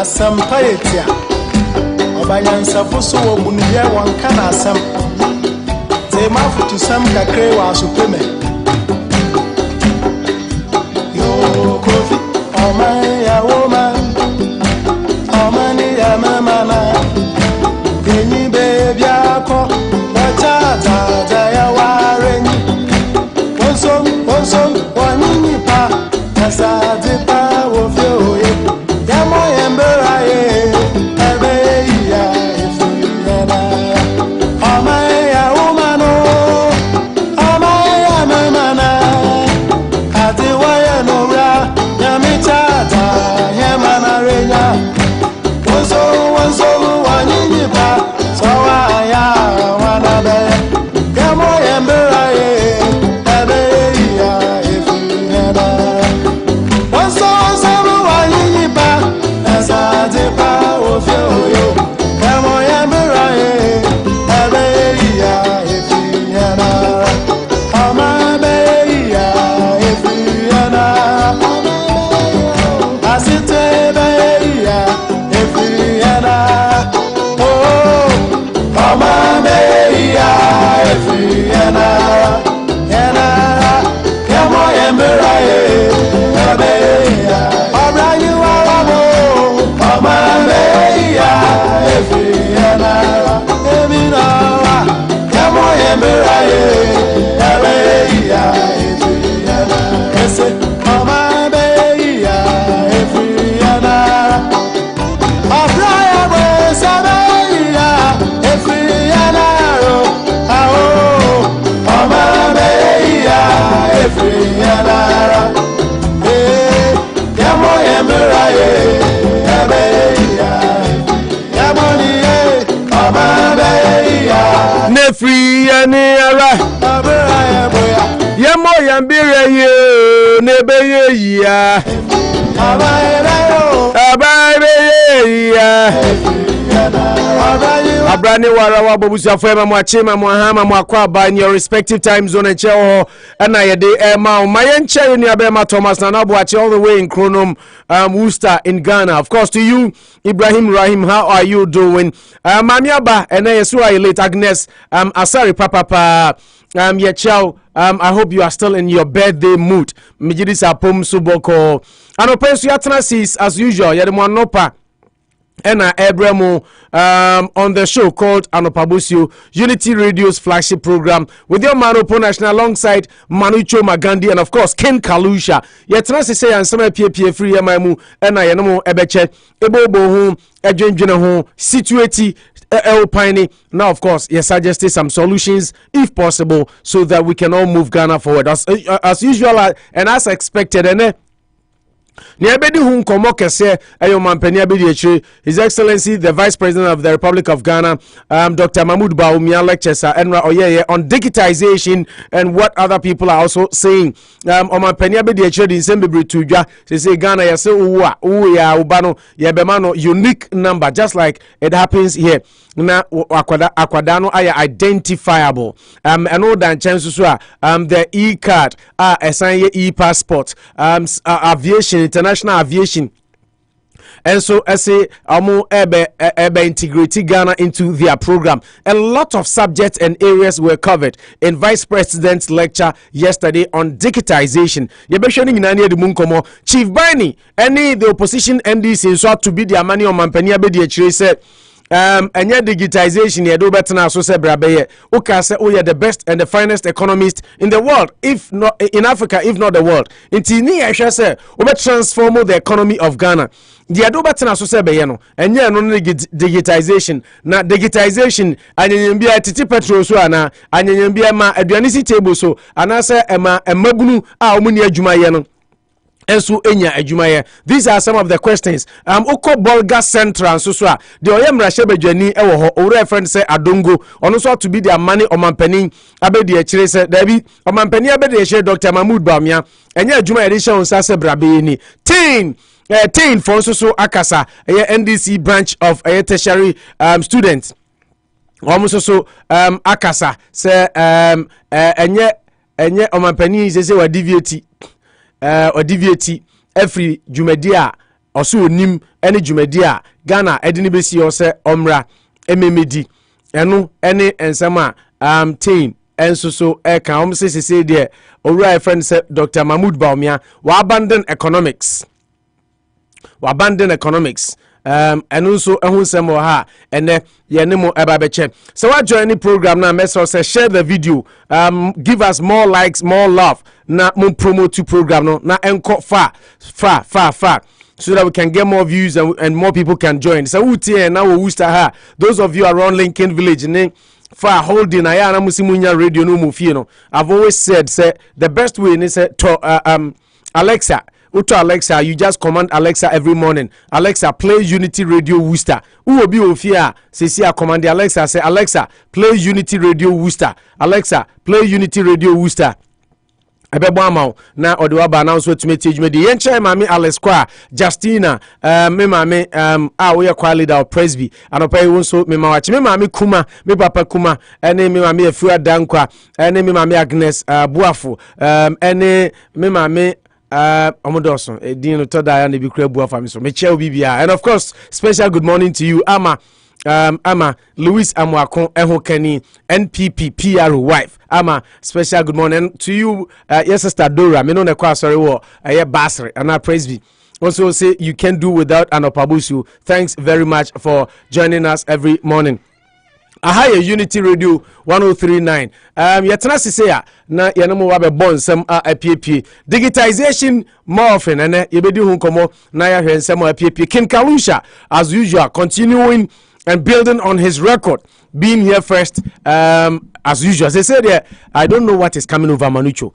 asampayetia obanyansafu so omunye wonka na asam te mafutu sam kakre wa supeme yo kofi omaya woman omani ya mama na enyi baby akọ wacha ya wareni wonsom wanyinyi pa asade pa wo fio ye yamo yembera ye ebe ya ifuyana omaya umano omaya mamana ati waya nora nyamichata yemana renya wonsom wanyinyi pa sawa ya wanabe yamo yembera ye ebe ya ifuyana Free and Yamo Yambire you, Nebe ya. Abrani warawa bobusia fema mwachema mwahama mwakwa ba in your respective time zone and cheho and I de ma mayen che ni abema Thomas na nabo ache all the way in Chronom Worcester in Ghana. Of course to you Ibrahim Rahim, how are you doing? Mamiaba and yesu late Agnes Asari papa Yechao, I hope you are still in your birthday mood. Mijidis apom suboko. Anopa Bosuo says as usual, Anopa and Abramo on the show called Anopa Bosuo, Unity Radio's flagship program with your Anopa National alongside Manucho Magandi and of course Ken Kalusha. Yetna say and some PPA free MMU and I know Ebeche Ebobo home Edwin home situate Piney. Now of course you suggested some solutions if possible so that we can all move Ghana forward as usual and as expected and Niabedi hun komo kese ayo mampeni abedi echi His Excellency the Vice President of the Republic of Ghana Dr. Mahmoud Bawumia lectures Enra Oyeye on digitization and what other people are also saying on mampeni abedi echi di nsembebri tudwa say Ghana yase uwa ya ubano yebemano unique number just like it happens here na akwadano aya identifiable and all than chances the e-card assign e-passport aviation international aviation and so I say ebe integrate Ghana into their program. A lot of subjects and areas were covered in Vice President's lecture yesterday on digitization. Chief Biney, any the opposition NDC so to be their money on Mampania Bedi said and yet digitization ye do better now so say brabe uka say oh yeah the best and the finest economist in the world, if not in Africa, if not the world. Inti ni I shall say we transform the economy of Ghana. The do better now so say be no and yeah no digitization na digitization anyembia titi petrol so ana anyembia ma aduanisi table so ana say emabunu a omuni adwuma ye no enso enya adwumaye. These are some of the questions. Oko Bolga Central so so the oyemra shebedwani e wo ho owura friend say Adongo ono so to be their money omampani abedi e kire say dabi omampani abedi e Dr. Mahmoud Bawumia enya adwumaye de hye onsa se brabe ni TEIN for so akasa NDC branch of tertiary students almost so akasa say enye omampani say wa deviate or deviate every jumedia also nim any jumedia Ghana edini besi ose omra ememedi eno ene ensema TEIN enso so can say there owura friend say Dr. Mahmoud Bawumia wa abandon economics and also ehun ha ene ye ne mo eba beche so what join the program now mess us share the video give us more likes more love na mo promote to program no na enko far so that we can get more views and more people can join so utie na wo Worcester ha those of you around Lincoln Village ne far holding aya na musimunya radio no mo fie no I've always said say the best way is to Alexa Uto Alexa, you just command Alexa every morning. Alexa, play Unity Radio Worcester. Who be ofia? Say command the Alexa. Say Alexa, play Unity Radio Worcester. Alexa, play Unity Radio Worcester. Ebebwama na odewaba announcement to me teach me the yenche mami Alex Kwa Justina me mami we kwa leader of Presby anopa e wonso me mawachi me mami Kuma me papa Kuma ene me mami Afia Dankwa ene me mami Agnes Buafo ene me mami Omodoson edin to da ya na bi kura Buafo mi so me che obi bia and of course special good morning to you Ama Louis Amwakon Eho Kenny NPP PR wife Ama special good morning to you yes sister Dora me no na kwa sorry wo Basri and I praise be also say you can do without Anopa Bosuo. Thanks very much for joining us every morning. Ahaya Unity Radio 1039 yetena sise ya na yenemo wa be bon sem apiepie digitization more often and yebedi hu nkomo na ya hwe nsem apiepie King Kalusha as usual continuing and building on his record, being here first, as usual. As I said there, I don't know what is coming over Manucho.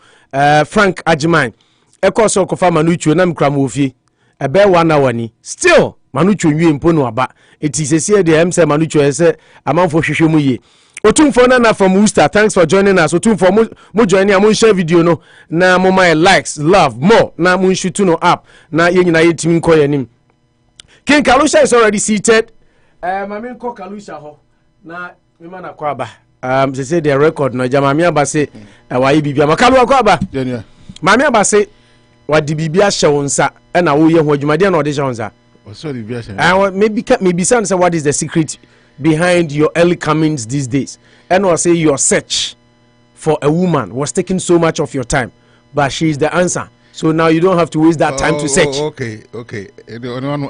Frank Ajimine, Eko so kofa Manucho, nam kramofi, a bear 1 hour ni. Still, Manucho you impono aba. It is a say the MC Manucho ese amount for Shishumuye. Otum for Nana from Worcester, thanks for joining us. Otum for mo joining a share video no. Na mo my likes, love, more. Na mo shutuno up. Na yenyi na yetimin koyenim. King Kalusha is already seated. Mami ko Kalusha ho na mema na kwaba they say the record no jamami abase wa yi bibia makalu kwaba mami abase wa di bibia hye wonsa e na wo ye ho adwumade na ode hye wonsa o so di bibia hye maybe sound say what is the secret behind your early comings these days and or say your search for a woman was taking so much of your time but she is the answer. So now you don't have to waste that time to search. Okay. No one.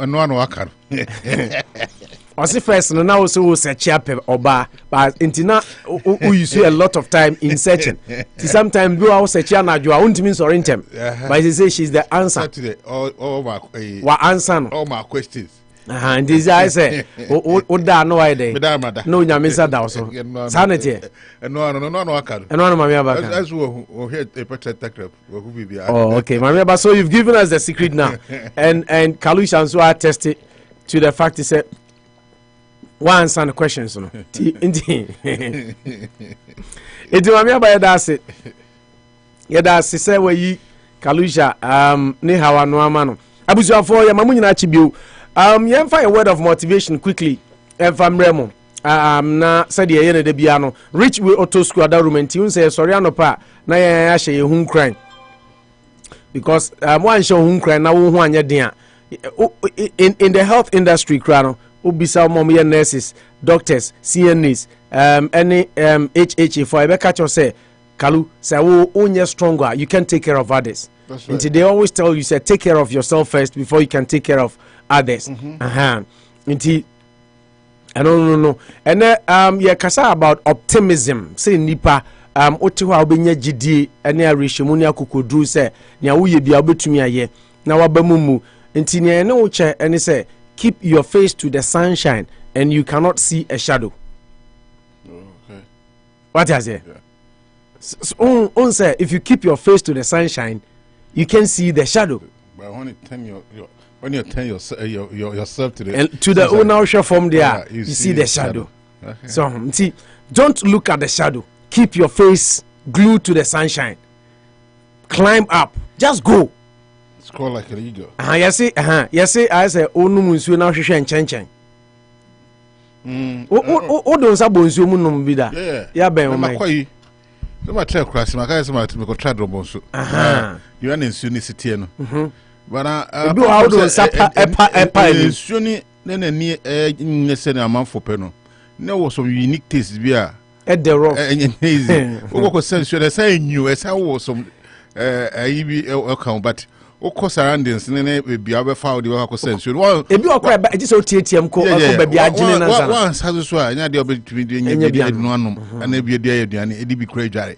Osi first no now also search up oba but intina you see a lot of time in searching. Sometimes do our search na adwo won't mean sorry intem. But they say she's the answer to all my questions. And this I say oda no idea. No nyamisa da so. Sanity. No akaro. No mami abaka. As we here a protect takrap. Oh okay, mami abaka, so you've given us the secret now. and Kalusha so attested to the fact he said one answer the questions no. Indeed. It mami abaka that's it. Yeah that's say we yi Kalusha ni hawa no amano. Abusuafo ya mamu nyina chibio. Find a word of motivation quickly. Remo. Na said the yen de biano. Rich we auto school that room and tune say sorry Anopa na ya she hun crying. Because one show hun crying na wo anya dia. In the health industry crano, ubisa mom nurses, doctors, CNAs, any HHA for I catch you say Kalu say wo onye stronger, you can take care of others. Right. And they always tell you say take care of yourself first before you can take care of others. Inti I don't know. And yeah kasa about optimism. Say nipa oti ho obenya gidi ene arehwemu ne akokodru say nia wo ye bia obetumi aye na wabamumu. Inti ne ne wo che ene say keep your face to the sunshine and you cannot see a shadow. Okay. What has it? Yeah. So, on say if you keep your face to the sunshine you can see the shadow. But when you turn yourself to the owner from there, you see the shadow. Okay. So see, don't look at the shadow. Keep your face glued to the sunshine. Climb up. Just go. Scroll like an eagle. Yes, I say, oh no, Monsieur, now she shan chen. Oh, don't sabon you munum vida. Yeah, ben. So much cross my guys might make a trad robonso. You are in Sunicity. but do how do sapa epa suni na ni nyese na amanfo pe no na was some unique taste bia at the rock easy we go sense you say new say was some ayi account but o ko surroundings ne bia be found the ko sense you one e bi okra e just o tietiem ko ba bia agine na nza one sazo so anya de obetumi de nya bia no anom ana bia de aduane e di bi kra dware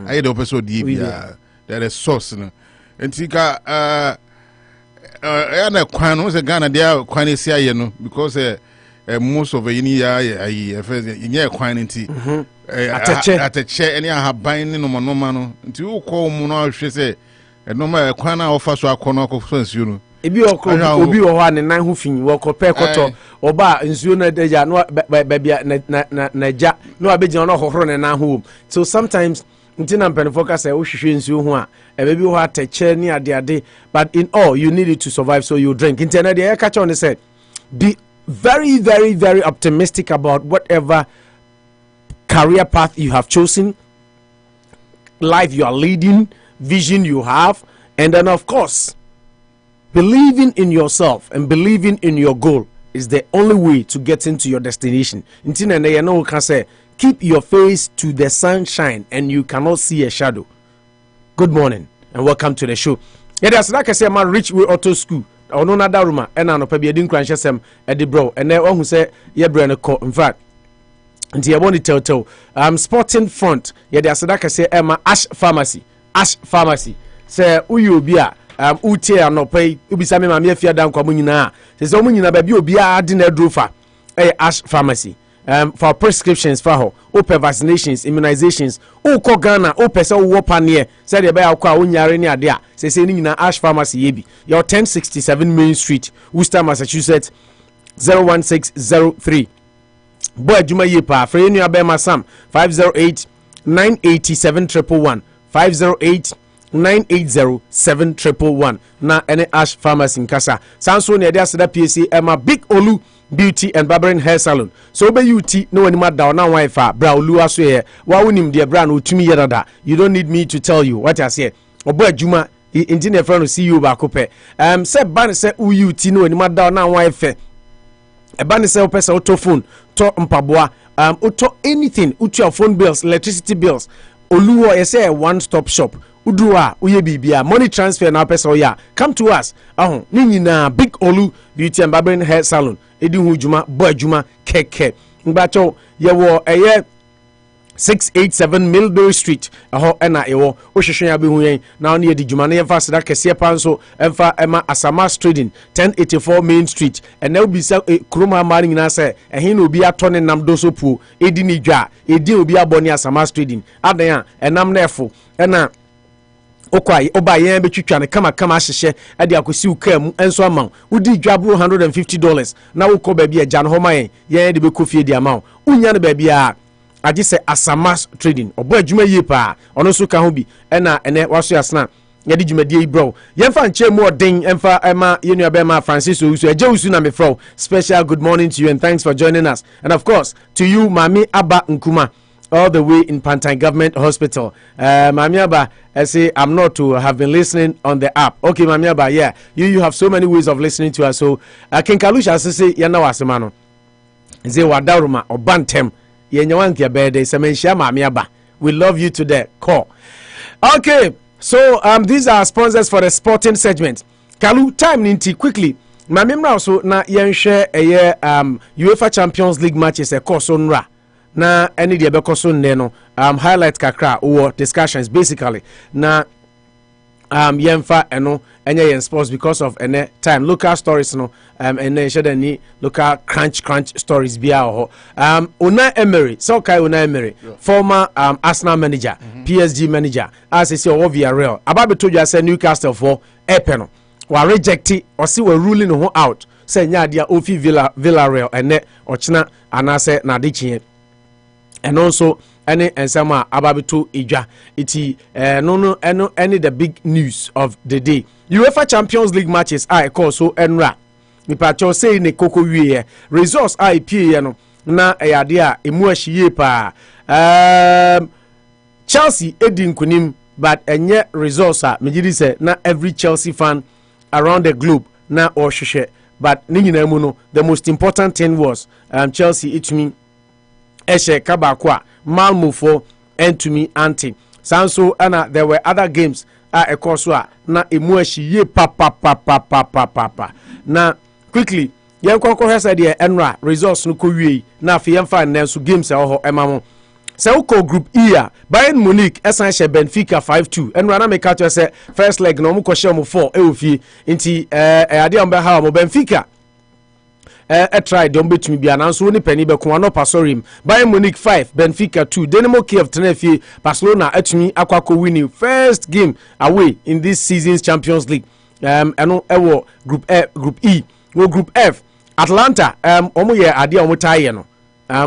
ayi de o person de bia there is source no entika na kwan no se Ghana dia kwan esi aye no because most of the year first nya kwan nti ateche any ahaban no monoma no nti wo ko mu no ahwe se enoma kwan na ofa so akono ko nsuo no ebi okro obi wo ha ne nan ho fin wo ko pe koto oba nsuo na deja no bebia na ja no abegina no hohoro ne nan ho so sometimes ntina mpenfo ka say wo hwehwe nsuo ho a ebebi wo ateche ni ade but in all you need it to survive so you drink internet dey catch on say be very very very optimistic about whatever career path you have chosen, life you are leading, vision you have, and then of course believing in yourself and believing in your goal is the only way to get into your destination. Ntina na no can say keep your face to the sunshine and you cannot see a shadow. Good morning and welcome to the show. Yeah, that's like I say, man, Rich Way Auto School. Ono na daruma ena no pa bi edin kran hyesem edi bro ene ohu se ye bre ne ko in fact nti ye boni tell sporting front ye de aseda ka se ema ash pharmacy se uyi obi a utie anopai ubisa me ma me afia dan kwa munyina se o munyina ba bi obi a de na adrofa ash pharmacy for prescriptions for ho open vaccinations immunizations o ko Ghana o pese wo panie se de be akwa onyare ni ade a se ni nyina ash pharmacy yebi your 1067 Main Street Worcester Massachusetts 01603 boy adwuma ye pa free nu abema Sam 508 987 111 508 980 na ene ash pharmacy nkasa sanso ne de aseda PSC ema Big Olu Beauty and Barbering Hair Salon so be UT no anima da na wife bra olu aso ye wa wonim de bra na otumi ye dada you don't need me to tell you what I say obo adwuma intine friend CEO ba ko pe se ban se UT no anima da na wife e ban se opesa auto phone to mpaboa auto anything utu phone bills electricity bills oluwo ye say one stop shop udua uye bibia money transfer na pesa oya come to us ni nyina Big Olu Beauty and Barbering Hair Salon edi hu juma bo adwuma keke ngbacho ye wo eye 687 Millbury Street ena ewo ohwehwe ya be hu yen na oni edi juma na ye fa seda kese panso emfa ema Asamas Trading 1084 Main Street ena obisa kroma mari nyina se ehin na obi atone nam doso puo edi ni dwa edi obi aboni Asamas Trading adan a enam na efo ena okwai oba yen betwitwa ne kama ahyehye ade akosi ukam enso ama udi dwabro $150 na wokọ ba bia gya no homa yen de be kofie di ama unya ne ba bia agi se Asamas Trading obo adwuma yie pa ono so ka ho bi ene waso yasna yedi dwumadie bro yemfa nche mu odin emfa ema yenu abema Francis Sosu eje usu na me fro special good morning to you and thanks for joining us and of course to you Mami Aba Nkuma all the way in Pantai Government Hospital. Mami Aba, I say I'm not to have been listening on the app. Okay, Mami Aba, yeah. You have so many ways of listening to us. So Kinkalusha say yana wasemano. Ze wadaruma or bantem. Yenyawanti abede semensha Mami Aba. We love you to the core. Okay, so these are sponsors for the sporting segment. Kalu time ninti quickly. Mami Mra also na yenshare UEFA Champions League matches course onra. Na any de bekoso nne no highlight kakra or discussions basically na yemfa eno enye yen sports because of ene time local stories no ene shede ni local crunch stories bia ho Unai Emery Unai Emery former Arsenal manager PSG manager as say o Villarreal ababeto dwa say Newcastle for epeno wa reject or see we ruling no out say nya dia ofi Villarreal ene ochina anase na de chie and also any ensama ababitu ija iti any the big news of the day UEFA Champions League matches I call so enra nipacho say ne koko wie results I pie no na eyade a emu ahie pa Chelsea edin kunim but enye results a megidi say na every Chelsea fan around the globe na ɔhwehwɛ but ne nyinaa mu no the most important thing was Chelsea itumi ɛhyɛ kabako a Malmo for entumi anti sanso and there were other games ɛkɔ so a na emu ahyi ye pa na quickly yɛn kɔnkɔ hwɛ sɛ deɛ ɛnra results no kɔ wie na afei yɛn fa nnɛ nso games ɛwɔ hɔ ɛma mo sɛ wokɔ group E a Bayern Munich ɛsan hyɛ Benfica 5-2 ɛnra na meka kyerɛ sɛ first leg na ɔmo kɔhyɛ ɔmo 4 ɛwɔ fie nti adeɛ a ɔmo bɛha ɔmo Benfica try de ɔmo betumi bia nanso wɔn nipa ni bɛko Anopa Bosuo Bayern Munich 5 Benfica 2 Dynamo Kiev tena fie Barcelona atumi akɔ winning first game away in this season's Champions League ɛno ɛwɔ group E wɔ group F Atlanta ɔmo yɛ adeɛ a ɔmo taa yɛ no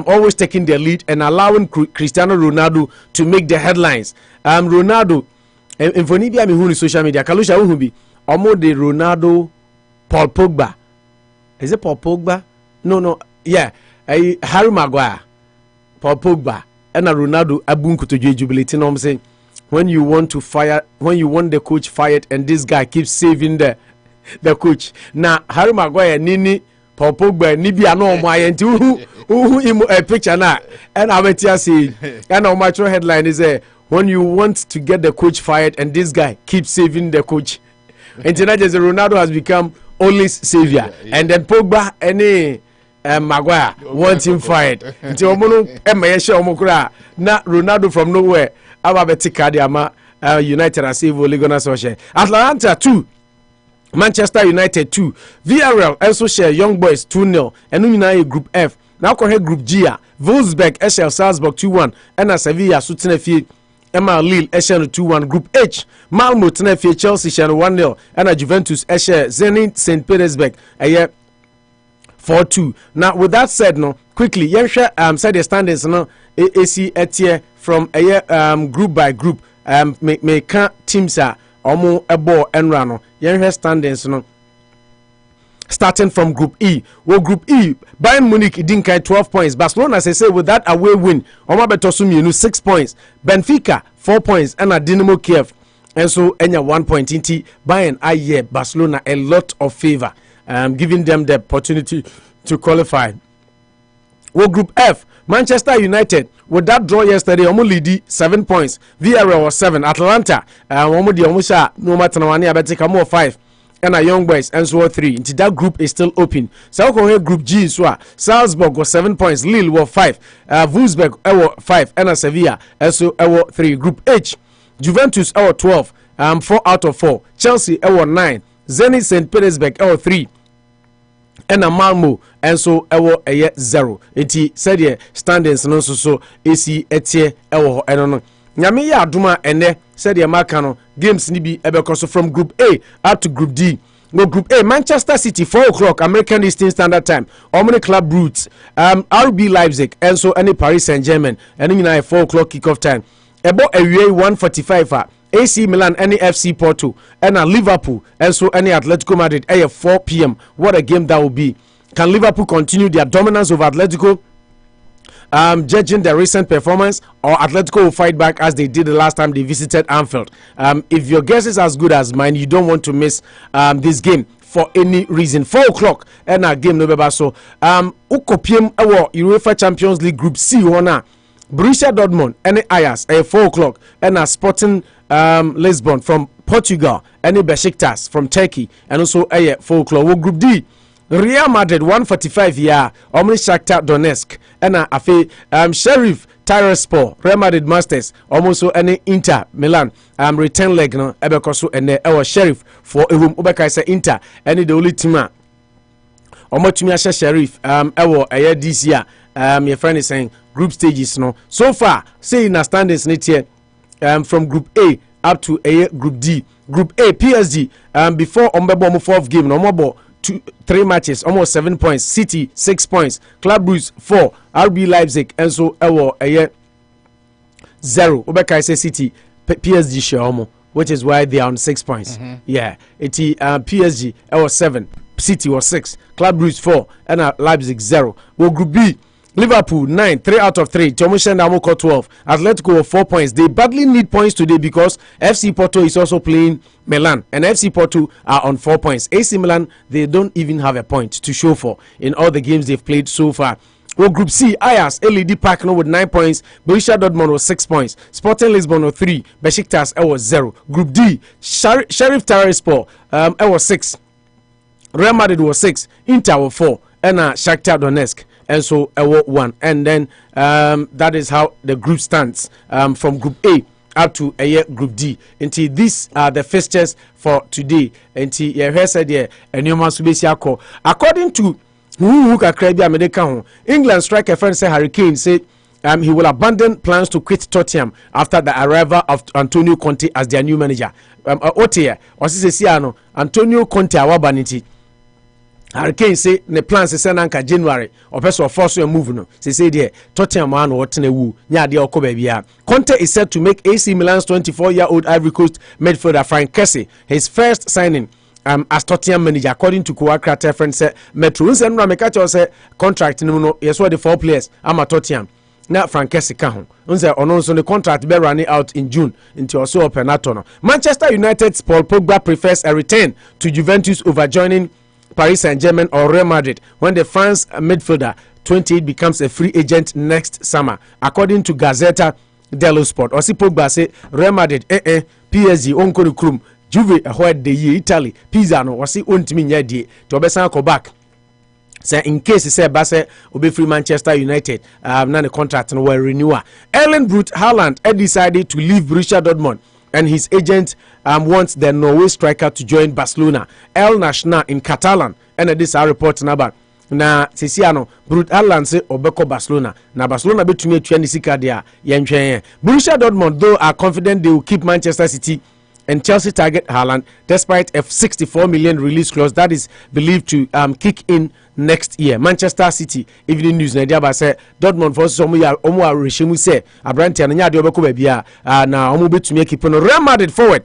always taking the lead and allowing Cristiano Ronaldo to make the headlines. Ronaldo, mfoni bi a me hu ni social media, Kalusha hu bi, omo de Ronaldo, Paul Pogba. Is it Paul Pogba? No, yeah, Harry Maguire, Paul Pogba, and Ronaldo abun kutoje jubilating. I'm saying when you want the coach fired, and this guy keeps saving the coach. Now Harry Maguire nini. Paul Pogba ni bi ano mo ayenti who a picture na and abetia say and our match headline is when you want to get the coach fired and this guy keeps saving the coach. And tonight Ronaldo has become only savior and then Pogba any Maguire want him fired. Nti omo no emayeshe omo kura na Ronaldo from nowhere ababetika de ama United as save Oligona Solskjaer. Atlanta 2 Manchester United 2 VRL also share Young Boys 2-0 and nyina group F now ko group G a Wolfsburg SL Salzburg 2-1 and Sevilla so tenafie Emma Lille SL 2-1 group H Malmo tenafie Chelsea share 1-0 and Juventus share Zenit St Petersburg 4-2 now with that said no quickly yenhwe said the standings no AC etie from group by group me can teams are omo ebo enra no yenhwe standings no starting from group E. Well, group E Bayern Munich didn't carry 12 points. Barcelona say with that away win omo beto so 6 points. Benfica 4 points and a Dynamo Kiev and so enya 1 point into Bayern aye Barcelona a lot of favor giving them the opportunity to qualify. Well, group F Manchester United with that draw yesterday omo lead 7 points. VRL was 7. Atlanta omo di omo sha no matter na wani abetika more 5 and a Young Boys and so 3. Into that group is still open. So group G so Salzburg was 7 points. Lille was 5. Wolfsburg 5 and a Sevilla also 3. Group H Juventus 12. 4 out of 4. Chelsea 9. Zenit St Petersburg 3. And a Malmo and so 0. Eti said ye standings no so AC etie I don't know. Nyame ya aduma ene said ye makano games ni bi ebekoso from group A up to group D. No group A Manchester City 4 o'clock American Eastern Standard Time. Omni Club Roots RB Leipzig and so any Paris Saint-Germain and in 4 o'clock kickoff time. Ebo awie 1:45 AC Milan any FC Porto and Liverpool and so any Atletico Madrid 4 p.m. What a game that will be. Can Liverpool continue their dominance over Atletico? Judging their recent performance, or Atletico will fight back as they did the last time they visited Anfield. If your guess is as good as mine, you don't want to miss this game for any reason. 4 o'clock and a game no so ukopiem UEFA Champions League Group C one Borussia Dortmund and Ajax 4 o'clock and a Sporting Lisbon from Portugal and Besiktas from Turkey and also 4 o'clock. Group D Real Madrid 1:45 Omni Shakhtar Donetsk and Sheriff Tiraspol Real Madrid Masters almost any Inter Milan return leg no ebekoso and Sheriff for ubeka say Inter any the only team omotumi ashe Sheriff this year your friend is saying group stages no so far say in standings net here from group A up to group D. Group A PSG before ombebo 4th game no more 3 matches almost 7 points. City 6 points. Club Brugge 4. RB Leipzig and so 0. Ubeka say City PSG share which is why they are on 6 points. Yeah, it's PSG 7. City was 6. Club Brugge 4 and Leipzig 0. Well, Group B Liverpool 9, 3 out of 3. Tomushen Amoko 12. Atletico 4 points. They badly need points today because FC Porto is also playing Milan, and FC Porto are on 4 points. AC Milan, they don't even have a point to show for in all the games they've played so far. Well, Group C, Ajax, LED Park with 9 points. Borussia Dortmund was 6 points. Sporting Lisbon was 3. Besiktas was 0. Group D, Sheriff Tiraspol was 6. Real Madrid was 6. Inter was 4. And Shakhtar Donetsk. And so 1. And then that is how the group stands from Group A up to Group D. Until these are the fixtures for today. Until you said there, according to England striker friend say Hurricane say he will abandon plans to quit Tottenham after the arrival of Antonio Conte as their new manager. Otia, Antonio Conte awabaniti. Hurricane say the plans is nanka January or person force a move no. Say there Tottenham man what na wu nya de okoba bia. Conte is set to make AC Milan's 24-year-old Ivory Coast midfielder Frank Kessie his first signing as Tottenham manager, according to Ghanacard friend say Metro. Unse nura mekacho say contract no yes what the 4 players ama Tottenham. Na Frank Kessie ka ho. Unse ono so the contract be running out in June until also open no. Manchester United's Paul Pogba prefers a return to Juventus over joining Paris Saint-Germain or Real Madrid when the France midfielder 28 becomes a free agent next summer, according to Gazzetta dello Sport. Osi Pogba say Real Madrid PSG onko krum Juve ahoed the year Italy Pisa no wasi ontimi nya die to obesan ko back. Say in case say Base obe free Manchester United na the contract no will renew. Erling Braut Haaland decided to leave Borussia Dortmund, and his agent wants the Norway striker to join Barcelona. El Nacional in Catalan, and this are reporting about. Na Sisiano, Braut Haaland say obeko Barcelona. Na Barcelona betumi atwa sika dia yenhwen. Borussia Dortmund though are confident they will keep Manchester City, and Chelsea target Haaland despite a 64 million release clause that is believed to kick in next year. Manchester City Evening News na dia ba say Dortmund for some ya omo arehemu say Abrante na nya de obeko ba bia na omo betumi keep no. Real Madrid forward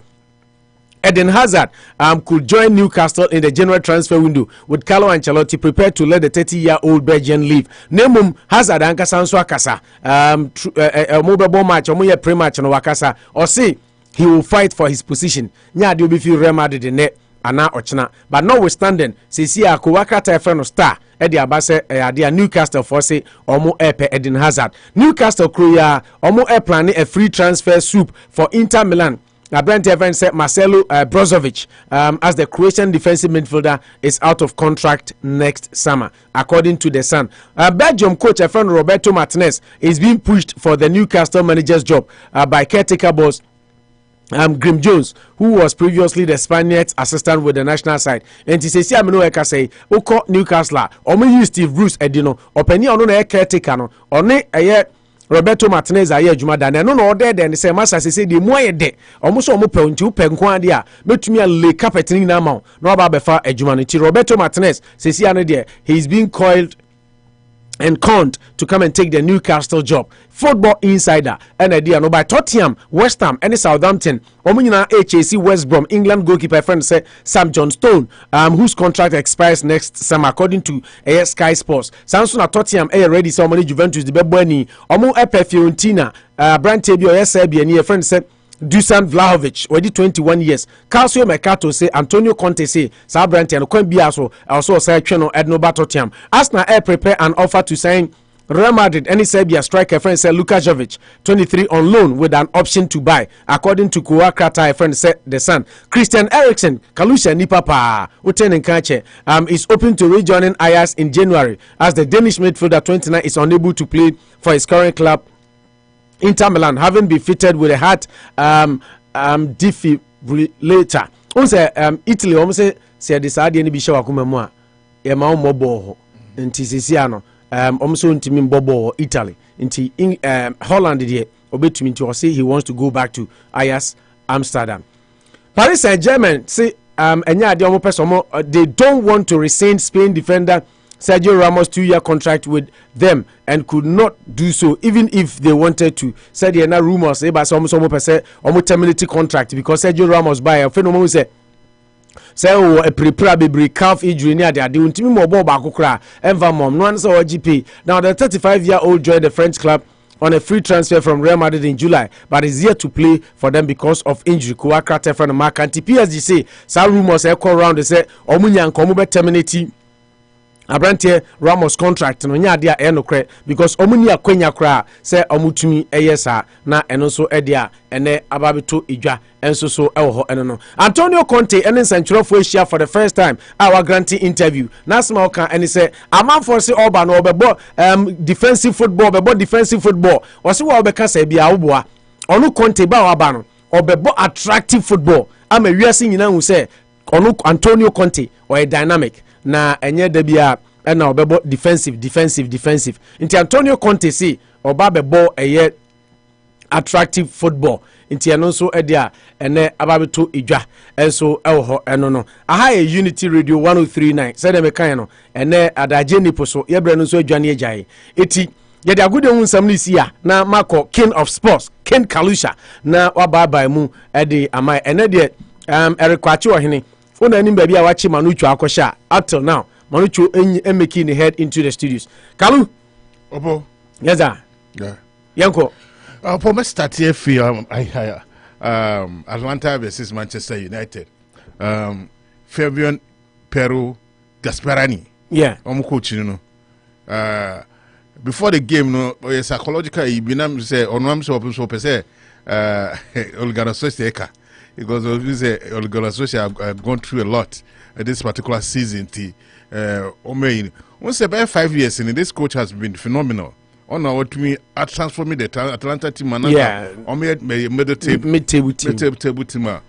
Eden Hazard could join Newcastle in the January transfer window, with Carlo Ancelotti prepared to let the 30-year-old Belgian leave. Nemum Hazard ankasa nso akasa mobile match omo pre-match no wakasa or say he will fight for his position. Nya de obi fi Real Madrid ne ana ochina, but notwithstanding sisi akowakata efeno star edi abase ade Newcastle for say omo epe Eden Hazard. Newcastle Kroya omo planning a free transfer soup for Inter Milan. Brent Evans said Marcelo Brozovic as the Croatian defensive midfielder is out of contract next summer, according to The Sun. Belgium coach friend Roberto Martinez is being pushed for the Newcastle manager's job by caretaker boss Grim Jones, who was previously the Spaniards assistant with the national side. And to say say Oko Newcastle or use Steve Bruce Edino or Penny on a caretaker no or ne a Roberto Martinez aye adwuma da na no order then say massa say the moye de omuso omo pe nti upe nko ade a betumi a le carpet ni na ma no ba befa adwuma no ti. Roberto Martinez say see ane there he is being coiled and conned to come and take the Newcastle job. Football Insider and idea no by Tottenham, West Ham and Southampton. Omunyina HAC West Brom England goalkeeper friend say Sam Johnstone whose contract expires next summer, according to Sky Sports. Samson Tottenham ready so many Juventus the bebwani omu epe Fiorentina Brante bi o Serbia ni friend said Dusan Vlahovic, already 21 years. Calcio Mercato say Antonio Conte say Sabrante and Quembia also say Cheno Ednoba Tottenham. Arsenal prepare an offer to sign Real Madrid. Any Serbia striker friend said Luka Jovic, 23 on loan with an option to buy, according to Ghanacard friend said The Sun. Christian Eriksen, Kalusha Nipapa, Uten Nkache, is open to rejoining Ajax in January as the Danish midfielder 29 is unable to play for his current club Inter Milan, having been fitted with a heart defibrillator. Once Italy almost say this idea ni bisha wakuma mwa e ma mo bo nti sisiano almost ntimi mbobo Italy nti Holland die obetumi nti o say he wants to go back to Ajax Amsterdam. Paris Saint-Germain say enya ade omo person they don't want to rescind Spain defender Sergio Ramos 2-year contract with them and could not do so even if they wanted to. Said there are rumors about some person almost terminate contract because Sergio Ramos by a phenomenon say say a prepare be calf injury near the untimi mo ball back kra enva mom no answer GP. Now the 35-year-old joined the French club on a free transfer from Real Madrid in July, but is yet to play for them because of injury. Kuakra Tefran Mark and PSG say some rumors echo around. They say Omunya and Komu be terminating Abrante Ramos contract no nya dia enokre because Omunya kwenya kra say omutumi eyesa na eno so edia ene ababeto idwa enso so ewo eno no. Antonio Conte ene Central for Asia for the first time our granting interview na sma o kan ene say amanfo say oba no obebo defensive football o se wo obeka say bia woboa onu Conte ba wa ba no obebo attractive football ama wiase nyina hu say onu Antonio Conte or a dynamic na enye da bia na obebo defensive nti Antonio Conte say oba bebo eye attractive football nti eno so edia ene ababeto idwa enso ewo eno no aha e Unity Radio 1039 say dem kan no ene adaje nipo so yebre no so adwane ajaye eti yede agode hu nsam no sia na mako king of sports Ken Kalusha na wababa mu ede amai ene de erikwachi ohene una anim bia a wachi manuchu akosha up till now manuchu making the head into the studios Kalu obo yes sir yeah yanko for me start here for Atlanta versus Manchester United Fabian Pero Gasparani yeah coach no before the game no psychological ibinam say onwam so say Olgana because Olgana have gone through a lot this particular season once about 5 years in this coach has been phenomenal on what to me transforming the Atlanta team mid-table team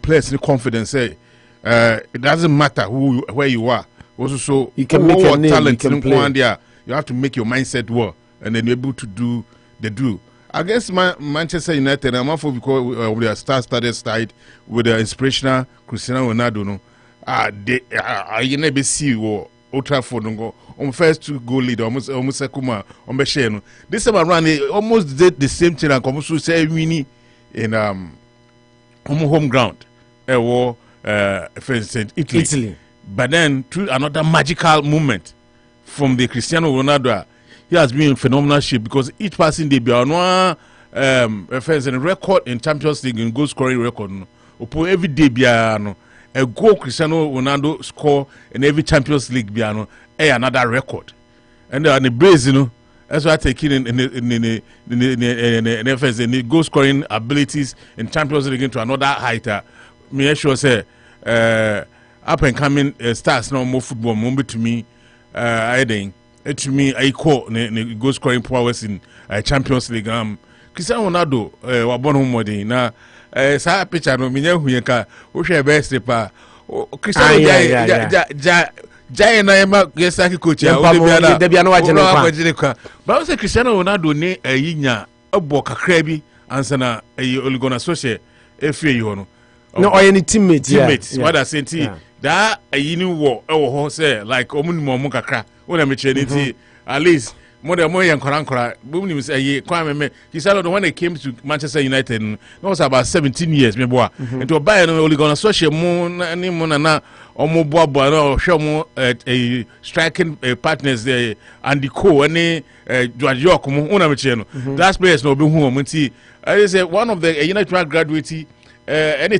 players confidence say it doesn't matter where you are also so you can make a name, talent you can play. You have to make your mindset work and then you're able to do the do. I guess Manchester United, I'm not for because with their star-studded side with the inspirational Cristiano Ronaldo. No, you never see what Old Trafford go on first 2 goal lead almost Sekuma on Besheno. This time around they almost did the same thing and almost say winning in home ground. For instance, Italy. But then through another magical moment from the Cristiano Ronaldo, he has been in phenomenal shape because each passing day be on one record in Champions League in goal scoring record. No, every day be a goal Cristiano Ronaldo score in every Champions League be another record. And the base, you know, that's why I take it in the goal scoring abilities in Champions League into another height. Me sure say up and coming stars no more football moment to me I think to me I call the goal scoring powers in Champions League Cristiano Ronaldo wa born home mode na sa picture no me hu ka wo hwe best pa Cristiano jai na ema gesaki coach ya o de bia na wagene kwa ba wo say Cristiano Ronaldo ne yinya abo kakra bi ansa na Oligona Social efie yi ho no no or any teammates what I say that yini wo ho say like omunimo kakra wona me cheniti at least more than yankora boom say kwame he said when they came to Manchester United it was about 17 years me boy into buy no Oligona Social mo ni mo na omo boa no hwe mo a striking partners there and the co any George York mo wona me che no that players no be hu mo nti I say one of the United graduate any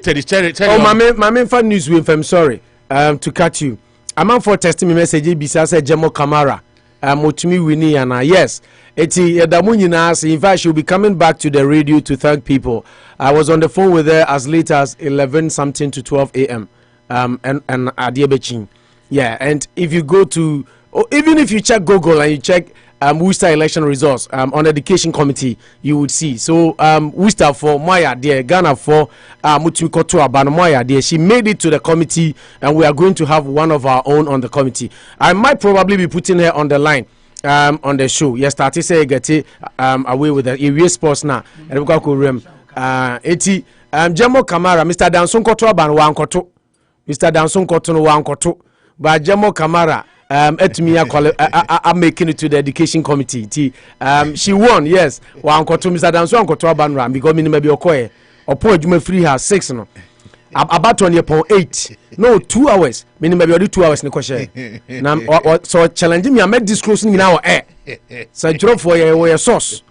my main fan news with I'm sorry to cut you. I'm on for testing me message bisa say Jemo Kamara motumi wini ana yes eti edamunyi na say in fact she'll be coming back to the radio to thank people. I was on the phone with her as late as 11 something to 12 a.m. and Adiebechin. Yeah, and if you go to even if you check Google and you check Worcester election results on the education committee, you would see. So Worcester for Moya dear, Ghana for Mutumikoto Abano Moya dear. She made it to the committee, and we are going to have one of our own on the committee. I might probably be putting her on the line on the show. Yes, started say get away with the area sports now. And we go rem eti Jemo Kamara, Mr. Danson Koto Abano Wankoto, Mr. Danson Koto Wankoto, but Jemo Kamara. I'm making it to the education committee. She won, yes. Mr. Danso Ankoto Banram because me maybe okoye. Opo adwuma free her 6 no. about 20.8 no 2 hours minimum be 2 hours ne question na so challenge me am disclose ni na o so drop for your source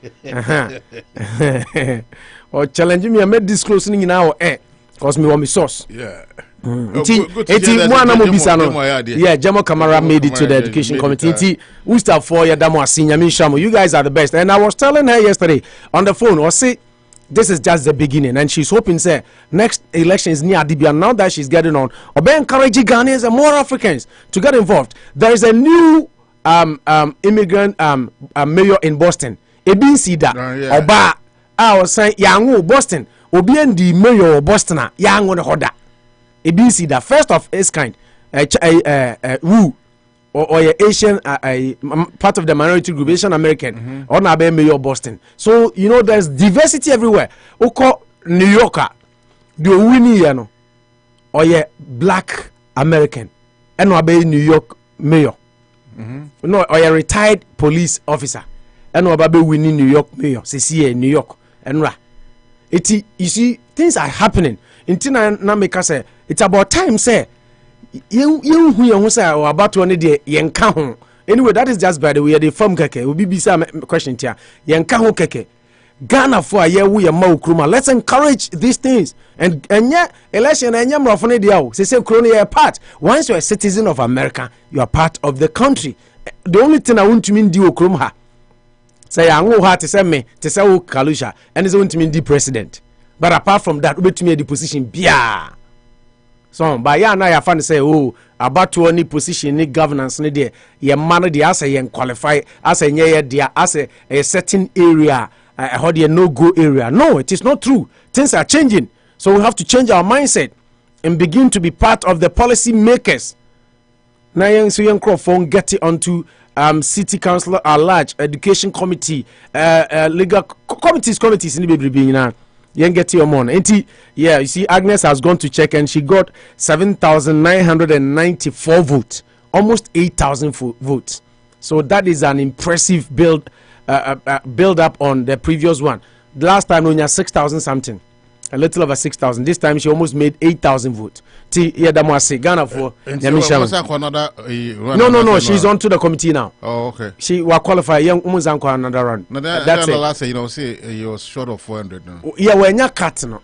or challenge me am disclose ni na o cause me want me source Mwana mo bisa no. Yeah, Jamo Kamara made it to the education committee. We start for ya damo asinyami shamo. You guys are the best. And I was telling her yesterday on the phone, or say this is just the beginning, and she's hoping say next election is near Adibia. Now that she's getting on, obe encourage Ghanaians and more Africans to get involved. There is a new immigrant mayor in Boston. Ebin Sida Oba. I was saying yangu Boston. Obi endi mayor of Boston. Yangu the hoda. ABC, the first of its kind, Wu or Asian part of the minority group, Asian American, or Nabe Mayor Boston. So you know there's diversity everywhere. Oko New Yorker, the Winnie or Black American, and Nabe New York Mayor. No, or a retired police officer, and Nabe Winnie New York Mayor, CCA New York, and Ra. You see, things are happening. Intina na make us say it's about time say you who say about one day yenka ho. Anyway, that is just by the way the form keke. Obi bisa question here. Yenka ho keke. Ghana for a year we ma ukruma. Let's encourage these things. And yeah, election and yam rafone dia. Say kroni a part. Once you're a citizen of America, you are part of the country. The only thing I want to mean di okrum ha. Say angu ha to say me, to say o Kalusha, and is want to mean the president. But apart from that, we to me the position bia. So by ya na ya fan say oh about to any position any governance ni there ye man dey as ye qualify as a nye there as a certain area how the no go area. No, it is not true. Things are changing. So we have to change our mindset and begin to be part of the policy makers. Now young so young phone get it onto city council at large, education committee, legal committees in the baby now. You get your money. Yeah, you see, Agnes has gone to check and she got 7,994 votes, almost 8,000 votes. So that is an impressive build up on the previous one. The last time we had 6,000 something, a little over 6,000. This time she almost made 8,000 votes. Ghana for no, she's on to the committee now. Oh, okay. She will qualify young almost another run. That's the last you know, say he was short of 400 now. Yeah, we're not cutting no.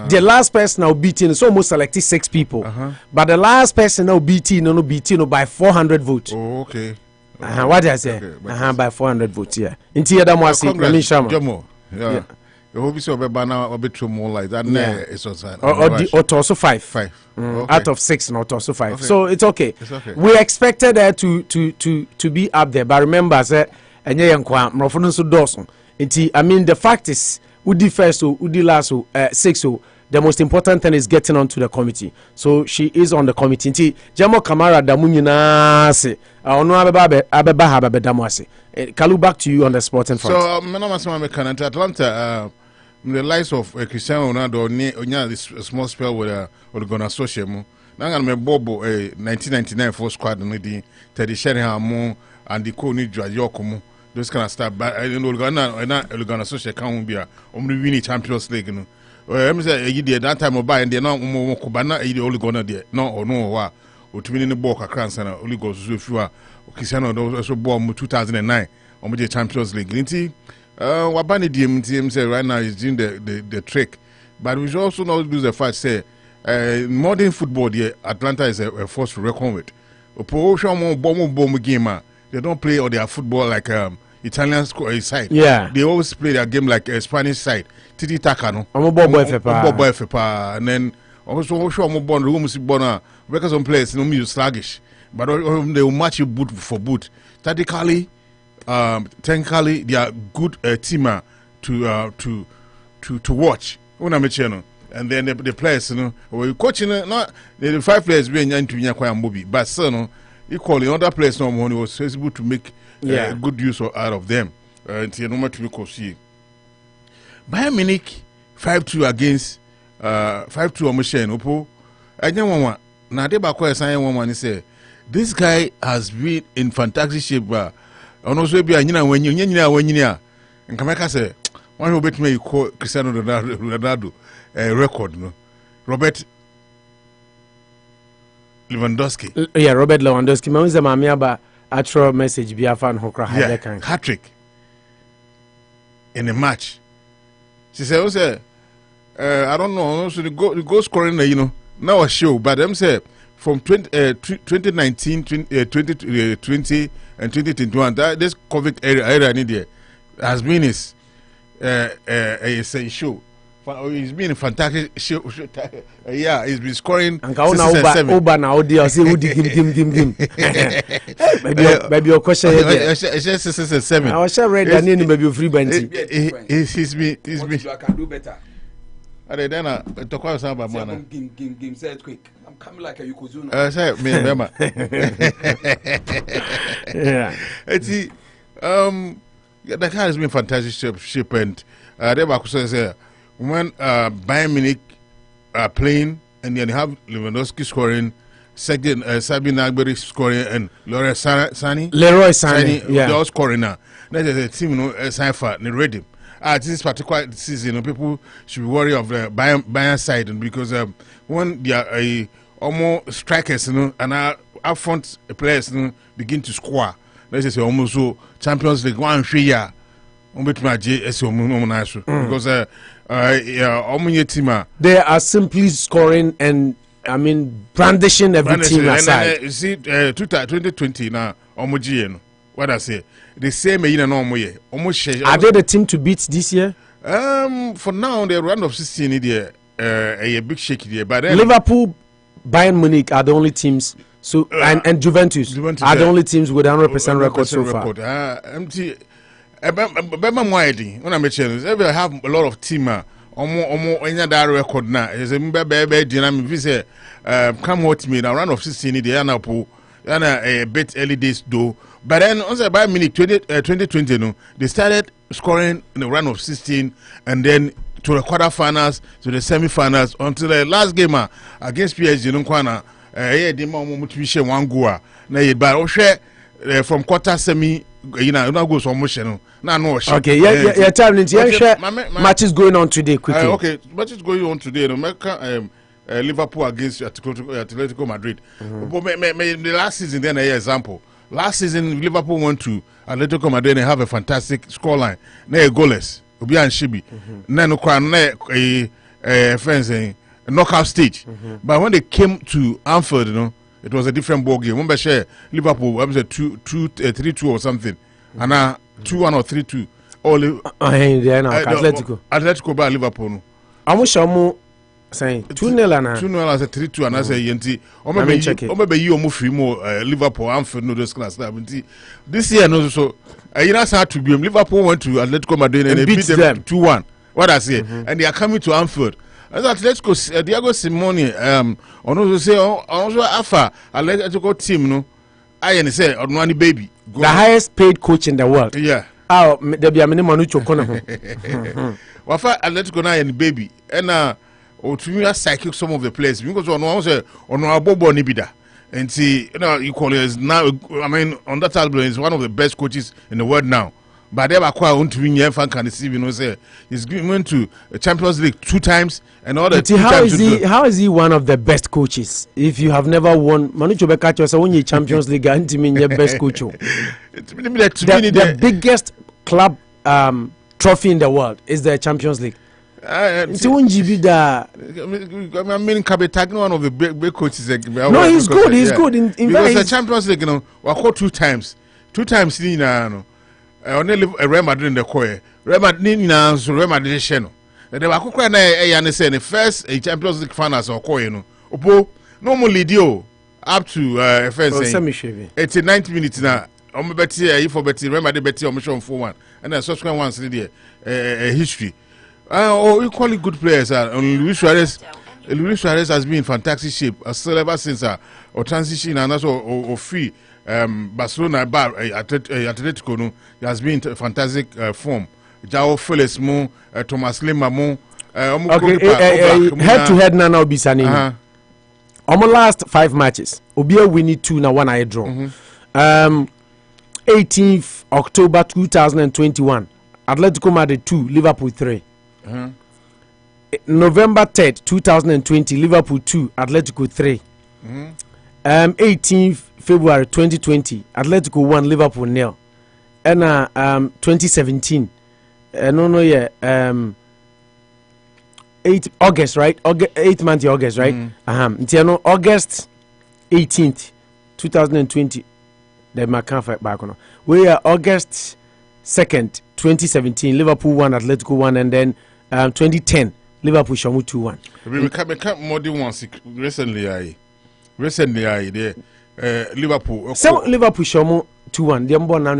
The last person now beating is almost selected 6 people. But the last person now beating by 400 votes. Oh, okay. What did I say? Okay, by 400 votes, yeah. Into the yeah. You hope so be now a bit more like that. It's also 5 out of 6, not also 5. Okay. So it's okay. We expected her to be up there, but remember, I mean, the fact is, Udi first, Udi last, 6. The most important thing is getting onto the committee. So she is on the committee. Jamo Kamara Damunina se. Kalu, back to you on the sporting front. So, Atlanta. The likes of Cristiano Ronaldo onya this small spell with Ghana associate mu na me bobo 1999 for squad no di Teddy Sheringham and the co ni Juaben mu those kind of stuff. But Ghana associate can be a win Champions League no em say that time buy and no ko bana only Ghana there no wa otumi ni ball kakra sana only go so few Cristiano also ball mu 2009 on the Champions League. Wabani DMTM say right now is doing the trick, but we should also not lose the fact say modern football here Atlanta is a force to reckon with. They don't play all their football like Italian side. Yeah, they always play their game like a Spanish side. Titi taka no. And then also because some players no use sluggish, but they will match you boot for boot. Tactically. Technically, they are good teamer to watch. And then the players, you know, we coaching not the 5 players being into Yakwambobi, but so equally other players no money was able to make good use out of them. Until no matter to see. Bayern Munich 5-2 against 5-2 on Machine. Opo, I know now they back where sign one say this guy has been in fantastic shape. Ono so bia nyina wanyina nkameka say one who bet me call Cristiano Ronaldo record no Robert Lewandowski. Yeah, Robert Lewandowski. Me unze mami aba atro message bi afa no kra ha kan. Hat-trick in a match. She said, I don't know, so the goal scoring, now a show, but them say from 2019, 2020 and 2021, that this COVID era in India has been his show. It's been a fantastic show. Yeah, he's been scoring. And Oba now, dear, say who dim. Maybe your question is 6 I was read that name, maybe free bench. He's been. I can do better. Are then talk about some man. Game said quick. I'm coming like a Yokozuna. Say me remember. Yeah. It's the car has been fantastic shape and they were say when Bayern Munich are playing and then you have Lewandowski scoring, second Sabine Agberi scoring and Leroy Sané, yeah, they all scoring now. That is a team, Cypher, they ready. This particular season, people should be worried of the Bayern side because when they are almost strikers, and up front players begin to score. Let's say almost so Champions League 1 year. Because they are simply scoring and brandishing every team aside. You see, 2020 now, what I say, the same almost. Are they the team to beat this year? For now, the round of 16 there, a big shake there. But then Liverpool, Bayern Munich are the only teams. So and Juventus are the only teams with 100% record so far. When I mention I have a lot of team. Any that record now is a dynamic. Say, come with me. The round of 16 there, a bit early days though. But then on the Bayern Munich 2020, they started scoring in the round of 16, and then to the quarterfinals, to the semi-finals, until the last game against PSG. One goal. Now, from quarter semi, not go so much. Okay, yeah, time matches going on today quickly. Okay, matches going on today. Liverpool against Atletico Madrid. The last season, then an example. Last season, Liverpool went to Atletico Madrid and have a fantastic scoreline. They goalless. Obi and Shibi. A knockout stage. But when they came to Anfield, it was a different ball game. Remember, Liverpool was a 3-2 or something, and now 2-1 or 3-2. Atletico by Liverpool. I'm sure saying 2-0 2-0 as a 3-2 and as a yenti. Or maybe you move Liverpool Anfield no those class. This year no so. You know how to be Liverpool went to Atletico Madrid and they beat them 2-1. What I say, and they are coming to Anfield. As Atletico, Diego Simeone, also say, also Afa, Atletico team, no, I say, on one baby, the highest paid coach in the world. Yeah. Oh, there be a minimum Manucho Kono. Wafa Atletico now and baby, and to me, psychic some of the players because on one say, on our Bobo Nibida, and see, you call it now. On that album, is one of the best coaches in the world now. But they are quite to win. Fan can see, say he's going to the Champions League 2 times and all that. How is he one of the best coaches? If you have never won, Manu Chobekacho say when you Champions League, and mean your best coach. The biggest club trophy in the world is the Champions League. It's one GB da. I mean, Kabetagno, one of the big coaches. No, he's good. He's good in because the Champions League, we caught 2 times. 2 times, only Real Madrid in the coy. Real Madrid channel. They were cooking the first Champions League finals or coy. Opo normally deal up to first 89 minutes now. I'm betting if Betty Real Madrid betting on 4-1 and then subsequent ones there history. Equally good players. Luis Suarez has been in fantastic shape ever since or transition and also free. Barcelona Atletico no has been in fantastic form. João Felix mo, Thomas Lemar mo. Head to head now be sani. Last 5 matches. Obia winning 2 na 1 I draw. 18th October 2021. Atletico Madrid 2, Liverpool 3. November 3rd 2020, Liverpool 2, Atletico 3. 18th February 2020, Atletico 1, Liverpool 0. And 2017, no, yeah, 8 August, right? 8 month August, right? August 18th, 2020. The Macan fight back on. We are August 2nd, 2017, Liverpool 1, Atletico 1, and then 2010, Liverpool Shamu 2-1. We can't more than once recently. Liverpool. So Liverpool Shamu 2-1. The born now.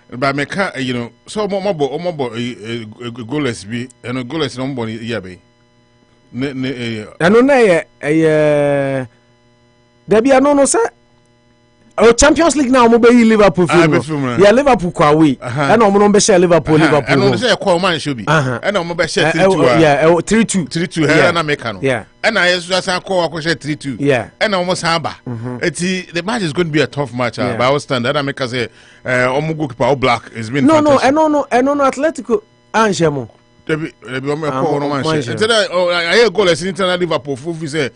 But me can't, you know, so more goalless be and a goalless number yeah be. I don't know. There be no sir. Oh, Champions League now, mo be Liverpool film. Yeah, Liverpool kwa we. And no mo be share Liverpool. And no say kwa man should be. And no mo be share 3-2. Yeah, 3-2. 3-2 here na make no. Yeah. And I just kwa share 3-2. Yeah. And almost hamba. The match is going to be a tough match. By our standard, I make say omo goalkeeper black is been fantastic. No, Atletico Angemo. Debi omo kwa no man share. I hear goal as international Liverpool full say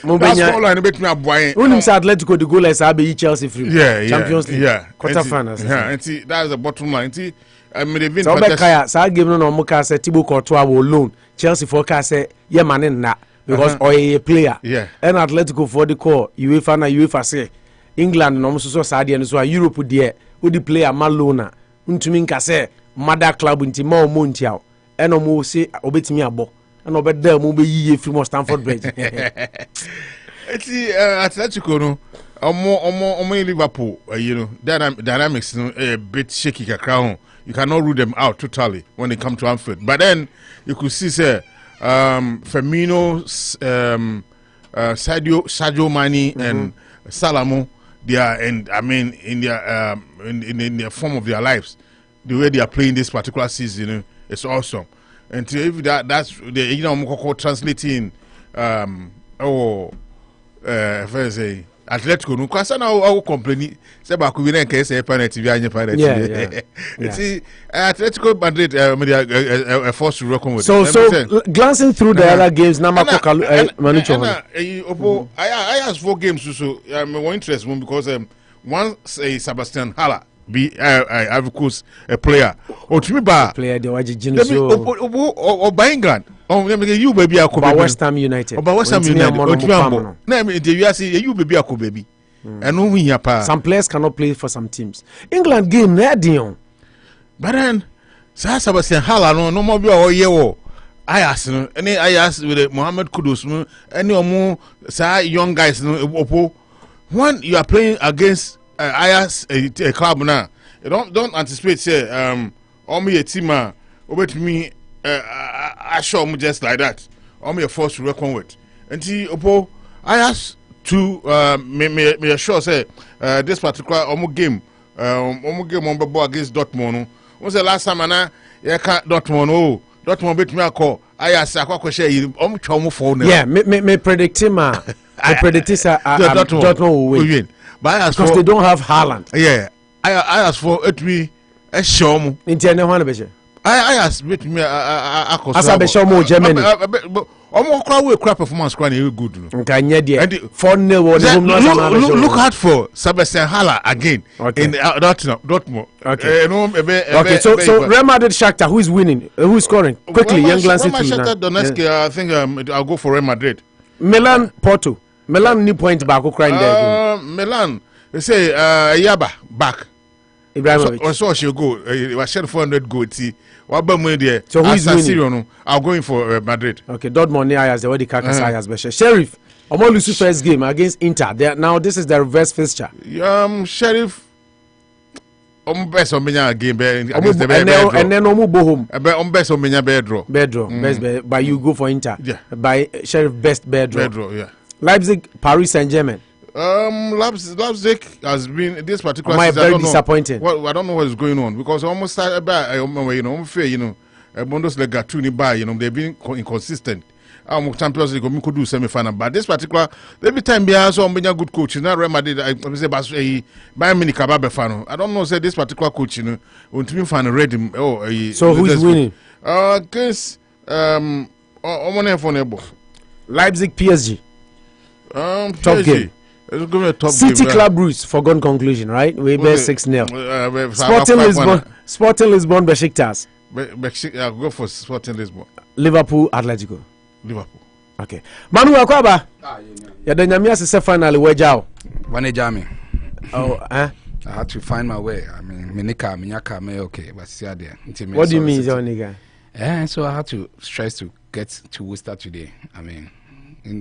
that's all I bet me a boy. Unim sa Atletico the goal as Abe Chelsea free. Yeah, Champions League. Yeah. Quarter finals. Yeah, and see that's the bottom line. See, I mean they've been so Kaya sa game no mo ka say Thibaut Courtois will loan. Chelsea for ka say ye man na because a player. Yeah. And Atletico for the call UEFA say England no so sa de no so Europe there wo the player Malona. Untumi nka say mother club nti ma o mo ntiaw. And o mo say obetimi abo. And over there, move ye from Stamford Bridge. It's Atletico, no, or Liverpool, you know, dynamics, a bit shaky. Crown. You cannot rule them out totally when they come to Anfield. But then you could see, say, Firmino, Sadio Mane, and Salamo. They are, and I mean, in their form of their lives, the way they are playing this particular season, you know, it's awesome. And if that's the you know translating say Atletico no kwasa na o complain say ba ku bi na nke say penalty bi anye penalty. Yeah. See Atletico Madrid a force to reckon with. So glancing through the other games na makoka Manucho. I asked 4 games so I'm more interested because one say Sebastian Haller be of course a player or to me ba player the wajijino so or by England you baby about West Ham United about West Ham United na me dey we say you baby akọ baby and no win pa some players cannot play for some teams England game na dion but then Sebastian Haller no more be o ye wo Ayas no any Ayas with Mohamed Kudus no any omo young guys no opo when you are playing against Ayas a club now. You don't anticipate say only a team over to me I show me just like that. Only a force to reckon with. And see Opo Ayas to me sure say this particular game on ball against Dortmund. What's the last time I Dortmund bet me a call Ayas akwa share you for yeah me predict him I predict Dortmund will win. Because they don't have Haaland. Yeah, I asked for it to be a show. I asked me a show Germany. Crap performance good. Look out for Sebastian Haller again in Dortmund. Okay, so Real Madrid Shakhtar, who is winning? Who is scoring? Quickly, young glancing through. Donetsk, I think I'll go for Real Madrid. Milan Porto. Milan ni point back crying there. Milan, they say Yaba back. Ibrahimovic. So she'll go. Was shared 400 goal. See, what about money there? So who is winning? I'm going for Madrid. Okay, Dortmund Ayas the way the Kakas Ayas Beshe. Sheriff, Omo lose first game against Inter. Now this is the reverse fixture. Sheriff. Best on menya game against the and then Omo go home. Best on menya bear draw. Best but you go for Inter. Yeah. By Sheriff best bear draw. Yeah. Leipzig, Paris Saint-Germain. Leipzig has been this particular season. Very disappointing. I don't know what is going on because almost they've been inconsistent. Champions League could do semi-final, but this particular every time they have some good coach. Now Real Madrid, I say Bayern Munich kababe fan. I don't know say this particular coach, you know, want to be fan ready. So who is winning? Against Leipzig PSG. Top game. It's going to be a top City game, Club Bruce, foregone conclusion, right? We bear 6-0. Sporting Lisbon, Besiktas. I'll go for Sporting Lisbon. Liverpool, Atletico. Liverpool. Okay. Manu Akwaba. Yeah, the Nyamias is finally wejao. Wanejami. Oh, I had to find my way. I mean, Minyaka, me okay, but see there. What do you mean, Nigga? So I had to stress to get to Worcester today. I mean,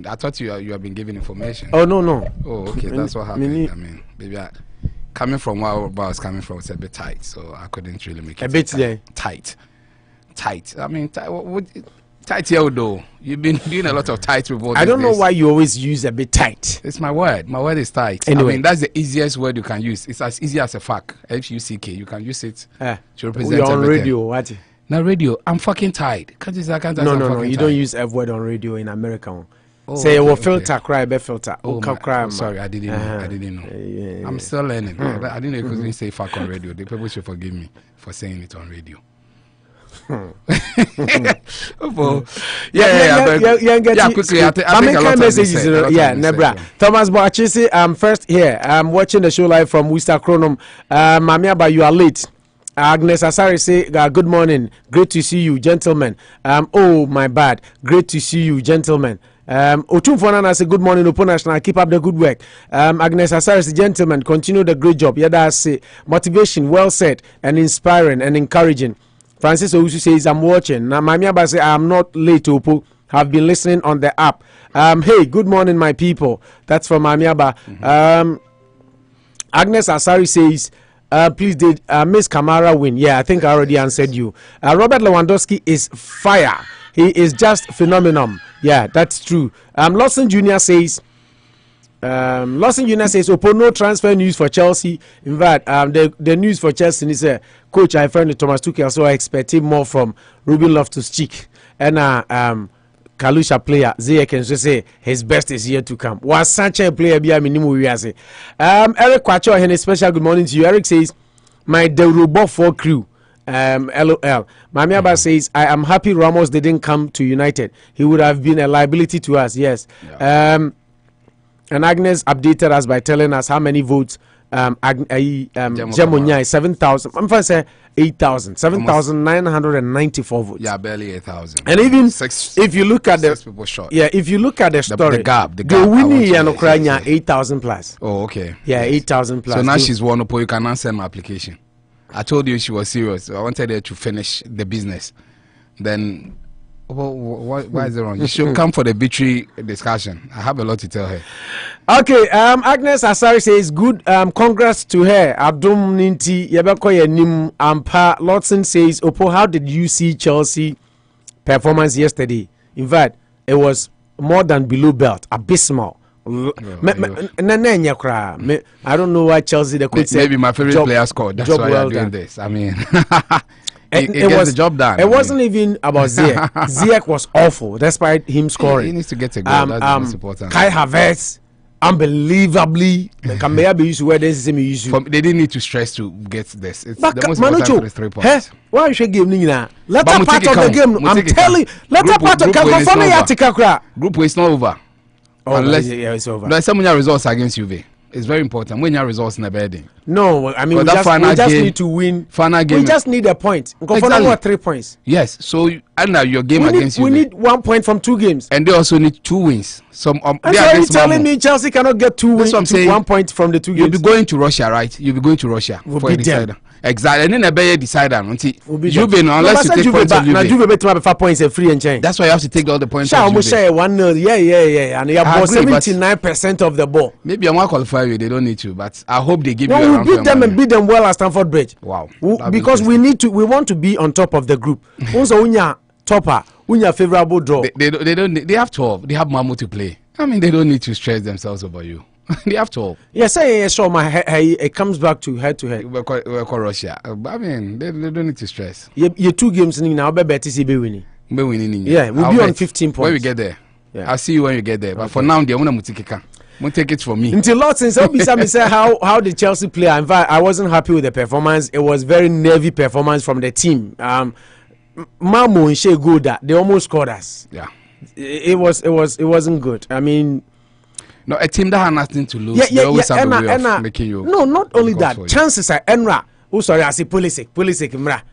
I thought you have been given information. Oh no. Oh, okay, that's what happened. I mean, maybe coming from where I was coming from, it's a bit tight, so I couldn't really make it. A bit tight. I mean, tight here though. You've been doing a lot of tight with all I don't know why you always use a bit tight. It's my word. My word is tight. Anyway. I mean, that's the easiest word you can use. It's as easy as a fuck. F-U-C-K. You can use it to represent You're on everything. radio, what? Now radio, I'm fucking tight. No. You don't use F word on radio in America. Say okay, filter, cry, be filter. Sorry, I didn't know. Yeah. I'm still learning. I didn't know if you didn't say fuck on radio. The people should forgive me for saying it on radio. Quickly. I think a lot of messages. Nebra. Thomas Boachisi, first here. I'm watching the show live from Worcester Chronom. Mamiaba, you are late. Agnes Asari say, good morning. Great to see you, gentlemen. Oh, my bad. Great to see you, gentlemen. Otumfonana say, good morning, Opo National. Keep up the good work. Agnes Asari say, gentlemen, continue the great job. Yada say, motivation, well said, and inspiring and encouraging. Francis Osu says, I'm watching. Now, Mamiaba say, I'm not late, Opo. Have been listening on the app. Hey, good morning, my people. That's from Mamiaba. Agnes Asari says, please, did Miss Kamara win? Yeah, I think I already answered you. Robert Lewandowski is fire. He is just phenomenon. Yeah, that's true. Lawson Jr. says, Opo, no transfer news for Chelsea. In fact, the news for Chelsea is coach I find Thomas Tuchel, so I expect him more from Ruben Loftus-Cheek. And Kalusha player Ziyech can say his best is yet to come. Was such a player be a minimum we say. Eric Kwacho and a special good morning to you. Eric says, my Derubo 4 crew. LOL. Mamiaba says, I am happy Ramos didn't come to United. He would have been a liability to us. Yes. Yeah. And Agnes updated us by telling us how many votes Jemonia is 7,000. I'm going to say 8,000. 7,994 votes. Yeah, barely 8,000. And even if you look at the people short. Yeah, if you look at the story, the gap. The winning Ukraine 8,000 plus. Oh, okay. Yeah, 8,000 plus. So now she's won up. You can answer my application. I told you she was serious. I wanted her to finish the business. Then, why is it wrong? You should come for the victory discussion. I have a lot to tell her. Okay, Agnes Asari says, good, congrats to her. Adum Ninti, Yabako Nim Ampa. Lotson says, Opo, how did you see Chelsea performance yesterday? In fact, it was more than below belt, abysmal. I don't know why Chelsea the coach said maybe my favorite player scored. That's why you're doing this. I mean, it was the job done. It wasn't even about Ziyech. Ziyech was awful despite him scoring. He needs to get a goal. That's the most important. Kai Havertz, unbelievably, they didn't need to stress to get this. It's the most important for the 3 points. Why should give me now? Latter part of the game, I'm telling you. Latter part of the game, group is not over. Unless it's over. There's some results against Juve. It's very important when your results in the bedding. No, I mean we just need to win. Final game. We just need a point. Exactly. 3 points. Yes. So and now your game against Juve. We need 1 point from 2 games. And they also need 2 wins. Some they are telling me Chelsea cannot get 2 wins. I'm saying, 1 point from the 2 games. You'll be going to Russia, right? You'll be going to Russia for a decider. Exactly. And then a better decider until Juve, unless you take points of Juve. Juve better have 5 points and free and change. That's why you have to take all the points. Almost share 1-0. Yeah. And you have 79% of the ball. Maybe I won't qualify you. They don't need to, but I hope they give you. No, we beat them and beat them well at Stamford Bridge. Wow. Because we want to be on top of the group. Also, unya topper, unya favorable draw. They don't. They have 12. They have Mamu to play. I mean, they don't need to stress themselves over you. They have 12. Yes, sure. It comes back to head to head. We're called Russia. I mean, they don't need to stress. You 2 games now. Be winning. Yeah, we'll be on 15 points when we get there. Yeah. I'll see you when you get there. But for now, they want to take it from me. Until lot since me say how did Chelsea play? In fact, I wasn't happy with the performance. It was very nervy performance from the team. Mamo and Shea Gouda, they almost scored us. Yeah, it wasn't good. I mean. No, a team that has nothing to lose. They always have a way of making you. No, not only that. Chances are Enra. Oh, sorry, I say police mra.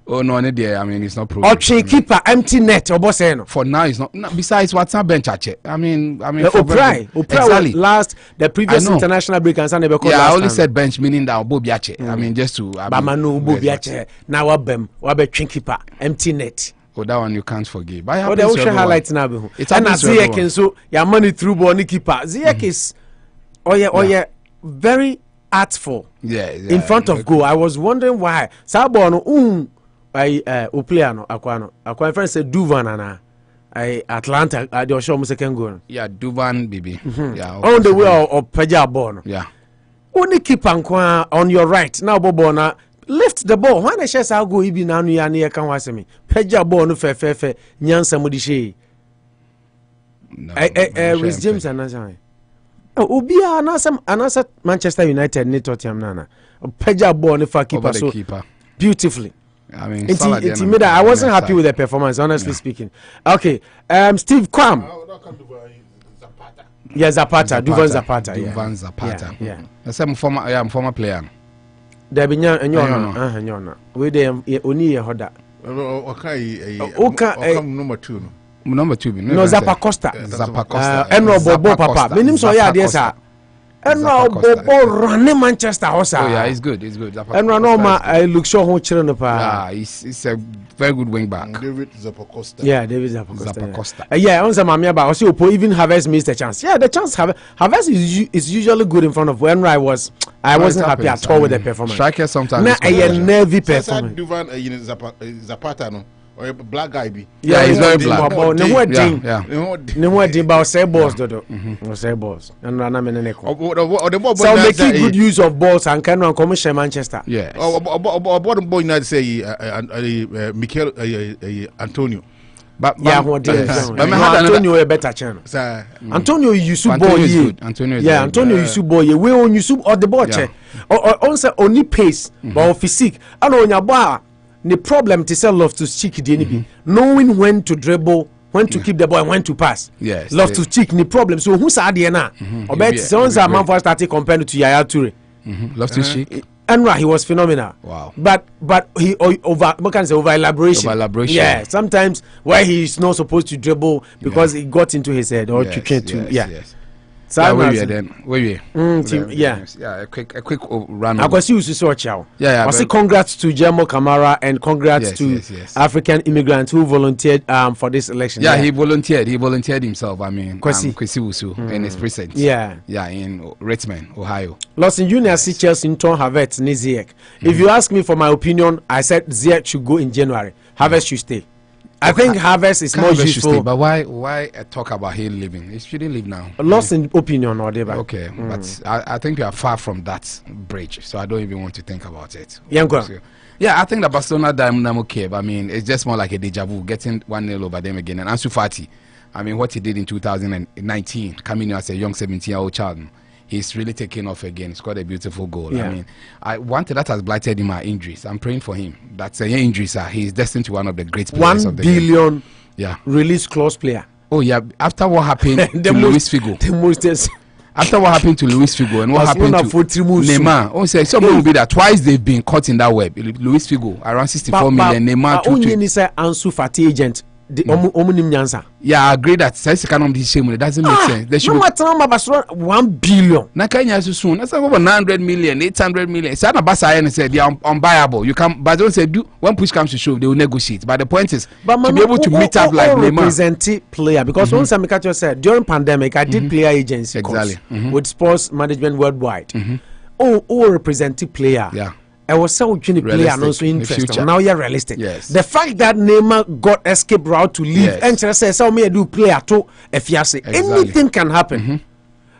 Oh no, I mean it's not proven. Or keeper empty net or boss. For now, it's not. Besides, what's not bench at I mean, Opry exactly. Last the previous international break and Sunday. Yeah, I only said bench meaning that Bobiache. I mean, just to. Bamanu Bobiache. Now wabe keeper empty net. Oh, that one you can't forgive. Oh, the ocean highlights now. It's and Ziyech and so your money through ball keeper. Ziyech is very artful. Yeah, in front of goal. I was wondering why. Sabono Upliano Aquano friend said Duvan and Atlanta the show second goal. Yeah, Duvan baby. Yeah. On the way of Peja Bono. Yeah. Only keep on your right. Now Bobona lift the ball. When I share how go ibi na anu ya ne kan wase me. Peja ball no fe nyansa mo di she. Rhys James anasa. Obi anasa Manchester United ni Tottenham nana. Peja ball no fa keeper so beautifully. I mean, I wasn't happy with the performance, honestly speaking. Okay, Steve Kwam. Yeah, Zapata. Duvan Zapata. Yeah. I'm former player. There be nyona. We dem oni ye hoda. Number 2. Number 2. No Zappa Costa. Enro Bobo papa. Menim so ya dey sir. Enro Bobo run Manchester House. Oh yeah, it's good. Enro no I look sure ho chire no pa. Yeah, he's a very good wing back. David Zappa Costa. Yeah, David Zappa Costa. Yeah, on some mamia ba also even Harvest missed a chance. Yeah, the chance Harvest is usually good in front of when I wasn't happy at all with the performance. Striker sometimes. Na a nervy performance. Duvan Zapata no. Or a black guy be. Yeah, he's very black. No wedding about say balls dodo. Say balls. And run am in so making good use of balls and can run commercial Manchester. Yeah. What boy not say Mikel Antonio. But Antonio a better channel. Antonio used to ball ye. Antonio used to ball ye. We on you or the ball check. Or also only pace but physique. And on your bar. The problem to sell love to cheek the knowing when to dribble, when to keep the ball, and when to pass. Yes, love to cheek the problem. So who's Adiana? Or bet someone's a man for starting compared to Yaya Toure. Love to cheek. And he was phenomenal. Wow. But he over elaboration. Yeah. Sometimes why he is not supposed to dribble because it got into his head or yes. So where we a quick run. I was used to sort out. I say congrats to Jemo Kamara and congrats to African immigrants who volunteered for this election. Yeah, he volunteered himself. I mean, Kwesi Wusu in his precinct. In Richmond, Ohio. Lost in Junior C Chelsea in Ton Havertz ni Ziyech. If you ask me for my opinion, I said Ziyech should go in January. Havertz should stay. I think Harvest is more useful. But why talk about him leaving? He shouldn't leave now. Lost in opinion or whatever. Okay, but I think we are far from that bridge, so I don't even want to think about it. Yeah, I think that Barcelona dynamo okay, but I mean, it's just more like a deja vu, getting 1-0 over them again. And Ansu Fati, I mean, what he did in 2019, coming in as a young 17-year-old child, he's really taken off again. He scored a beautiful goal. Yeah. I mean, one thing that has blighted him are injuries. I'm praying for him. That's injuries. He's destined to one of the great players of the game. 1 billion release clause player. Oh yeah. After what happened to Luis Figo. After what happened to Luis Figo and what happened to Neymar. Oh, say someone will be that twice they've been caught in that web. Luis Figo around 64 million. Neymar Ansu Fati agent. Yeah, I agree that size cannot be shame. It doesn't make sense. They should 1 billion. Nakanya so soon. That's over 900 million, 800 million. Sana Basa and said they are unbuyable. You can, but don't say do when push comes to shove, they will negotiate. But the point is to be able to meet up like Neymar. Represent player because once Amikacho said during pandemic I did player agency course with sports management worldwide. Represent player. Yeah. I was so junior player and also interested. Now you're realistic. Yes. The fact that Neymar got escape route to leave and says, "So me do player to Fiase." Anything can happen.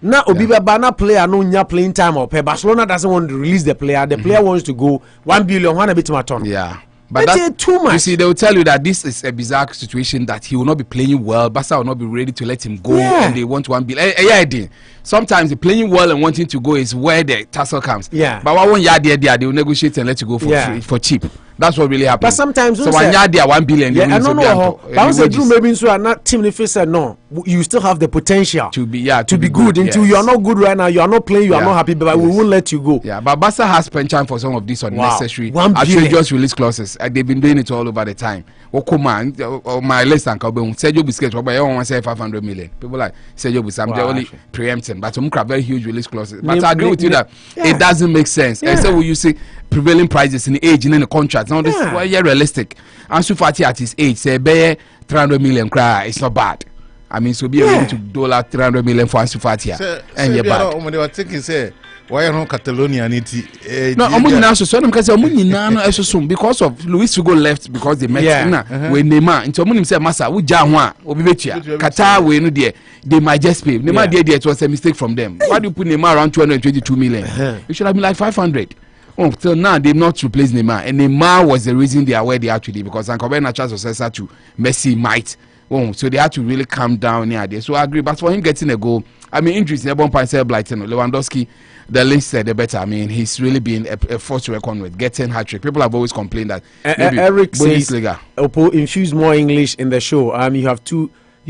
Now Obiba Bana player no nya playing time or Barcelona doesn't want to release the player. The player wants to go 1 billion, one a bit more ton. Yeah. But that's too much. You see, they will tell you that this is a bizarre situation that he will not be playing well. Barca will not be ready to let him go, and they want 1 billion. Sometimes the playing well and wanting to go is where the tussle comes. Yeah. But what one yard they will negotiate and let you go for free, for cheap. That's what really happened. But sometimes so when you there 1 billion, yeah, I don't know. But I said, maybe so not team if said no, you still have the potential to be good until you are not good right now. You are not playing. You are not happy, but we won't let you go. Yeah, but Barca has penchant for some of these unnecessary. Wow. Actually, just release clauses. They've been doing it all over the time. Okuma, my list and Kabum, Sergio Busquets, but I want to say 500 million. People like Sergio Busquets, I'm only preempting, but some very huge release clauses. But I agree with you that it doesn't make sense. And so you see prevailing prices in the age and in the contract. Now this is realistic. And so far at his age, say 300 million cry, it's not bad. I mean, so be able to dollar 300 million for Ansu Fati. And you're bad. When they were thinking, say, why are not Catalonia? No, because of Luis Figo left because they met when Neymar. Into Munim said, Massa, we Jahwa, Obibetia, Qatar, we know they might just pay. Neymar did it was a mistake from them. Why do you put Neymar around 222 million? It should have been like 500. Oh, till now they've not replaced Neymar, and Neymar was the reason they are where they are today because Akomea natural successor to Messi might. Oh, so they had to really calm down near there. So I agree, but for him getting a goal, I mean, injuries in one point, Blighton, Lewandowski, the least said the better. I mean, he's really been a force to reckon with, getting hat-trick. People have always complained that Eric says, Oppo, infuse more English in the show. You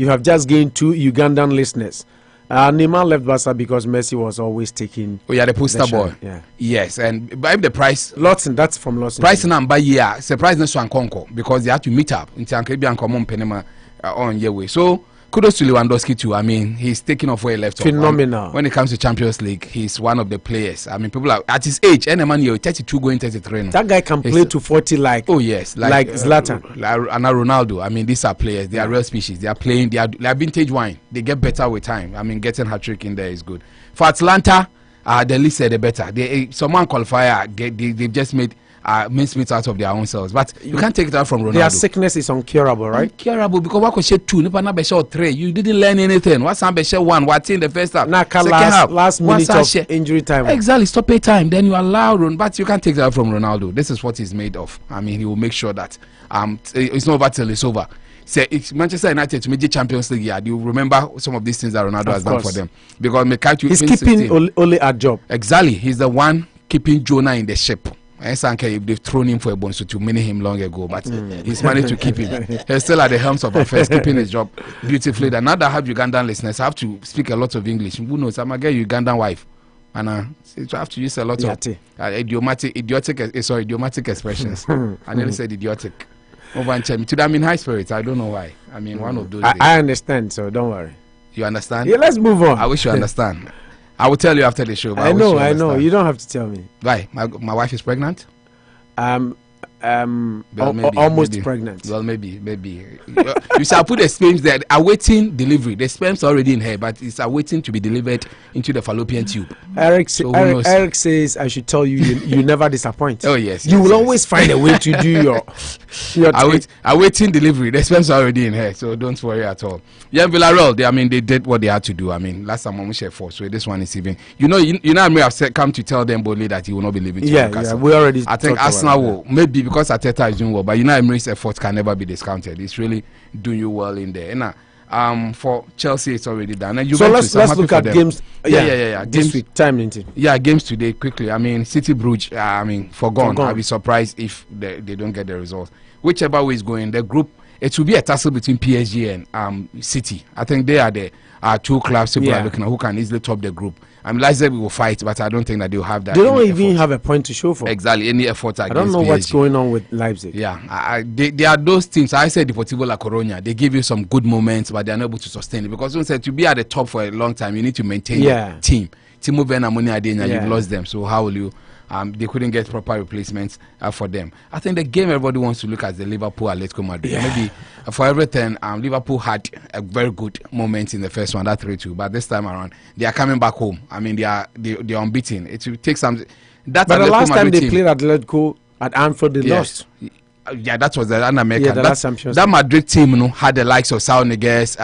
have just gained 2 Ugandan listeners. Neymar left Barca because Messi was always taking. Oh yeah, the poster boy. Yeah. Yes, and by the price. Lawson, that's from Lawson. Price number surprise next one Conco because they had to meet up in Caribbean common Penema on your way. So kudos to Lewandowski too. I mean, he's taking off where he left off. Phenomenal. When it comes to Champions League, he's one of the players. I mean, people are at his age. Any man, you're 32 going 33. That guy can play to 40 like. Oh yes, like Zlatan, and Ronaldo. I mean, these are players. They are real species. They are playing. They are vintage wine. They get better with time. I mean, getting hat-trick in there is good. For Atlanta, the least said the better. Someone qualifier. They've just made mincemeat out of their own selves, but you can't take that from Ronaldo. Their sickness is uncurable, right? Uncurable because what could say 2, Nipa na beshe 3. You didn't learn anything. What's on beshe 1? What's in the first half? Last minute of injury time. Exactly, stop pay time. Then you allow Ron, but you can't take that from Ronaldo. This is what he's made of. I mean, he will make sure that it's not over till it's over. Say it's Manchester United to make the Champions League. Yeah, you remember some of these things that Ronaldo has done for them because he's keeping Ole at job. Exactly, he's the one keeping Jonah in the ship. They've thrown him for a bonus to many him long ago, but he's managed to keep him. He's still at the helms of affairs, keeping his job beautifully. And now that I have Ugandan listeners, I have to speak a lot of English. Who knows? I'm gonna get a Ugandan wife, and I have to use a lot of idiomatic expressions. I nearly said idiotic. Today I'm in high spirits. I don't know why. I mean, one of those. I understand, so don't worry. You understand? Yeah, let's move on. I wish you understand. I will tell you after the show. But I know. You don't have to tell me. Why? My wife is pregnant? Almost pregnant. Well, maybe. You shall put the sperms there, awaiting delivery. The sperms are already in her, but it's awaiting to be delivered into the fallopian tube. Eric says I should tell you, you never disappoint. Oh yes. You will always find a way to do your awaiting delivery. The sperms are already in her, so don't worry at all. Yeah, Villarreal, they did what they had to do. I mean, last time we shared 4, so this one is even. I may have come to tell them boldly that he will not be leaving. Yeah, we already. I think Arsenal will maybe because Arteta is doing well, but Emirates' effort can never be discounted. It's really doing you well in there. And for Chelsea, it's already done. And so let's look at games. Yeah. This games, week, time into. Yeah, games today quickly. I mean, City Bruges. Forgone. I'll be surprised if they don't get the result. Whichever way is going, the group. It will be a tussle between PSG and City. I think they are the 2 clubs people are looking at who can easily top the group. Leipzig will fight, but I don't think that they'll have that. They don't even have a point to show for. Exactly, any effort against I don't know PSG. What's going on with Leipzig. Yeah, they are those teams. I said Deportivo La Coruña. They give you some good moments, but they are not able to sustain it because when said to be at the top for a long time, you need to maintain your team. Timo Werner, Moni Adeyemi, you've lost them. So how will you? They couldn't get proper replacements for them. I think the game everybody wants to look at the Liverpool Atletico Madrid. Maybe for everything, Liverpool had a very good moment in the first one, that 3-2. But this time around, they are coming back home. I mean, they are unbeaten. It will take some. But the last time they played Atletico at Anfield, they lost. Yeah, that was the American. Yeah, the last Champions that Madrid team, had the likes of Saul Niguez,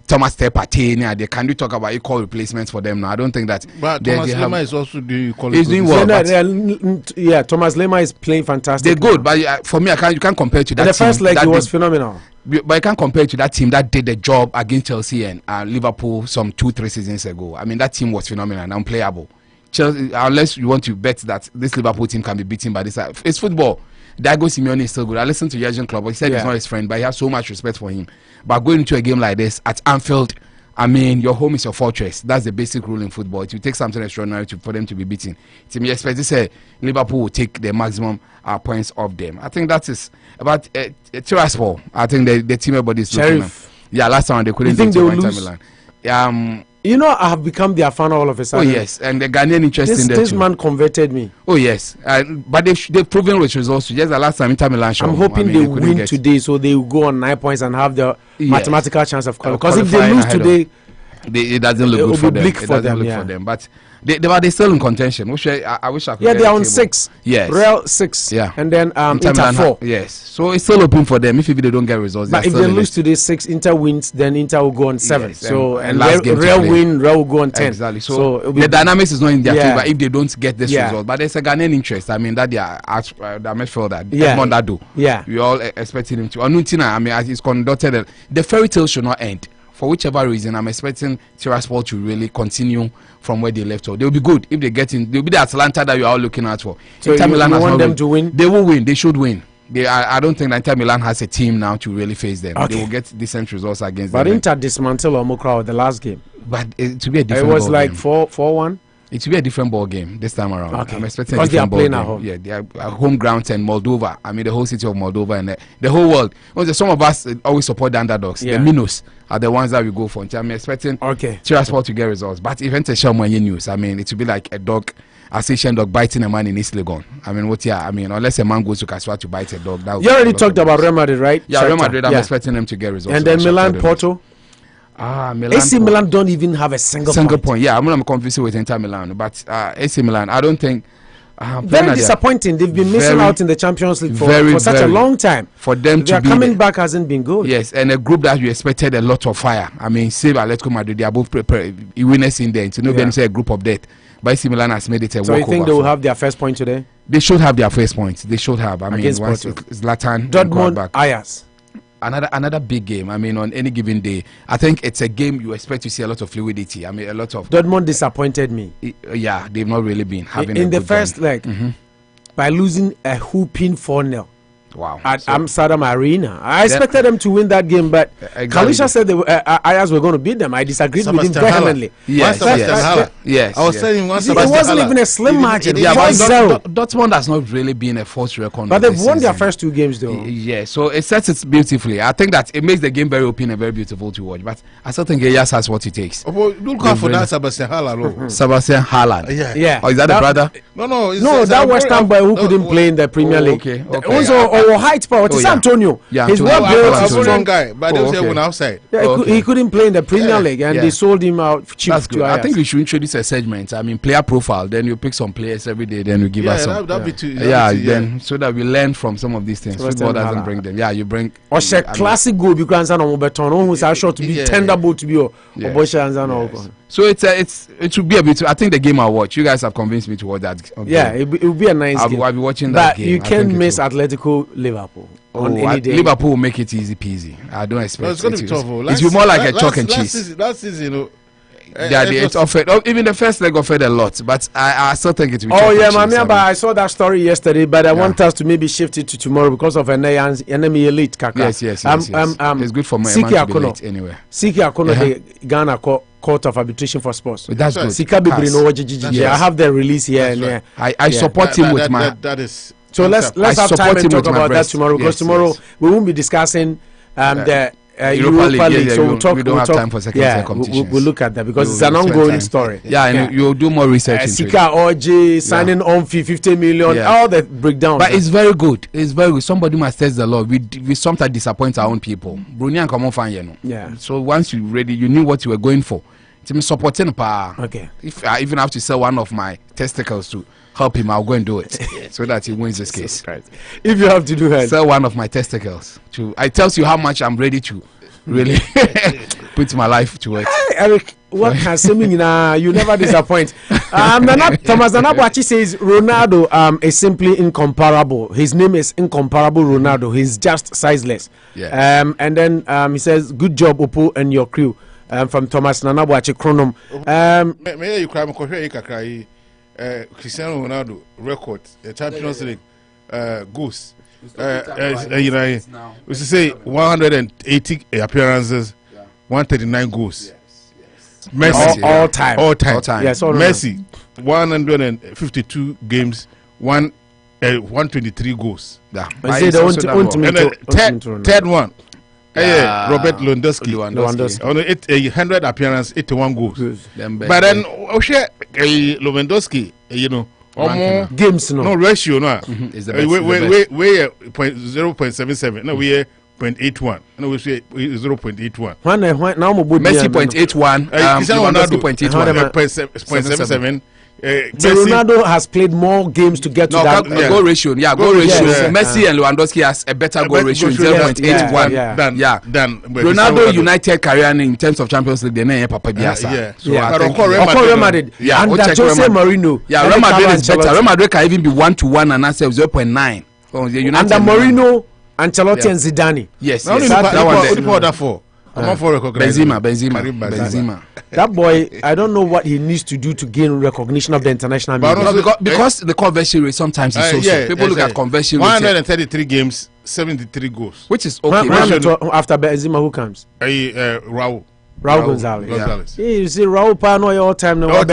Thomas Partey. They can do talk about equal replacements for them now. I don't think that. But Thomas Lemar is also doing equal. He's doing well. Thomas Lemar is playing fantastic. They're good, but for me, you can't compare to that. The first leg, he was phenomenal. But I can't compare to that team that did the job against Chelsea and Liverpool some 2-3 seasons ago. I mean, that team was phenomenal and unplayable. Chelsea, unless you want to bet that this Liverpool team can be beaten by this. It's football. Diego Simeone is still good. I listened to Jurgen Klopp. He said he's not his friend, but he has so much respect for him. But going into a game like this at Anfield, I mean, your home is your fortress. That's the basic rule in football. It will take something extraordinary for them to be beaten. To me, expect to say Liverpool will take the maximum points of them. I think that is about Tiraspol. I think the team everybody is looking at. Yeah, last time they couldn't beat Inter Milan. You know, I have become their fan all of a sudden. Oh yes, and the Ghanaian interest in that this too. man converted me. Oh yes, but they've proven with results. Just the last time Inter Milan showed. I'm hoping they win today, so they will go on 9 points and have the mathematical chance of qualifying. Because if they lose today, it doesn't look good for them. It doesn't look for them. But they're still in contention. Which I wish I could. Yeah, they're on 6. Yes, Real 6. Yeah, and then Inter 4. Yes, so it's still open for them. If they don't get results, but if they lose today 6, Inter wins, then Inter will go on 7. Yes, so and last game Real win, Real will go on 10. Exactly. So the dynamics is not in their favor if they don't get this result. But there's a Ghanaian interest. I mean that they are the midfielder, Akufo-Addo. Yeah, we all expecting him to. I mean, as he's conducted, the fairy tale should not end. For whichever reason, I'm expecting Tiraspol to really continue from where they left off. They'll be good if they get in. They'll be the Atalanta that you are all looking out for. So Inter Milan want them to win? They will win. They should win. I don't think that Inter Milan has a team now to really face them. Okay. They will get decent results against them. But Inter dismantled Omokra the last game. But it will be a different It was like 4-1. It will be a different ball game this time around. Okay. I'm expecting because a different they are playing ball at home. Yeah, they are home ground and Moldova. I mean, the whole city of Moldova and the whole world. Some of us always support the underdogs. The minnows are the ones that we go for. I'm expecting Tiraspol to get results. But if it's a news, I mean, it will be like a dog, a Asian dog biting a man in East Legon. I mean, unless a man goes to Kaswa to bite a dog. You already talked about Real Madrid, right? Yeah, Real Madrid. I'm expecting them to get results. And then Milan, Porto. AC Milan don't even have a single point. Yeah, I'm confused with Inter Milan, but AC Milan, I don't think. Very disappointing. They've been missing out in the Champions League for such a long time. For them to be coming back hasn't been good. Yes, and a group that you expected a lot of fire. I mean, save Atletico Madrid, they are both winners in there. So nobody say a group of death. But AC Milan has made it a walkover. So you think they will have their first point today? They should have their first point. They should have. I mean, once Zlatan, Dortmund, Ajax. Another big game. I mean, on any given day, I think it's a game you expect to see a lot of fluidity. I mean, a lot of. Dortmund disappointed me. Yeah, they've not really been having in the first leg by losing a whooping 4-0. Wow. At Amsterdam Arena. I expected them to win that game, but Kalisha said Ajax were going to beat them. I disagreed with him vehemently. Yes. I was telling you once. It wasn't even a slim margin. Yeah, but Dortmund has not really been a false record. But they've won their first 2 games, though. Yeah, so it sets it beautifully. I think that it makes the game very open and very beautiful to watch. But I still think Ajax has what it takes. Look out for that Sebastian Haller. Sebastian Haller. Yeah. Or is that the brother? No, that West Ham boy who couldn't play in the Premier League. Okay. Or height power. It's Antonio. Yeah, he's a strong guy, but they say when outside. Yeah, he couldn't play in the Premier League, and they sold him out cheap. That's good. I think we should introduce a segment. I mean, player profile. Then you pick some players every day. Then you give us some. That'd be too. Then so that we learn from some of these things. Football doesn't bring them. Yeah, you bring. Or classic goal because I'm on beton. Who's a shot to be tenderable to be or So it will be a bit. I think the game I'll watch. You guys have convinced me to watch that. Yeah, it will be a nice game. I'll be watching that game. But you can't miss Atletico Liverpool. On any day. Liverpool will make it easy peasy. I don't expect it's going to be tough. It's more like a chalk and cheese. Last season, it offered. Even the first leg offered a lot, but I still think it will be. Oh yeah, Mamia, but I saw that story yesterday. But I want us to maybe shift it to tomorrow because of enemy elite. Yes. It's good for me to be late anyway. Siki Akono, the Ghana Court of Arbitration for Sports. That's good. Sika Bibrino, I have the release here and there. I support him with my. That is. So let's have time and talk about that tomorrow because tomorrow we won't be discussing the Europa League. So we don't have time for second competitions. We'll look at that because it's an ongoing story. Yeah, and you'll do more research into Sika OJ signing on fee 50 million, all the breakdown. But it's very good. It's very good. Somebody must test the law. We sometimes disappoint our own people. Bruni and come on, you know. Yeah. So once you're ready, you knew what you were going for. It's supporting power. Okay. If I even have to sell one of my testicles to help him, I'll go and do it so that he wins this case. If you have to do it, sell one of my testicles to. It tells you how much I'm ready to really put my life to it. Hey, Eric, what can say me you never disappoint. Thomas Nanabuachi says Ronaldo is simply incomparable. His name is Incomparable Ronaldo. He's just sizeless. Yeah. And then he says, good job, Opo and your crew. From Thomas Nanabuachi Chronom. May you cry? Cristiano Ronaldo record Champions League goals. You know, we say 180 appearances, 139 goals. Messi all time. Yes, Messi 152 games, 123 goals. Yeah. And third one. Robert Lewandowski. 100 appearances, 81 goals. But then Lewandowski, you know, games no ratio no. Is the best. We 0.77. No, we 0.81. No, we say 0.81. Now Messi 0.81. Lewandowski 0.81. 0.77. Ronaldo has played more games to get to that goal ratio. Yeah, goal ratio. Messi and Lewandowski has a better goal ratio, 0.81 than Ronaldo United career in terms of Champions League. They Papa Biasa. So Real Madrid. Yeah, and Jose Mourinho. Yeah, Real Madrid is better. Real Madrid can even be 1-1 and answer 0.9. Under Mourinho, Ancelotti and Zidane. Yes. That one for. Benzema. That boy, I don't know what he needs to do to gain recognition of the international media. Because the conversion rate sometimes is so slow. People look at conversion rate. 133 games, 73 goals. Which is okay. After Benzema, who comes? Raul Gonzalez. Yeah, you see, Raul Pano all time. Top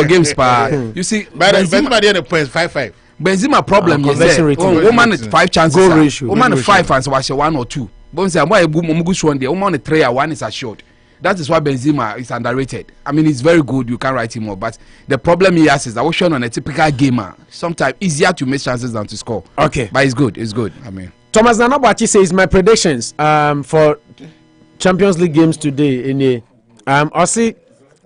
games pa. You see, Benzema did 0.55. Benzema problem is there. Woman with 5 chances. Goal ratio. Woman with 5 and so was 1 or 2. But say why Mugu one day, woman 3 or 1 is assured. That is why Benzema is underrated. I mean, he's very good. You can't write him off. But the problem he has is that we're showing on a typical gamer. Sometimes easier to make chances than to score. Okay. But it's good. It's good. I mean, Thomas Nanabachi says my predictions for Champions League games today in a I see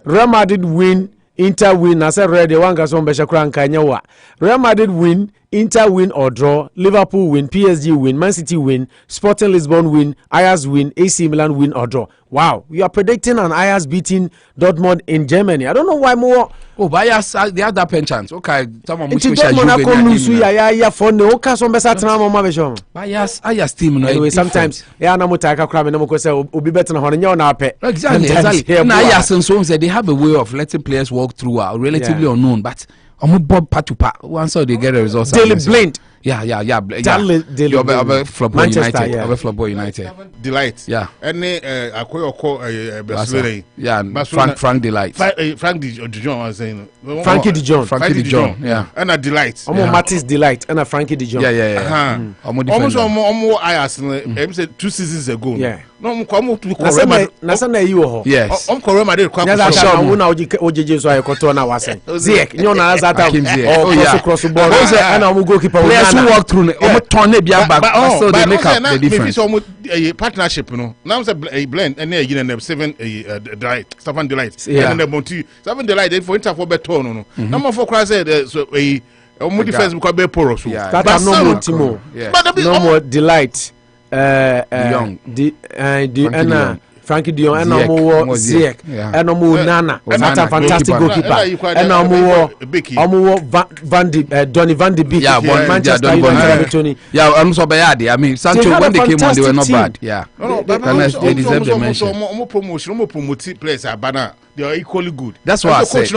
Real Madrid win, Inter win. I said ready one guy on Beshakran Kanyawa. Real Madrid win, Inter win or draw, Liverpool win, PSG win, Man City win, Sporting Lisbon win, Ajax win, AC Milan win or draw. Wow, you are predicting an Ajax beating Dortmund in Germany. I don't know why more. Oh, but Ajax they have that pen chance. Okay, someone must push Ajax team. Anyway, sometimes yeah, na mutaka kra me na mko say obi better na hono nya na ape. Exactly. Na Ajax and so they have a way of letting players walk through relatively unknown, but part to part. Once they get the results. Daily blind. Yeah. Daily Flop United. Flop United. Delight. Yeah. Any yeah. Frank Delight. Frank Dijon was saying. Frankie Dijon. Yeah. And a Delight. Mattis Delight and a Frankie Dijon. Yeah. Almost Ajax 2 seasons ago. Yeah. No, come to Nasana you. Yes. Real Madrid. Ojeje so ayekoto na wase. Ziek, nyo na azata. Oh yeah. Cross the ball. And I'm goalkeeper. Players who walk through, turn it back. So they make up the difference. A partnership, you know. Now it's a blend, and then 7 Delight, Stefan Delight, and then Monty 7 Delight for Inter for better, no. Number 4 cross so a defense because be poor so. That are no more Timo. No more Delight. Young. The Frankie Dion and Ziek and Nana. That's a fantastic goalkeeper. And Donny Van de Beek. Yeah, Manchester United. Yeah, I'm so bad. I mean, Sancho when they came on, they were not bad. Yeah, they deserve the mention. More promote players are banner. They are equally good. That's why I said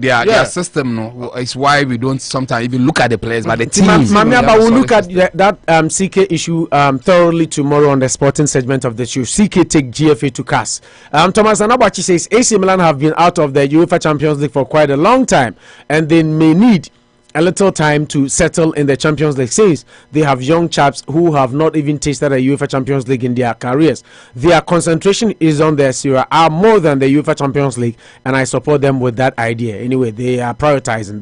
their system is why we don't sometimes even look at the players, but the teams. But we'll look at that CK issue thoroughly tomorrow on the sporting segment of the show. CK take GFA to CAS. Thomas Anabachi says AC Milan have been out of the UEFA Champions League for quite a long time, and they may need a little time to settle in the Champions League since they have young chaps who have not even tasted a UEFA Champions League in their careers. Their concentration is on their Serie A more than the UEFA Champions League, and I support them with that idea. Anyway, they are prioritizing.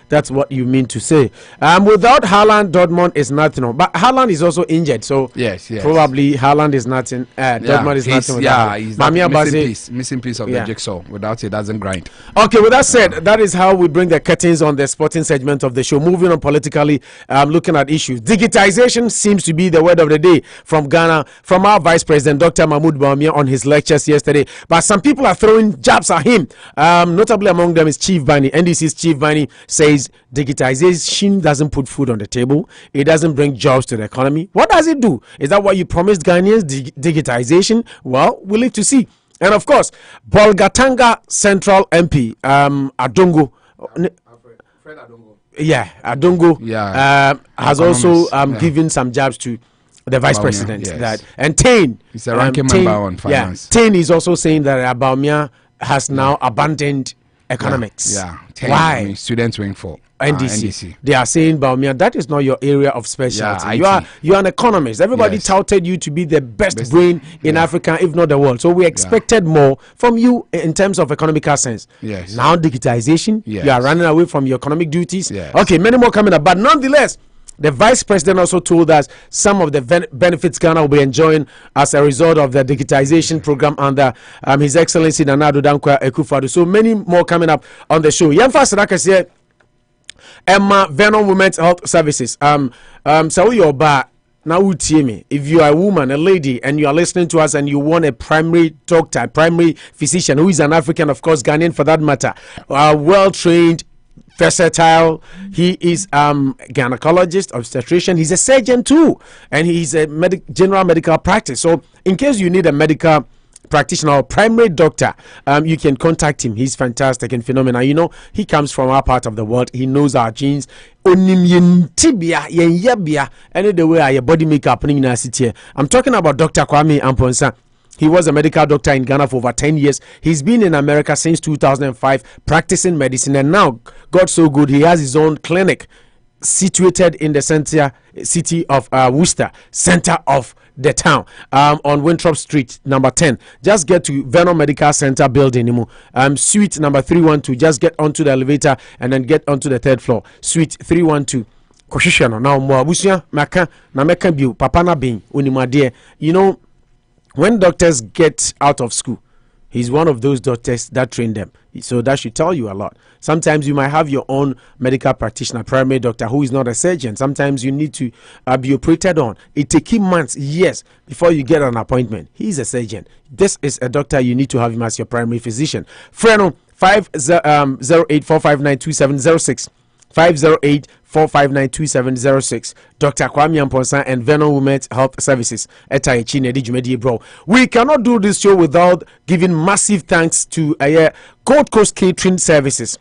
That's what you mean to say. Without Haaland, Dortmund is nothing. But Haaland is also injured, so yes. Probably Haaland is nothing. Dortmund is nothing. He's that missing piece of the jigsaw. Without it, doesn't grind. Okay, with that said, that is how we bring the curtains on the sporting segment of the show. Moving on politically, looking at issues. Digitization seems to be the word of the day from Ghana, from our Vice President, Dr. Mahmoud Bawumia, on his lectures yesterday. But some people are throwing jabs at him. Notably among them is Chief Biney. NDC's Chief Biney says digitization doesn't put food on the table. It doesn't bring jobs to the economy. What does it do? Is that what you promised Ghanaians, digitization? Well, we'll live to see. And of course, Bolgatanga Central MP, Adongo, Yeah, Adongo has also given some jobs to the vice president. Yes. That and TEIN, he's a ranking member on finance. Yeah, TEIN is also saying that Bawumia has now abandoned economics. TEIN, Why? I mean, students wing for NDC. They are saying, Bawumia, that is not your area of specialty. You are an economist. Everybody touted you to be the best brain in Africa, if not the world. So we expected more from you in terms of economical sense. Yes. Now digitization, you are running away from your economic duties. Yes. Okay, many more coming up. But nonetheless, the vice president also told us some of the benefits Ghana will be enjoying as a result of the digitization program under His Excellency Nana Addo Dankwa Akufo-Addo. So many more coming up on the show. Yemfa Sadakas here. Emma Venom Women's Health Services. So your bar now me. If you are a woman, a lady, and you are listening to us and you want a primary doctor, primary physician who is an African, of course, Ghanaian for that matter, well trained, versatile. He is gynecologist, obstetrician. He's a surgeon too, and he's a general medical practice. So in case you need a medical practitioner or primary doctor, you can contact him. He's fantastic and phenomenal. You know, he comes from our part of the world. He knows our genes. Tibia, any the way your body makeup. I'm talking about Dr. Kwame Amponsa. He was a medical doctor in Ghana for over 10 years. He's been in America since 2005 practicing medicine, and now, God so good, he has his own clinic situated in the city of Worcester, center of the town, on Winthrop Street, number 10. Just get to Venom Medical Center building, suite number 312. Just get onto the elevator and then get onto the third floor, suite 312. Now, Moabusia, Maka, Nameka Biu, Papana Bin, Unimadie. You know, when doctors get out of school, he's one of those doctors that train them. So that should tell you a lot. Sometimes you might have your own medical practitioner, primary doctor, who is not a surgeon. Sometimes you need to be operated on. It takes months, years, before you get an appointment. He's a surgeon. This is a doctor. You need to have him as your primary physician. Freno, 508-459-2706. 508-459-2706. Dr. Kwame Amponsa and Venom Women's Health Services. Bro. We cannot do this show without giving massive thanks to Gold Coast Catering Services.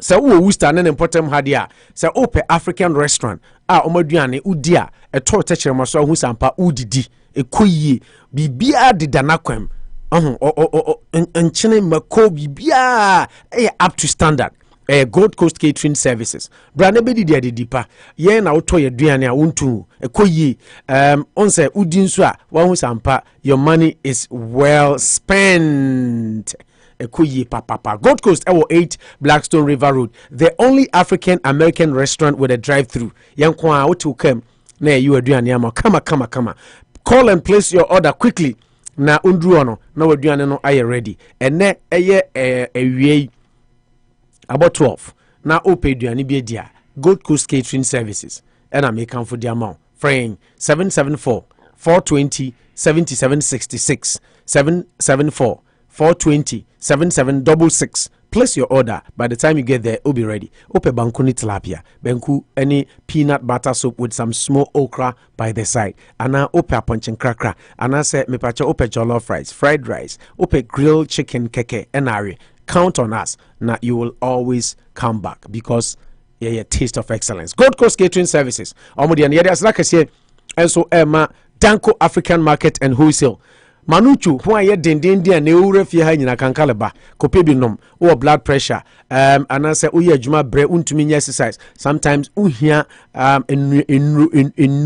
So we stand an important hadia. So open African restaurant. Omoduane udia a to teacher maso hu sampa udidi e koyi bibia de danakwem. Enchene mako bibia up to standard. Gold Coast Catering Services. Brand bedi dia de dipa. Ye na auto ye duane a untu ekoyi onse udinsu a wa hu sampa your money is well spent. Ekoyi papa. Gold Coast 8 Blackstone River Road. The only African American restaurant with a drive-through. Yankwa otu kem na you aduane ama kama. Call and place your order quickly. Na undru ono na waduane no aye ready. Ene ewie about 12. Now, open duani be dia. Gold Coast Catering Services. And I make for the amount. Frame 774-420-7766. 774-420-7766. Place your order. By the time you get there, it'll be ready. Ope bankuni tilapia. Benku any peanut butter soup with some small okra by the side. Ana ope a punch and cracker. Ana say me pacha ope jollof rice, fried rice, ope grilled chicken keke enari. Count on us. Now you will always come back because a taste of excellence. Gold Coast Catering Services. And so Emma Danko African Market and Wholesale. Manuchu, who are yet Dindia, Neurefia Hina Kankalaba, Copebinum, or blood pressure, and I say, Uya Juma bre untumini exercise. Sometimes Uhia in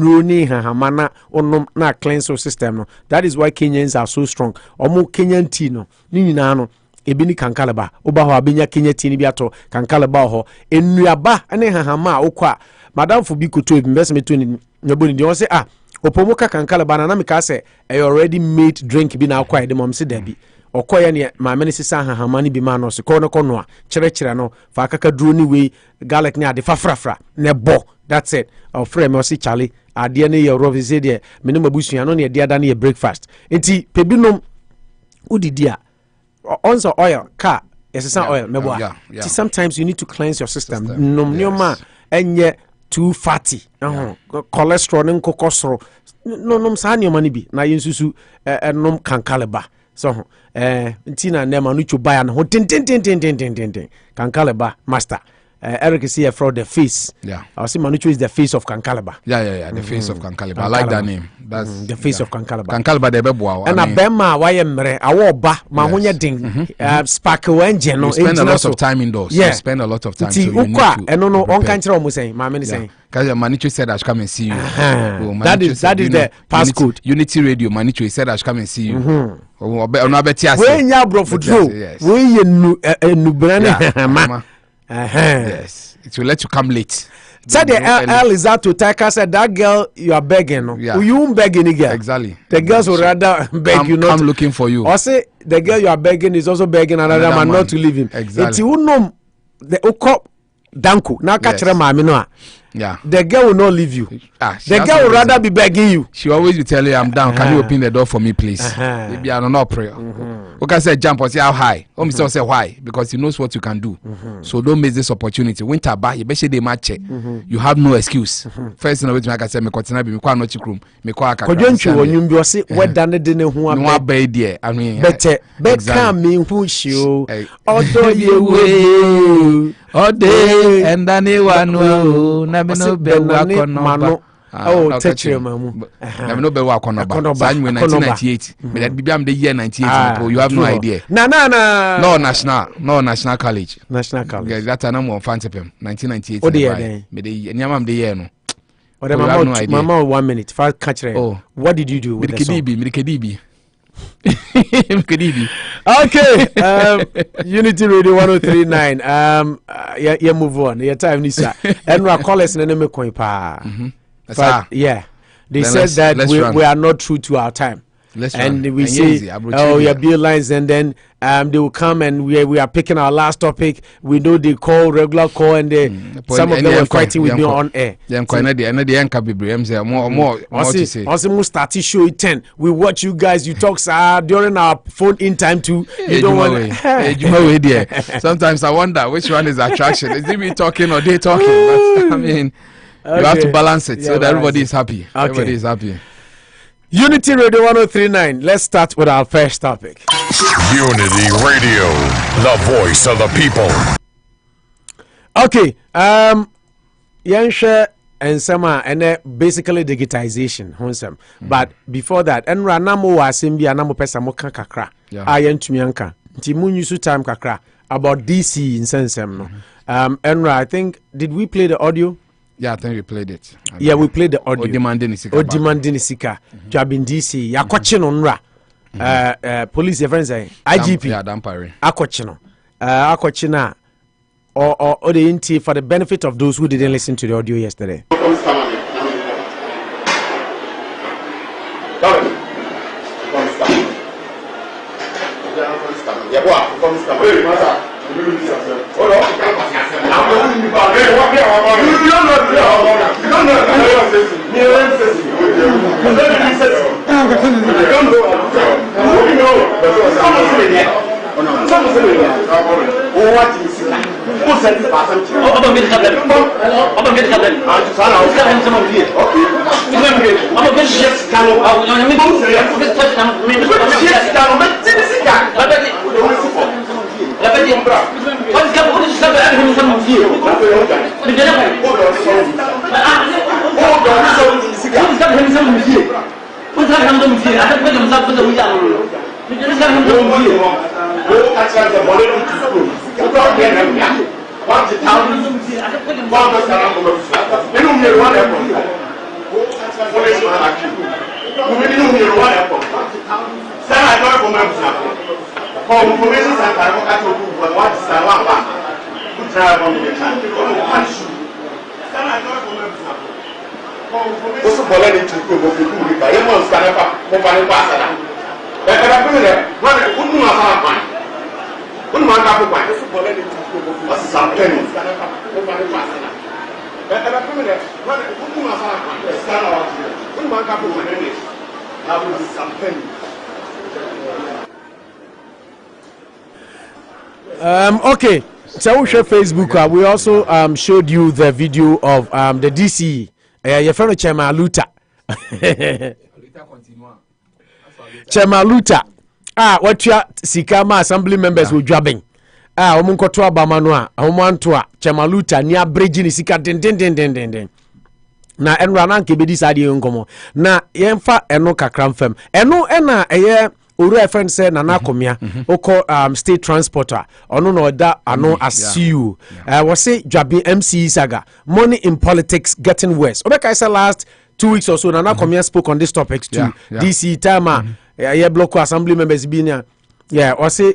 Runi Hamana or no na cleanse system. That is why Kenyans are so strong. Omo Kenyan Tino, Ninano. Ebini kankalaba oba ho abenya Kenya tini biato kankalaba ho enuaba ene hahama okwa madam fo bi koto ebimbe meto ni nyaboni de won say opomoka kankalaba na me ka say already made drink bi na akwa de mom se da bi okoye ne ma me ne sisa hahama ni bi ma no se ko no kono a kire no fa akaka duro ni we garlic ni ade fafrafra ne bo that's it our friend me say Charlie ade ne ye rob say de me ne mabusua no ne de ada ne breakfast enti pebinom udidi a also oil car oil sometimes you need to cleanse your system enye too fatty cholesterol nko kosoro no sa nyoma ni bi na yensusu nom kankaleba so ntina na ma no chuba ya no tin kankaleba master Eric is here from the face. Yeah. I see Manucho is the face of Kankaliba. Yeah. The face of Kankaliba. I like that name. That's the face of Kankaliba. Kankaliba de Beboa. And a Bema, why am I ba Mahonia ding sparkle engine. You spend a lot of time indoors. Yeah. You spend a lot of time. So and no on country almost saying, my man is saying. Because Manicho said I should come and see you. That is the passcode. Unity Radio. Manicho said I should come and see you. When ya bro for true. When you nubrane. Yes, it will let you come late. Said the L is out to take us. Said that girl you are begging. No? Yeah. You won't beg any girl. Exactly. The girls would rather beg you not. I'm looking for you. Or say the girl you are begging is also begging another man not to leave him. Exactly. It's you know the Oko Danko. Now catch them, Mamino. Yeah. The girl will not leave you. The girl would rather be begging you. She always will tell you, I'm down. Can you open the door for me, please? Maybe I don't know prayer. Okay, say jump or say how high. Mr. say why? Because he knows what you can do. So don't miss this opportunity. Winter bar, you better they match it. You have no excuse. First, in the way I say, me continue be me kwa no chikrum. Me kwa akaka. Kojonchu when you say what done it didn't who are bad. I mean, better me who show. Although you all day and anyone will never know better. Oh, touch your mamu. Never know better work on about 1998. But that be the year 98. You have no idea. No, national college. National college. That's a number of fancy 1998. Oh, dear. But the Nyamam the year no. Mama, 1 minute. Fast catch it. Oh, what did you do with the song? Kedibi. Okay, Unity Radio 1039. Yeah, move on. Your time, Nisa. And we call us an coin pa. Yeah, they said that we are not true to our time. And we say, your bill lines, and then they will come and we are picking our last topic. We know they call regular call, and some of them were fighting with me on air. Also, start show 10. We watch you guys. You talk during our phone in time too. You don't want. Sometimes I wonder which one is attraction. Is it me talking or they talking? But, I mean, you have to balance it so that everybody is happy. Everybody is happy. Unity Radio 1039. Let's start with our first topic. Unity Radio, the voice of the people. Okay. Yansha and Sama and basically digitization. But before that, and Ranamo was in Bianamo Pesamoka Kakra. I am Tumianka. Timun use time Kakra about DC in Sensem. And I think, did we play the audio? Yeah, I think we played it. Yeah, we played the audio. Demanding Sika. Juaben DC. Yakwachino nra. Police friends IGP. Yeah, Dampari. Akwachino. Akwachina. Or the NT for the benefit of those who didn't listen to the audio yesterday. Okay, so we share Facebook. We also showed you the video of the DC. Your friend Chairman Luta. Chairman Luta. What your Sikama assembly members will Juaben. omunkoto abama no a omanto a chemaluta ni abreji ni sika den na enra na nke bedi sade nkomo na yemfa eno kakram fam eno na eye oru friend say Nana Akomea oko state transporter ono no da ano asiu we say Juaben MCE saga money in politics getting worse. Obeka say last 2 weeks or so Nana Akomea spoke on this topic too. DC time block assembly members be or say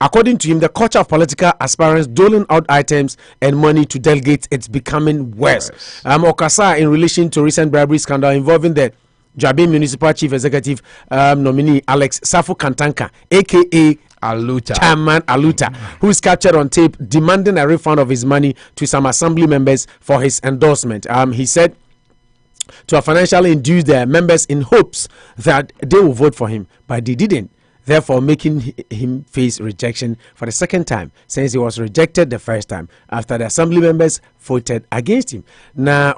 according to him, the culture of political aspirants doling out items and money to delegates, it's becoming worse. Okasa in relation to recent bribery scandal involving the Juaben Municipal Chief Executive nominee Alex Safo Kantanka, aka Chairman Aluta, who is captured on tape demanding a refund of his money to some assembly members for his endorsement. He said to financially induce their members in hopes that they will vote for him, but they didn't, therefore making him face rejection for the second time since he was rejected the first time after the assembly members voted against him. Now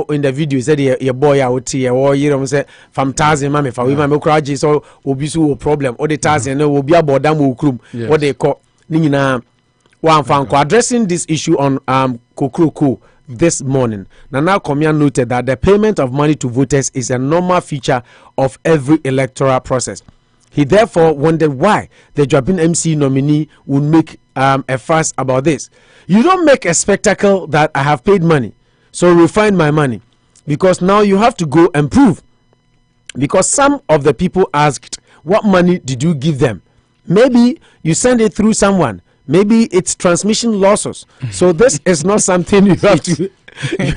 in the video he said your boy out here or you say from thousand mame for womenokraji so obisu problem or the thousand will be about them what they call nina one fanko addressing this issue on Kokroku this morning. Nana Akomea noted that the payment of money to voters is a normal feature of every electoral process. He therefore wondered why the Juaben MCE nominee would make a fuss about this. You don't make a spectacle that I have paid money, so refund my money, because now you have to go and prove. Because some of the people asked, what money did you give them? Maybe you send it through someone. Maybe it's transmission losses. So this is not something you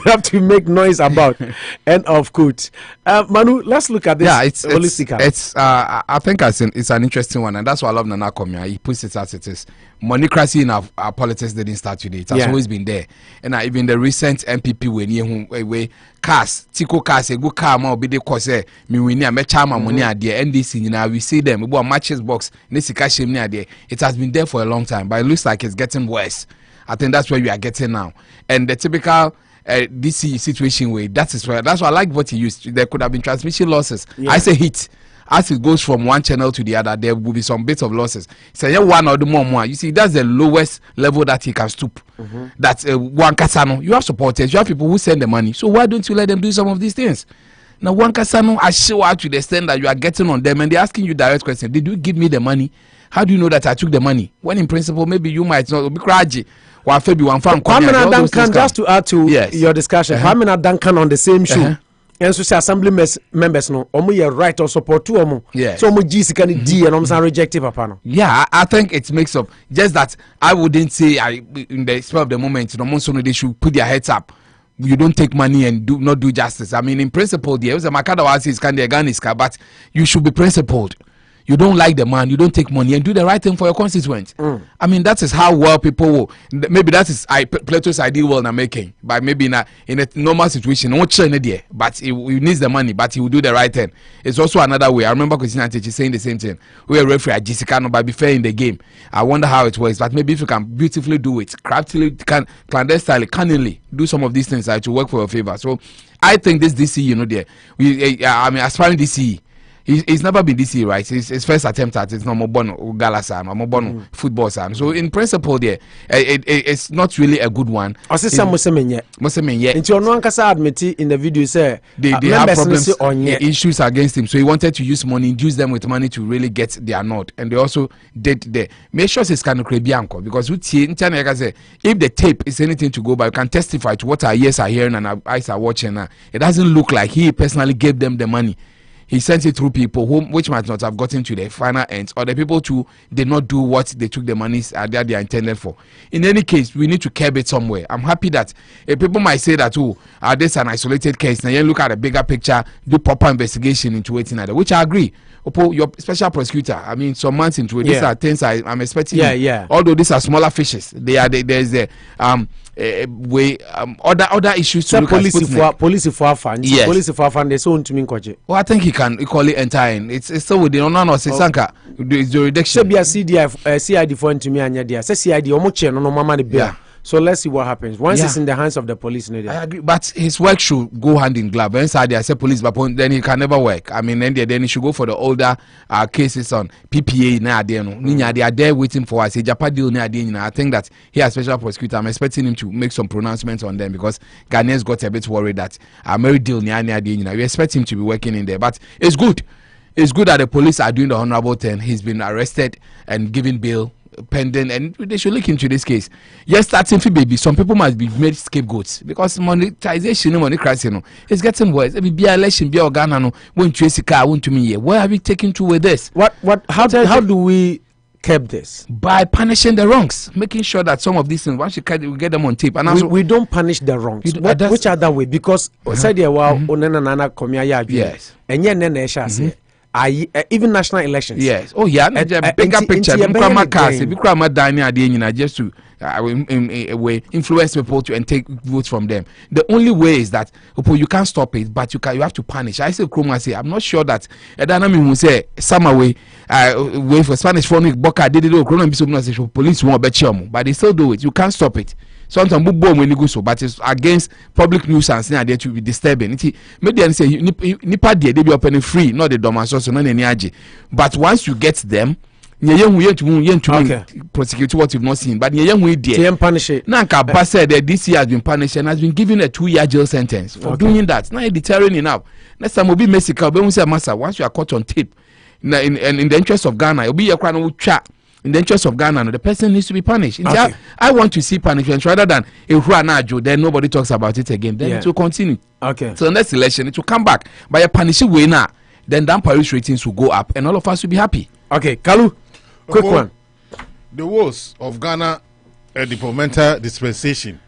have to make noise about. End of quote. Manu, let's look at this. Yeah, it's I think it's an interesting one, and that's why I love Nana Akomea. He puts it as it is. Monocracy in our politics didn't start today. It has always been there. And even the recent MPP when cars, Tico cars, a good car, more be the cause me winning a chama money at the NDC. We see them. We bought matches box. It has been there for a long time, but it looks like it's getting worse. I think that's where we are getting now. And the typical DC situation way, that's why I like what he used. There could have been transmission losses. I say hit. As it goes from one channel to the other, there will be some bits of losses. So yeah, one or the more. You see, that's the lowest level that he can stoop. That's one Kasano. You have supporters, you have people who send the money. So why don't you let them do some of these things? Now, one Kasano, I show out to the extent that you are getting on them, and they're asking you direct questions. Did you give me the money? How do you know that I took the money? When in principle, maybe you might not be crazy. Kwamina Duncan, just to add to your discussion, Kwamina Duncan on the same show. And so assembly members no omo ye right or support to omo. So omo GC can D and omo rejective apano. Yeah, I think it makes up. Just that I wouldn't say in the spur of the moment, no so they should put their heads up. You don't take money and not do justice. I mean, in principle, there was a Makada was is can Ghanaians, but you should be principled. You don't like the man, you don't take money and do the right thing for your constituents. I mean, that is how well people will. Maybe that is Plato's ideal world I'm making. But maybe in a normal situation, not sure there, but he needs the money, but he will do the right thing. It's also another way. I remember Christina Techi saying the same thing. We are referee at Jessica, but be fair in the game. I wonder how it works, but maybe if you can beautifully do it, craftily, clandestinely, cunningly, do some of these things that will work for your favor. So I think this DC, there, I mean, aspiring DC. He's never been DC, right? His first attempt at it's not more Gala Sam, more born football Sam. So in principle, there, it's not really a good one. I say some Mosemenye. Into no Ankasa admit in the video say they have problems, issues against him. So he wanted to use money, induce them with money to really get their nod, and they also did the. Make sure it's kind of Bianco because if the tape is anything to go by, you can testify to what our ears are hearing and our eyes are watching. It doesn't look like he personally gave them the money. He sent it through people which might not have gotten to the final ends, or the people too did not do what they took the monies that they are intended for. In any case, we need to curb it somewhere. I'm happy that people might say that, this is an isolated case. Now you look at the bigger picture, do proper investigation into it, which I agree. Your special prosecutor, I mean, some months into it, these are things I'm expecting. Although these are smaller fishes, there's the way other issues to look at. Police for fund. Yes. Police for fund. They so to me kwaje. Well, I think he can equally enter in. It's still within no Sanka. It's the reduction. Should be a CID for to me anya dia. Say CID omo che no mama de bia. So let's see what happens. Once it's in the hands of the police, I agree, but his work should go hand in glove. Inside I say police, but then he can never work. I mean, then he should go for the older cases on PPA. Now they are there waiting for us. Japan deal. I think that he as special prosecutor, I'm expecting him to make some pronouncements on them because Ghanaians got a bit worried that Mary deal. We expect him to be working in there, but it's good. It's good that the police are doing the honorable thing. He's been arrested and given bail pending, and they should look into this case. Yes, starting for baby, some people must be made scapegoats because monetization, money crisis, it's getting worse. Every be election, be Ghana, won't trace a car, won't to me. Where are we taking to with this? How do we curb this? By punishing the wrongs, making sure that some of these things, once you get them on tape, and also we don't punish the wrongs. Which other way? Because said Akomea, yes, and yet even national elections. Yes. Oh yeah. A bigger picture. Just to influence people to and take votes from them. The only way is that you can't stop it, but you have to punish. I say Chroma say I'm not sure that will say some way for Spanish phonic Boca did it police won't bet you, but they still do it. You can't stop it. Sometimes when you go so, but it's against public nuisance and there to be disturbing. Maybe say nipa they be opening free, not the domain so no any. But once you get them, to prosecute what you've not seen. But punish it. Nanka Bass said that this year has been punished and has been given a 2-year jail sentence for doing that. Now it's deterring enough. Next time will be Mexico, but we say massa once you are caught on tape. In the interest of Ghana, it'll be a crime of chat. In the interest of Ghana, the person needs to be punished. I want to see punishment rather than a Ruanajo, then nobody talks about it again. Then it will continue. Okay. So next election, it will come back. By a punishing way now, then Paris ratings will go up and all of us will be happy. Okay, Kalu, quick one. The woes of Ghana departmental dispensation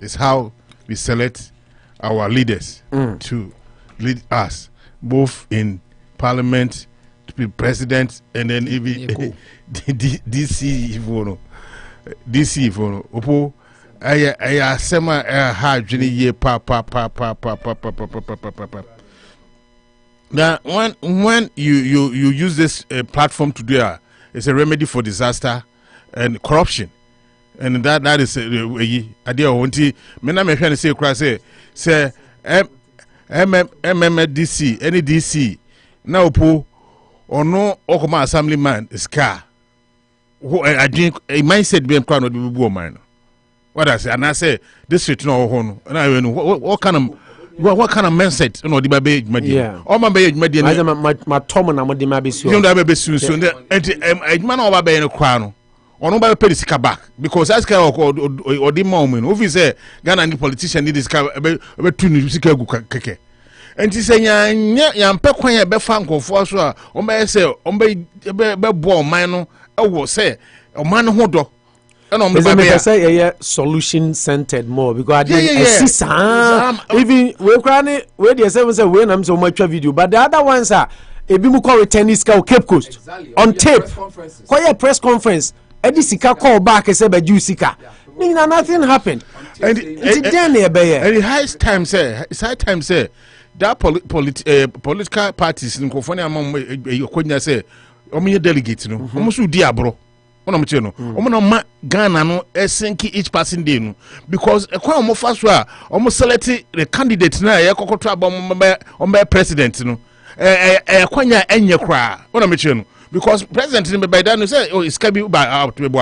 is how we select our leaders to lead us, both in parliament, to be president, and then even DC opo aya sema ha dwene ye pa now when you use this platform to do it's a remedy for disaster and corruption, and that is idea won't me na me hwe say kra say MMDC any DC na opo ono okoma assemblyman is car I think a mindset being crowned with the woman. What I say, and I say this is no home. And I know what kind of mindset? You know the baby. Yeah. All my baby. My Tom and I'm the so. You don't have soon. And man over by a crown. Or nobody pay the sika back because that's kind of or the moment. If you say Ghana and the politician need this car about 2 sika keke. And he say yam pe kwan ya be fa nkofo so a o me say o be bo man no e wo say o man ho do e no me say solution centered more because even we kran we dey say we na so much video, but the other ones are ebi mu call tennis ka Cape Coast on tape kwa press conference edi sika call back say be ju sika nothing happened and it high time say that political parties in Kofonia Konya say omo delegate no omo so di abro ono mche no omo no ma Ghana no esenki each person dey no because ekwan omo fa so a omo select the candidate na ye kokoto abom president no kwanya enye kra ono mche no because president ni by that no say oh it's be by out to be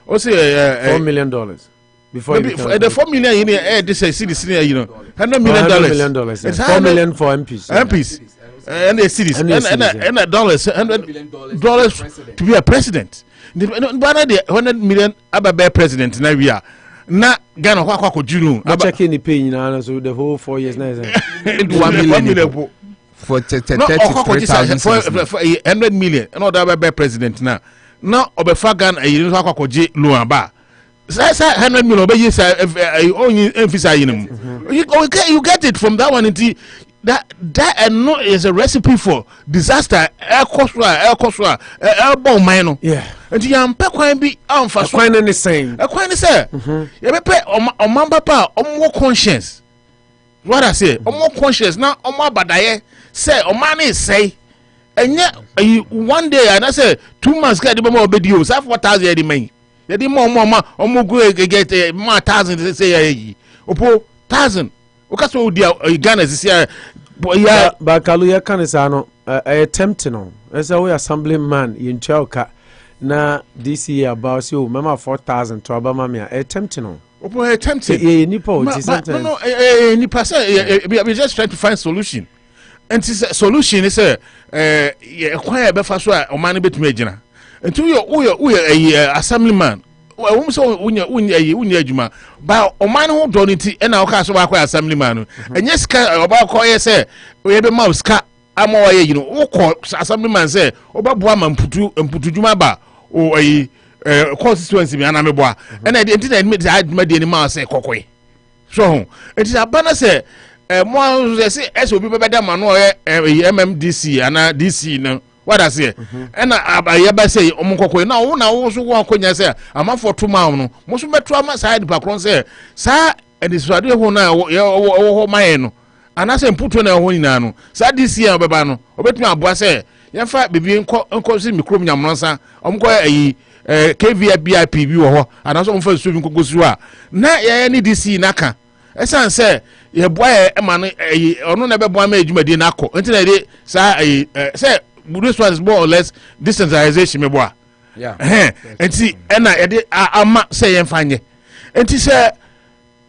o say $4 million before maybe the 4 million in here this is city you know $100 million. It's $4 million for MPs and the cities and dollars $100 to be a president. The $100 million about president now we are na Ghana kwa junu checking the pay now so the whole 4 years now $1 million for 33,000 $100 million and all that about president now obefa Ghana you know kwa je loan ba $100 million only emphasize you get it from that one into that no is a recipe for disaster air bomb mine yeah and you am pe kwan bi amfa so kwan the same kwan say you be pe o man papa o conscience what I say o conscience na o abadaye say o man is say enye one day and I say 2 months ka de be ma obedi o say 4,000 the man yɛde ɔmo go get ma 1,000 say yɛ opo 1,000 okaso odi Ghana sisi ya ba kalu ya kan sa no tempting no esa we assemblyman yintuaka na this year about so mama 4,000 to abama me tempting no opo tempting nipa o ti sometimes no nipa say we just trying to find solution and this solution is kwan ya befa so a o man betumi agina nti uyo assemblyman wo so unya adwuma ba o man ho do nti na o ka so ba kwa assemblyman no enye sika o ba ko ye say we be ma sika ama wa ye yi no wo ko assemblyman say o ba boa ma mputu dwuma ba o constituency mi ana meboa na nti na adwuma de ni ma say kokoi so ho nti abana say mo say obi be da ma no MMDC ana DC no what I say and I say omukoko na wo so wo akonya say amafo to ma no mo so beto ama side background say sa edisuade ho na wo maye no ana say mputo na ho nyina no sa this year obeba no obetumi aboa say yemfa bibi nko si mikrom nyamronsa omko KVIP bi wo ho ana so mfa so bi nkogosu a na ye ni DC naka esan say ye boa e ma no ono na be boa ma adwumadi na akọ nti na de sa say this one is more or less Disclosation me boa. Yeah. Enti ena yede ama say yemfanye. Enti say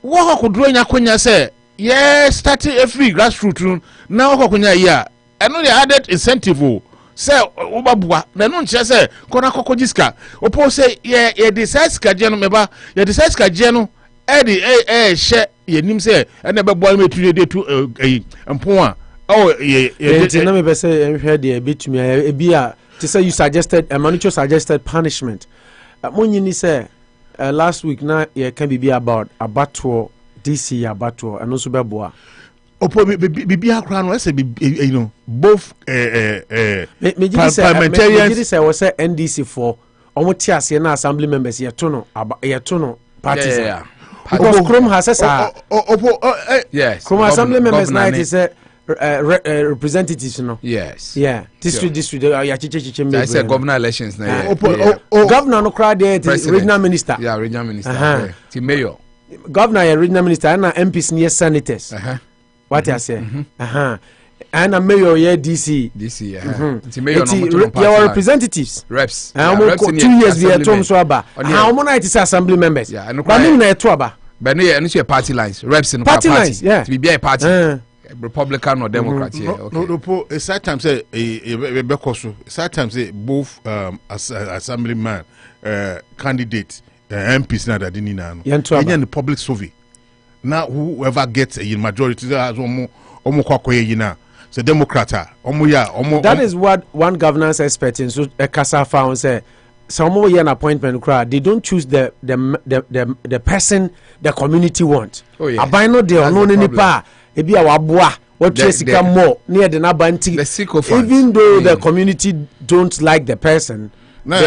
wo kodro nya konya say yes starting a free grassroots na wo konya yi a eno the added incentive say wo baboa na no nche say kona kokojiska opo say ye decide ska je no meba ye decide ska je no e she ye nim say ena be boa metu de tu empon a oh yeah na me be say enhwe de betumi e bia to say you suggested Manucho suggested punishment monyini say last week na ye can be about abattoir DC abattoir and also beboa opo bibi akra no say you know both parliamentarians me say was say NDC for omo ti ase na assembly members ye to no parties because Chrome has said yes Chrome assembly members night is representatives no yes yeah district ya chiche I said governor elections na governor no crowd there regional minister regional minister the mayor governor ya regional minister and MPs near senators what I say and a mayor ya DC the mayor no your representatives reps 2 years we are tom so aba how many it is assembly members but me na to aba but no party lines reps in party lines yeah to be a party Republican or Democrat no sometimes say bekoso sometimes say both assemblyman candidate MPs na that ni na no in the public survey now whoever gets a majority has omo kwakoye yi na so Democrat that is what one governance expert in so Kasa found say some an appointment crowd they don't choose the person the community want abino there no nipa ebi awaboa what trace come more near the nabanti even though the community don't like the person it's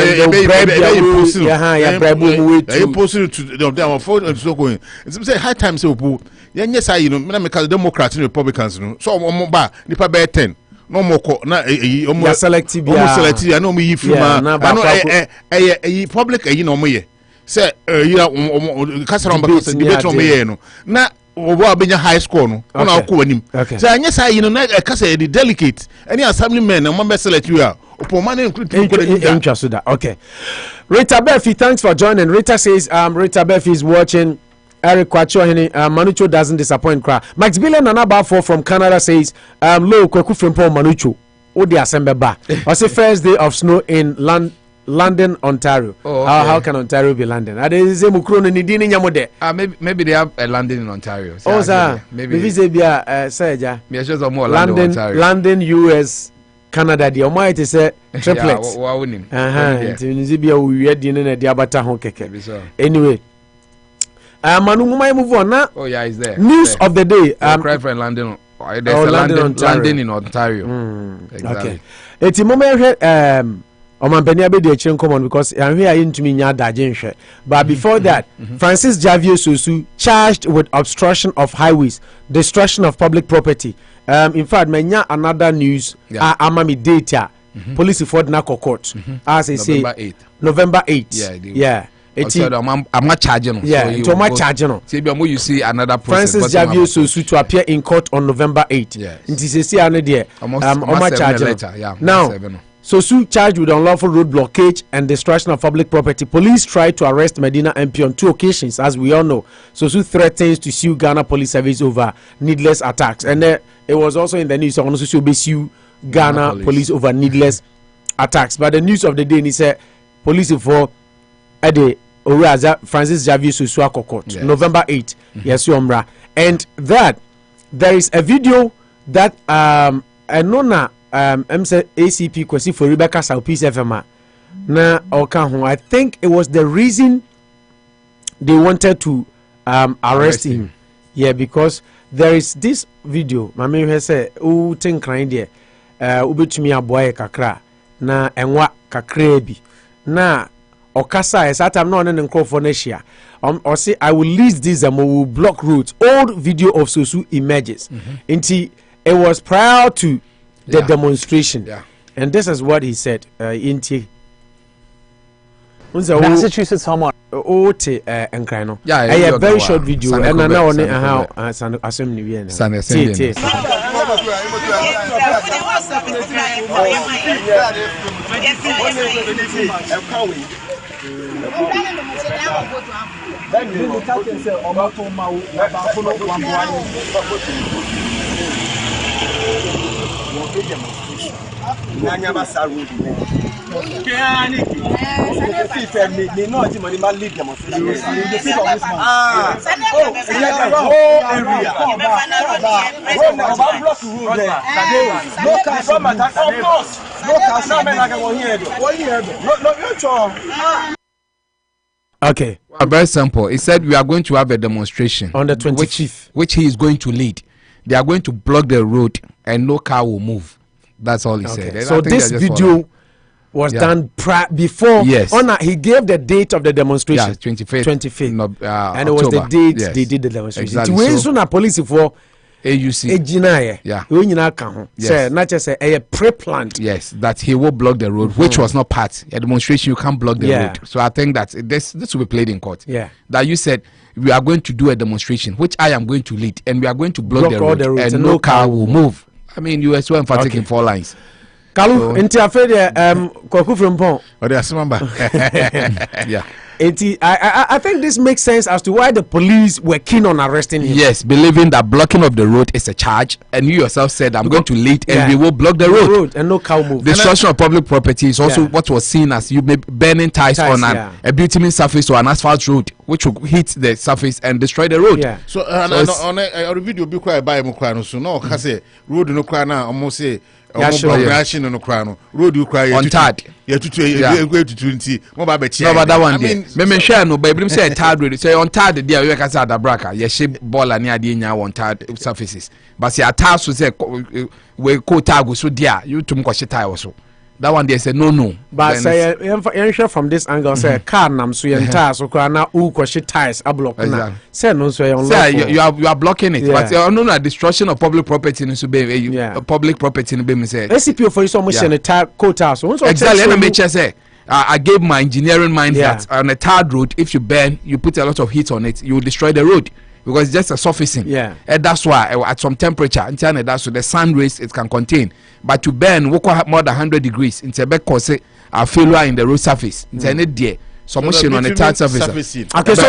say high time say opo yes I you know me na Democrats and Republicans no so omo ba nipa be 10 no more na omo selective I know me from I public no mo ye say you kasara on debate no me no na obo abenya high score no na akọ anim say anya say you know na kasa the delicate any assemblyman na mo select you a opoma na include okay Rita Befi, thanks for joining. Rita says Rita Befi is watching. Eric Kwacho Manucho doesn't disappoint cry. Max Billion and about 4 from Canada says low kweku frimpon Manucho odi asembe ba. I say first day of snow in London, Ontario. Oh, okay. How can Ontario be London? Maybe they have a London in Ontario. So maybe say London, US, Canada. The might is a triplets. Anyway, Manu move on now. Oh yeah, is there news of the day? Cry for London. There's London in Ontario. Exactly. It's a moment. Omampenia be the chain common because I'm here into me nya daje. But before that, Francis Javier Sosu charged with obstruction of highways, destruction of public property. In fact, menya another news. Amami data. Police for na court. As I say, November 8th. Yeah. I'm not charging. Yeah, so I'm charging. You see another process. Francis Xavier Sosu to appear in court on November 8. Yes. Now, Sosu charged with unlawful road blockage and destruction of public property. Police tried to arrest Medina MP on 2 occasions, as we all know. Sosu threatens to sue Ghana Police Service over needless attacks. And it was also in the news, on Sosu sue Ghana Police over needless attacks. But the news of the day is police for Ede Uraza Francis Xavier Sosu Court, November 8. Yes, Yomra. And that there is a video that Anona ACP Kwesi for Rebecca Southeast FMA na Okahu. I think it was the reason they wanted to arrest him. Yeah, because there is this video. Mami he say o tin kran there ubetumi aboye kakra na enwa kakra bi na okasa esatam na on nkrofo na hia or say I will list this and we will block roads. Old video of Sosu emerges. It was prior to the demonstration. And this is what he said Massachusetts homeowner. A very short video and now on how assembly Okay. Very simple. He said we are going to have a demonstration on the 25th, which he is going to lead. They are going to block the road and no car will move. That's all he said. So this video was done before. Yes. He gave the date of the demonstration. Yeah, 25th. No, and October. It was the date they did the demonstration. Exactly. So police for AUC. Yeah. Yes. Not just a pre-planned. Yes, that he will block the road, which was not part. A demonstration, you can't block the road. So I think that this will be played in court. Yeah. That you said we are going to do a demonstration, which I am going to lead, and we are going to block the road, and no car will move. I mean, you were so emphatic in 4 lines. Kalu, inti afede Kwaku Frimpong. Yeah. I think this makes sense as to why the police were keen on arresting him. Yes, believing that blocking of the road is a charge, and you yourself said, I'm going to lead and we will block the road. And no cow move. Destruction of public property is also what was seen as you may burning ties on a bitumen surface or an asphalt road, which will hit the surface and destroy the road. Yeah. So on a video be quite by Mukwano, so no, Kase, road no crana, almost say. Road you cry on tad. Yeah, to 20. No, but that one day. Me share no, but say tad road. Say on tad there you can say that braka. You shape ball and near on tad surfaces. But say a task to say we co tag so there. You to mko shita also. That one they say no. But say from this angle say car nam so yen so kwa na u ko ties a block na. Say no so you are blocking it. But no destruction of public property in be public property in be say. SCP for so much in a quota so exactly and make say I gave my engineering mind that on a tarred road if you burn you put a lot of heat on it you will destroy the road. Because it's just a surfacing. Yeah. And that's why at some temperature, that's so the sun rays it can contain. But to burn more than 100 degrees, it's a big cause a failure in the road surface. It's a dear. So motion on the third surface. Okay, so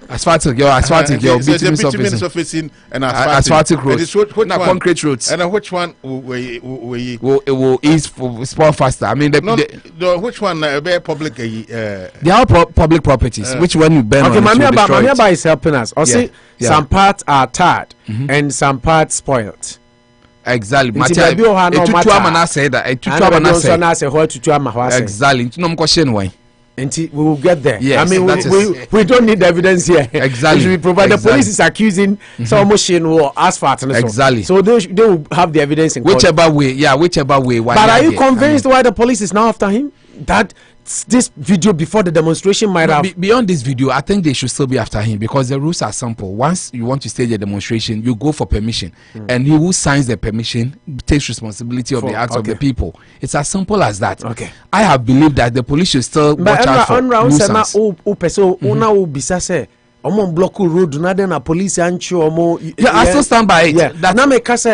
asphaltic bitumen surfacing and asphaltic roads. Concrete roads. And which one will ease for faster. I mean which one public they are public properties which one you burn okay Mamiaba is helping us or see some parts are tarred and some parts spoiled. Exactly. Exactly. We will get there. Yes, I mean, we don't need evidence here. Exactly. We provide the police is accusing some machine or asphalt. And exactly. So they will have the evidence in court. Whichever way. But are you convinced why the police is now after him? That this video before the demonstration might have. Beyond this video, I think they should still be after him because the rules are simple. Once you want to stage a demonstration, you go for permission, and he who signs the permission takes responsibility of the acts of the people. It's as simple as that. Okay. I have believed that the police should still watch out for nuisance. Block road, na police yeah, I still stand by it. Yeah.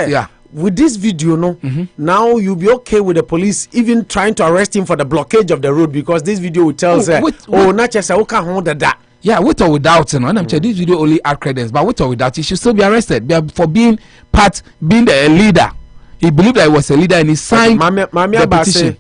Yeah. With this video, now you'll be okay with the police even trying to arrest him for the blockage of the road because this video will tell not just that. Yeah, with or without, and I'm saying this video only add credence, but with or without, he should still be arrested for being a leader. He believed that he was a leader and he signed the petition.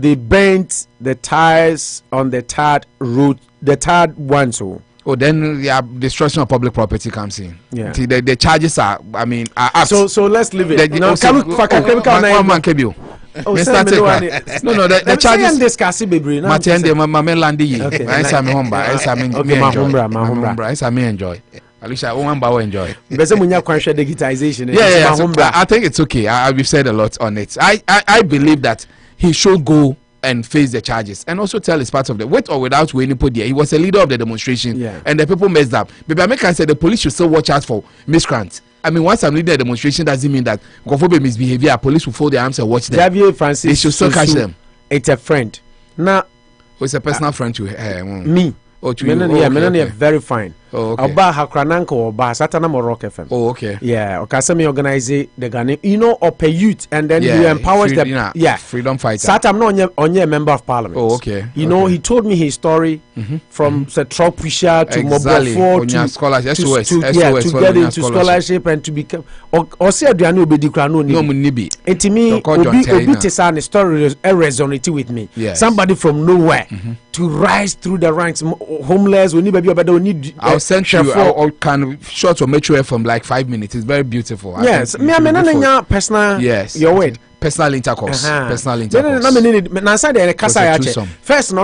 They bent the tires on the third route, the third one, so. Oh, then destruction of public property comes in. Yeah. See, the charges are, I mean, are so let's leave it. No, the charges. Discuss it, baby. Enjoy. At least I won't enjoy. Digitization. Yeah. So I think it's okay. We've said a lot on it. I believe that he should go and face the charges and also tell his part of the with or without winning put there. He was a leader of the demonstration and the people messed up. But I can say the police should still watch out for miscreants. I mean, once I'm leading a demonstration doesn't mean that homophobic misbehavior, police will fold their arms and watch them. Javier Francis, they should still catch them. It's a friend. Now, it's a personal friend to me. Oh, to you. Okay. Very fine. Oh, okay. Oba Hakrananko Oba Satana Morok FM. Oh, okay. Yeah, Okasemi organize the Ghanaian, upper youth, and then he empowers them. Freedom fighter. Satam no only a member of parliament. Oh, okay. You know, he told me his story from Central Pusha to Mobile to scholarship, to get into scholarship and to become or say Adriano Obedikrano no munibi. And to me, Obi Tesan story resonated with me. Yes. Somebody from nowhere to rise through the ranks, homeless. We need. I'll send you or can short or metro from like 5 minutes. It's very beautiful. Yes, me personal. Yes, your word. Personal intercourse. Personal intercourse. First, no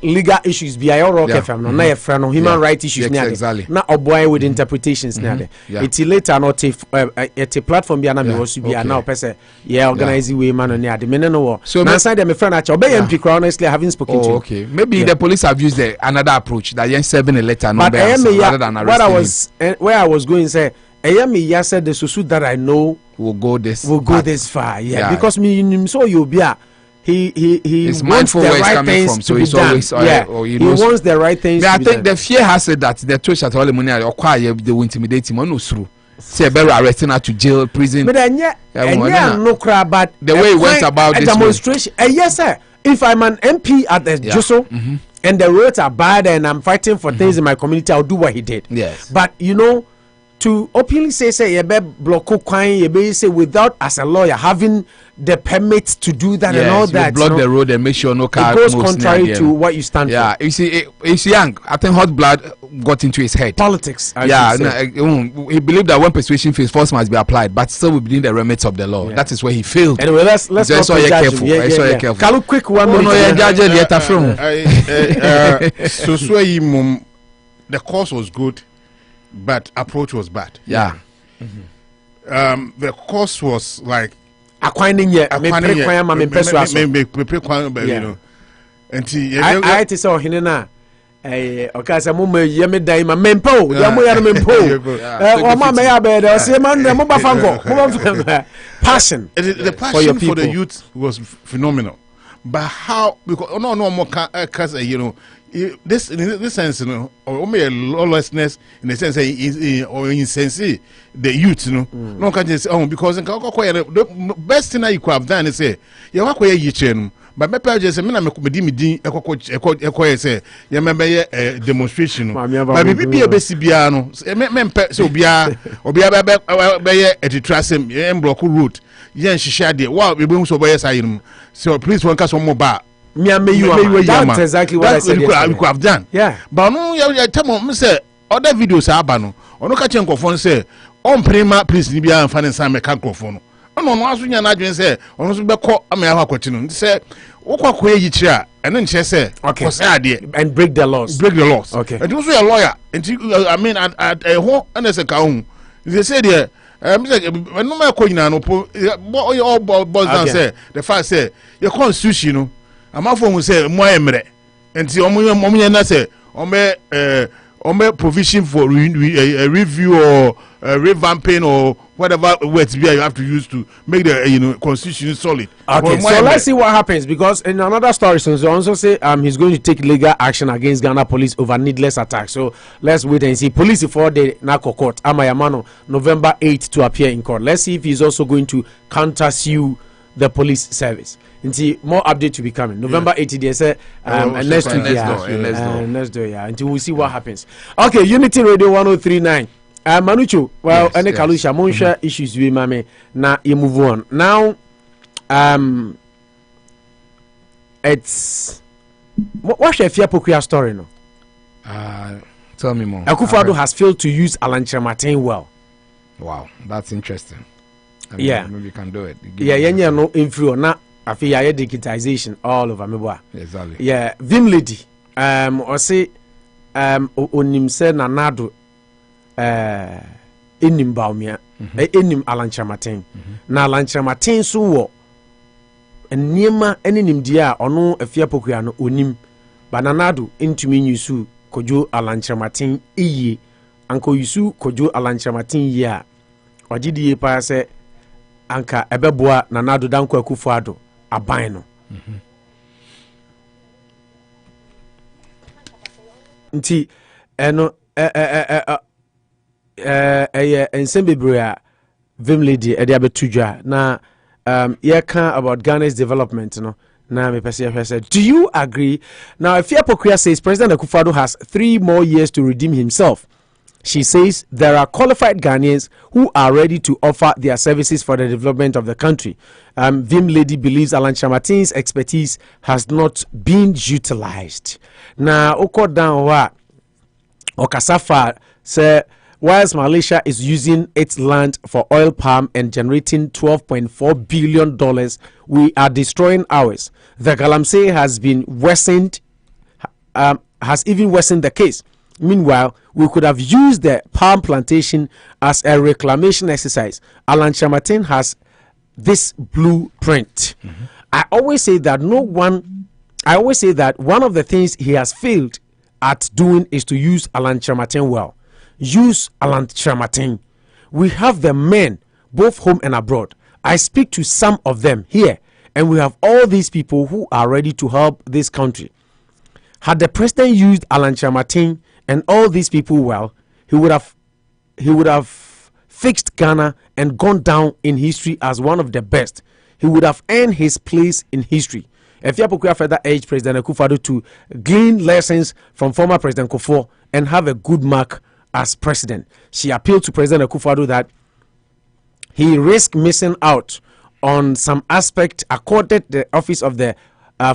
legal issues. Be I rock FM. No, na friend. No human rights issues. Exactly. Na boy with interpretations. It's later not a platform. Be na me was be now. Person, organize way man on the men no. So na side my friend actually. Obey MP honestly, I haven't spoken to. Okay, maybe the police have used another approach that you're serving a letter. But rather than arresting where I was going say. I said the Sosu that I know will go this far. Yeah, because me so you be he is mindful where it's coming from, so he's always he wants the right things. I think the fear has said that the church at all the money acquire they will intimidate him on through. Say better arresting her to jail, prison. But no crap, but the way he went about this demonstration. Yes, sir. If I'm an MP at the Joso and the roads are bad and I'm fighting for things in my community, I'll do what he did. Yes, but you know. To openly say you be block coin, you be say without as a lawyer having the permit to do that and all that. Block the road and make sure no car moves. It goes contrary to what you stand for. Yeah, you see, he's young. I think hot blood got into his head. Politics. He believed that when persuasion fees, force must be applied, but still within the remits of the law. Yeah. That is where he failed. Anyway, let's not careful. Careful. Can you quick 1 minute? So the course was good. But approach was bad. Yeah. The course was like acquiring you know. And I to say hinena okay say mo yeme dai ma mempo ya mo ya mempo o ma me ya be there say man mo ba fango passion the passion for the youth was phenomenal. But how because no more cause you know this in this sense, you know, or a lawlessness in the sense or insensi the youth, you know, no can just because the best thing you could have done is say you walk away you chain, but my parents just say me na me say you remember a demonstration, but be a besibiano, so be a trust him block route, yen she shared the wow we bring so boy so please one cast one more bar. That's exactly what I said. You could have done. Yeah. But no, you tell me, say other videos are bano. Or no catching phone say on prima please Libya and finance some microphone. No, as we are not doing say on us be call I have question. Say what quay each year and then she say okay and break the laws. Break the laws. Okay. And also a lawyer and I mean at a home and as a cow. They say there when no matter no all boys down say the fact say your constitution, you know. amafo mu say mo emre enti omo na say omo provision for review or revamping or whatever words you have to use to make the constitution solid. Okay, so let's see what happens, because in another story, so also say he's going to take legal action against Ghana police over needless attacks. So let's wait and see. Police for the narco court Amayamano November 8th to appear in court. Let's see if he's also going to counter sue the police service. And see more update to be coming. November 8th, they say next week. Let's do yeah. Until we see what happens. Okay, Unity Radio 103.9. Manucho, well, any Kalusha, Monsha issues with mame. Now you move on. Now, it's what's the Afia Pokuaa story no? Tell me more. Akufo-Addo has failed to use Alan Kyerematen well. Wow, that's interesting. I mean, yeah, maybe you can do it. Yeah, no influence. Now, Afia digitization all over me. Exactly. Yeah, Vim lady. Or say, onim se nanado. Enim Bawumia, enim Alan Kyerematen. Na Alan Kyerematen so wo enema enim dia ono Afia Pokuaa no onim bananado ntumi nyusu kojo Alan Kyerematen iye anko yusu kojo Alan Kyerematen ye a ogidie pa se anka ebeboa nanado danko Akufo-Addo aban no nti eno ensembebrea Vim lady ediabetujwa na can about Ghana's development no na me pese do you agree now? Afia Pokuaa says President Akufo-Addo has 3 more years to redeem himself. She says there are qualified Ghanaians who are ready to offer their services for the development of the country. Vim lady believes Alan Kyerematen's expertise has not been utilized. Now oko down wa okasafa say whilst Malaysia is using its land for oil palm and generating $12.4 billion, we are destroying ours. The Galamsey has been worsened, has even worsened the case. Meanwhile, we could have used the palm plantation as a reclamation exercise. Alan Kyerematen has this blueprint. I always say that one of the things he has failed at doing is to use Alan Kyerematen well. Use Alan Kyerematen. We have the men both home and abroad. I speak to some of them here, and we have all these people who are ready to help this country. Had the president used Alan Kyerematen and all these people well, he would have fixed Ghana and gone down in history as one of the best. He would have earned his place in history. Afia Pokuaa further urged President Akufo-Addo to glean lessons from former President Kufuor and have a good mark as president. She appealed to President Akufo-Addo that he risked missing out on some aspect accorded the office of the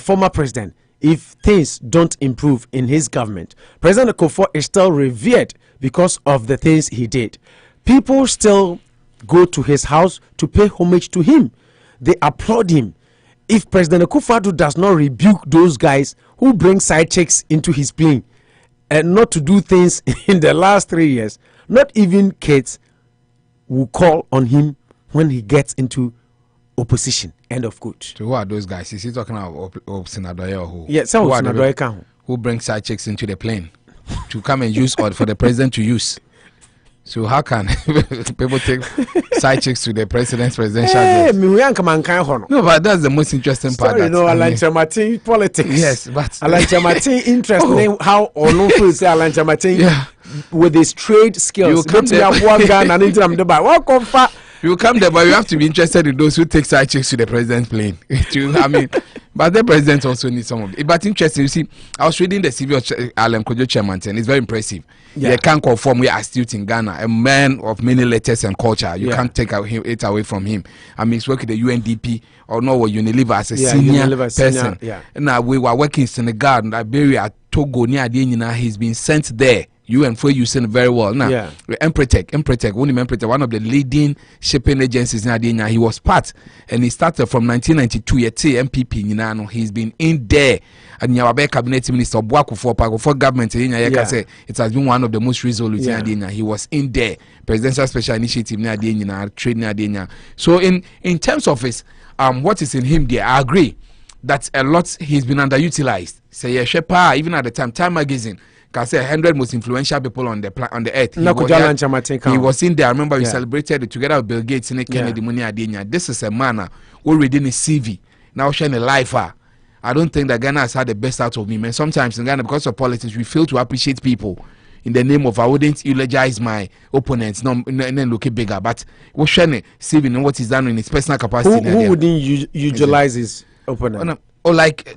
former president if things don't improve in his government. President Kufuor is still revered because of the things he did. People still go to his house to pay homage to him. They applaud him. If President Akufo-Addo does not rebuke those guys who bring side chicks into his plane and not to do things in the last 3 years, not even kids will call on him when he gets into opposition. End of quote. So who are those guys? Is he talking about Senadoye or who? Yeah, some of Senadoye who bring side chicks into the plane to come and use or for the president to use. So how can people take side chicks to the president's presidential jet? No, but that's the most interesting part. You know, Alan Kyerematen politics. Yes, but Alan Kyerematen interesting how Onofu say Alan Kyerematen with his trade skills. You come there. You come there, but you have to be interested in those who take side chicks to the president's plane. I mean, but the president also needs some of it. But interesting, you see, I was reading the CV of Alan Kyerematen. It's very impressive. Yeah. They can't conform. We are astute in Ghana, a man of many letters and culture. You can't take it away from him. I mean, he's working at the UNDP or no, Unilever as a senior person. Now we were working in Senegal, Liberia, Togo, near the he's been sent there. UN for using very well. Now, Empretech, one of the leading shipping agencies in Adenia, he was part, and he started from 1992. Yet MPP, he's been in there. And Yawabe cabinet minister for government in say it has been one of the most resolute in Adenia. He was in there, presidential special initiative in Adenia, trade in Adenia. So in terms of his what is in him there, I agree. that a lot he's been underutilized. Say even at the Time magazine can say 100 most influential people on the earth. He was in there. I remember we celebrated it together with Bill Gates and Kennedy Adenya. This is a man who reading his CV now sharing a life. I don't think that Ghana has had the best out of me, man. Sometimes in Ghana, because of politics, we fail to appreciate people in the name of I wouldn't eulogize my opponents, and then look bigger. But what's sharing CV and what he's done in his personal capacity. Who wouldn't eulogize his opponent? Or like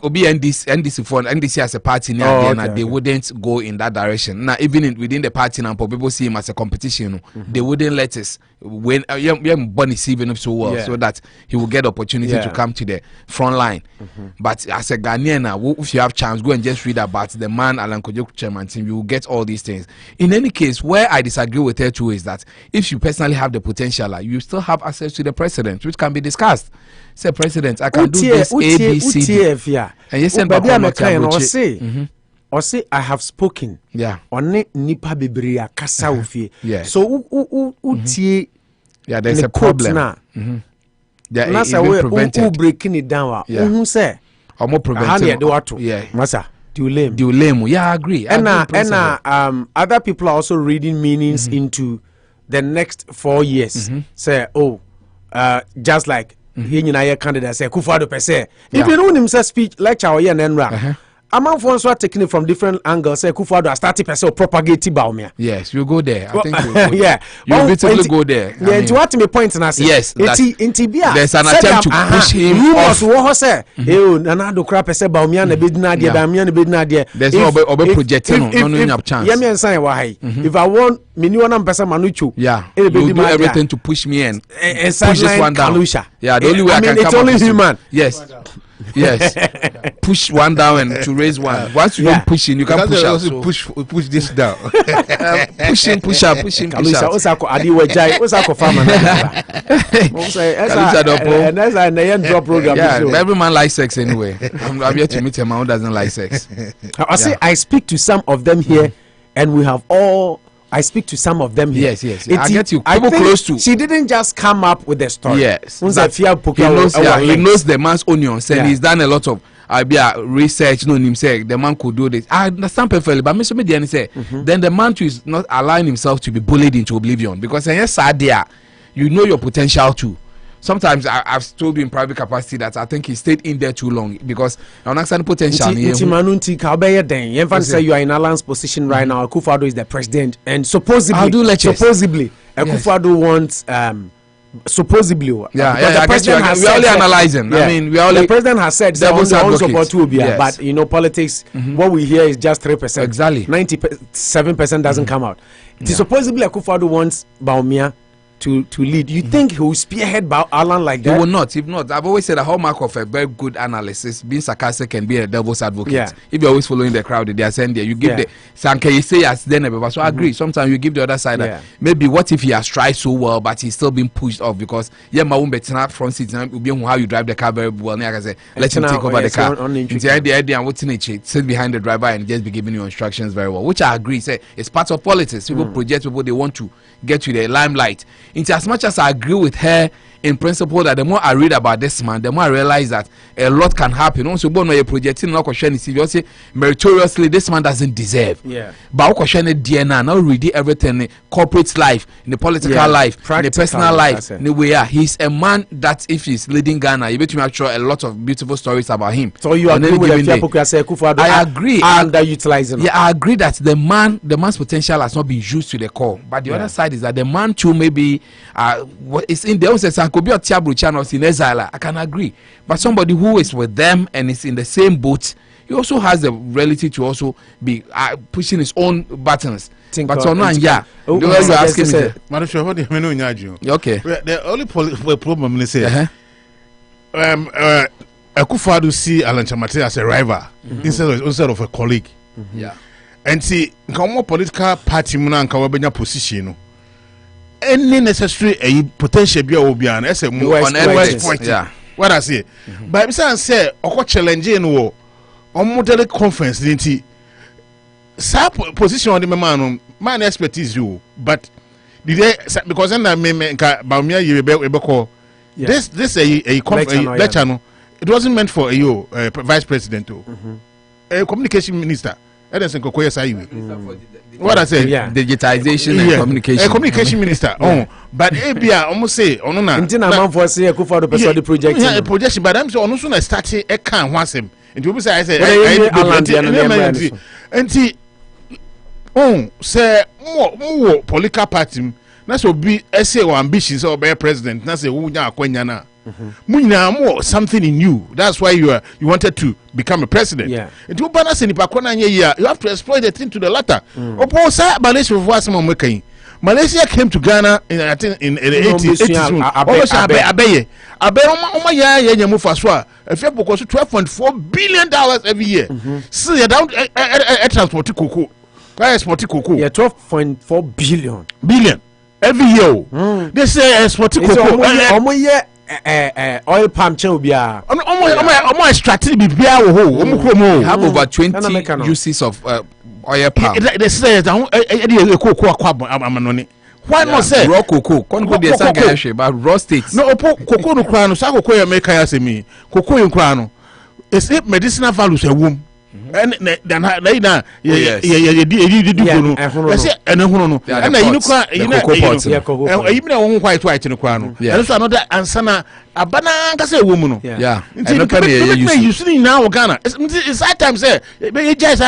Obi NDC as a party they wouldn't go in that direction. Now even within the party now, people see him as a competition. They wouldn't let us when Bonnie see him so well, so that he will get opportunity to come to the front line. But as a Ghanaian now, if you have chance, go and just read about the man Alan Kyerematen. You will get all these things. In any case, where I disagree with her too is that if you personally have the potential, you still have access to the president, which can be discussed. Say, President, I can do this A, B, C, D. And you send or say I have spoken. Yeah. On nipa bibria kasa ofie. Yeah. So yeah, there's a problem. Yeah, even breaking it down. Who say? Or more preventing. Yeah. Masa. Diulemu. Yeah, I agree. And other people are also reading meanings into the next 4 years. Say, just like here candidate say Akufo-Addo per se. If you know himself speech lecture or Enra. Among ones who are taking it from different angles, say Akufo-Addo has 30% propagating Bawumia. Yes, you go there. I think you basically go there. Yeah, to what me point and I say yes, there's an attempt to push him off. Nanado crap say Bawumia na bedina dia, Bawumia na bedina dia. There's no projecting, no chance. Yeah, me and say why. If I want me new one person manuchu. Yeah, you do everything to push me and push this one down. Yeah, the only way I can come. It's only human. Yes. Yes, push one down and to raise one. Once you don't push in, you can push out. So push this down. Push up. Osako adiwe jai. Osako farmer. That's a drop program. Yeah, every man likes sex anyway. I'm here to meet a man who doesn't like sex. I say I speak to some of them here, and we have all. I speak to some of them here. Yes. I get you. People close to. She didn't just come up with the story. Yes. Afia Pokuaa, he knows the man's onions and he's done a lot of research. No, himself. The man could do this. I understand perfectly, but Mr. Mediani say then the man too is not allowing himself to be bullied into oblivion because yes, you know your potential too. Sometimes I've told you in private capacity that I think he stayed in there too long because I understand potential. Say you are in Alan's position right now. Akufo-Addo is the president, and supposedly, Akufo-Addo wants supposedly. I guess we are only analyzing. I mean, the president has said but you know politics. What we hear is just 3%. Exactly, 97% doesn't come out. Supposedly, Akufo-Addo wants Bawumia to lead. You think he will spearhead Alan like that? He will not. If not, I've always said the hallmark of a very good analysis, being sarcastic and being a devil's advocate. Yeah. If you're always following the crowd, they are saying there, you give the Sanke, you say as then, so I agree. Sometimes you give the other side that maybe what if he has tried so well, but he's still being pushed off because my own better front seat will be how you drive the car very well. Let him take over the car. The idea and what's in it, sit behind the driver and just be giving you instructions very well, which I agree. Say it's part of politics. People project people they want to get to the limelight. Into as much as I agree with her in principle that the more I read about this man, the more I realize that a lot can happen. Also, when you're projecting, not questioning, you say meritoriously, this man doesn't deserve. Yeah. But questioning DNA, now reading everything, in corporate life, in the political life, in the personal life, in the way he's a man that if he's leading Ghana, you bet me actually a lot of beautiful stories about him. So you agree with Afia Pokuaa? I agree. Underutilizing. Yeah, I agree that the man's potential has not been used to the core. But the other side is that the man too maybe it's in the own could be a Tiabru channels in exile. I can agree, but somebody who is with them and is in the same boat, he also has the reality to also be pushing his own buttons. But so now, the way you asking me, okay. The only problem is Akufo-Addo see Alan Kyerematen as a rival instead of a colleague. Yeah, and see, come political party muna nka wabenya position. Any necessary potential be obian as a more on West Point. What I say, but besides say oko challenge no on model conference dinti position on the man expertise you, but because then I mean Bawumia you be call this a lecture no it wasn't meant for a vice president a communication minister. Ederson Kokoye Saiwe. What I say? Yeah. Digitization and communication. A communication minister. But ABA almost say onuna. Intina man for say Akufo-Addo person the project. Yeah, a projection. But I'm so onu so na start e kan once him. And people say I say and say more political party. Na so be say our ambitions or be president. Na say who nya akwanya na. More something in you. That's why you wanted to become a president. Yeah. And you have to exploit the thing to the latter. Malaysia came to Ghana in I think in the 80s. $12.4 billion every year. See, you don't transport cocoa. Export cocoa. Yeah, 12.4 billion every year. They say export cocoa. Oil palm chen bia strategy bia wo ho have over 20 uses of oil palm. They say cocoa amanoni. Why not say raw cocoa? Kongo dey saga ehwe but raw states. No cocoa no kra no sa cocoa ya make ya say me. Cocoa yin kra no is it medicinal values a wom. And then na di no. Say eno no. And na yin kra yin na won white no kra no. And so another answer na abana nka say wom no. Yeah. And you see now Ghana. It's high time say you just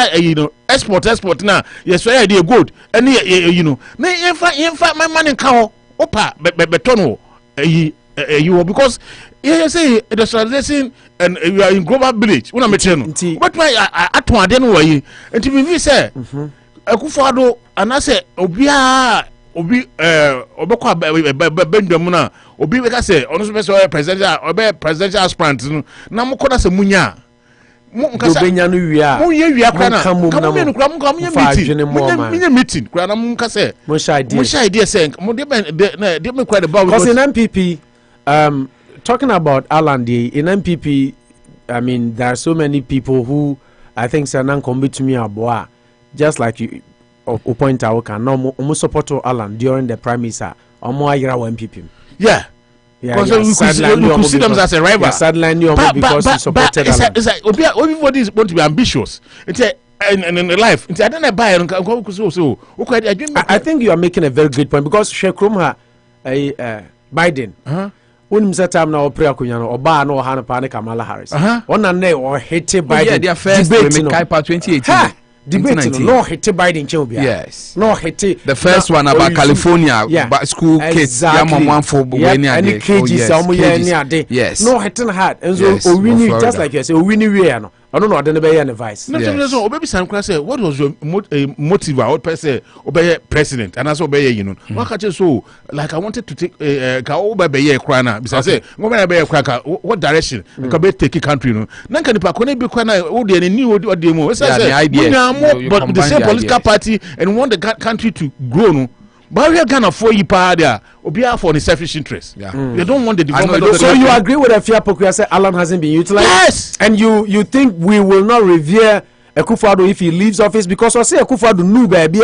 export na yes so dey good. And na infa my money ka opa beton you because you say industrialization and you are in global village una meteno but why aton ade no wayi enti me say Akufo-Addo anase obi obekwa bendwam na obi we ka say ono so be say presidential aspirant no na mo kona se munya benya no wia mo ye wia kra na mo meeting kra na mo ka say mo idea say mo de me kra the ball because in MPP talking about Alan in MPP, I mean there are so many people who I think Sanan come to me aboa just like you point out can no support Alan during the primaries omo ayira wa MPP. Yeah. Because we could see them as a rival. Because he supported Alan. It's like everybody is going to be ambitious. It's in life. I don't buy I think you are making a very good point because Shekrumha Biden. When Mr. Tam now pray akunya no oba no ha pa ne Kamala Harris. One and they or hate Biden. Yeah, their first debate in 2018. Debate no hate Biden chobia. Yes. No hate the first one about California school kids. Any cages yes. No hate hard. And so we just like you say we we no. I don't know I don't be any advice. No, Obebi Sankra say what was your motive what person obey president and also obey What catch so like I wanted to take ka obey krana because say what direction ka be take country no. Nanka nipa ko na bi krana o de ni o de mo. Say but the same political party and want the country to grow no. But we are Ghana for you there. Obia for the selfish interest. Yeah. They don't want the development of the country. You agree with Afia Pokuaa say Alan hasn't been utilized? Yes. And you think we will not revere Akufo-Addo if he leaves office because I say Akufo-Addo new baby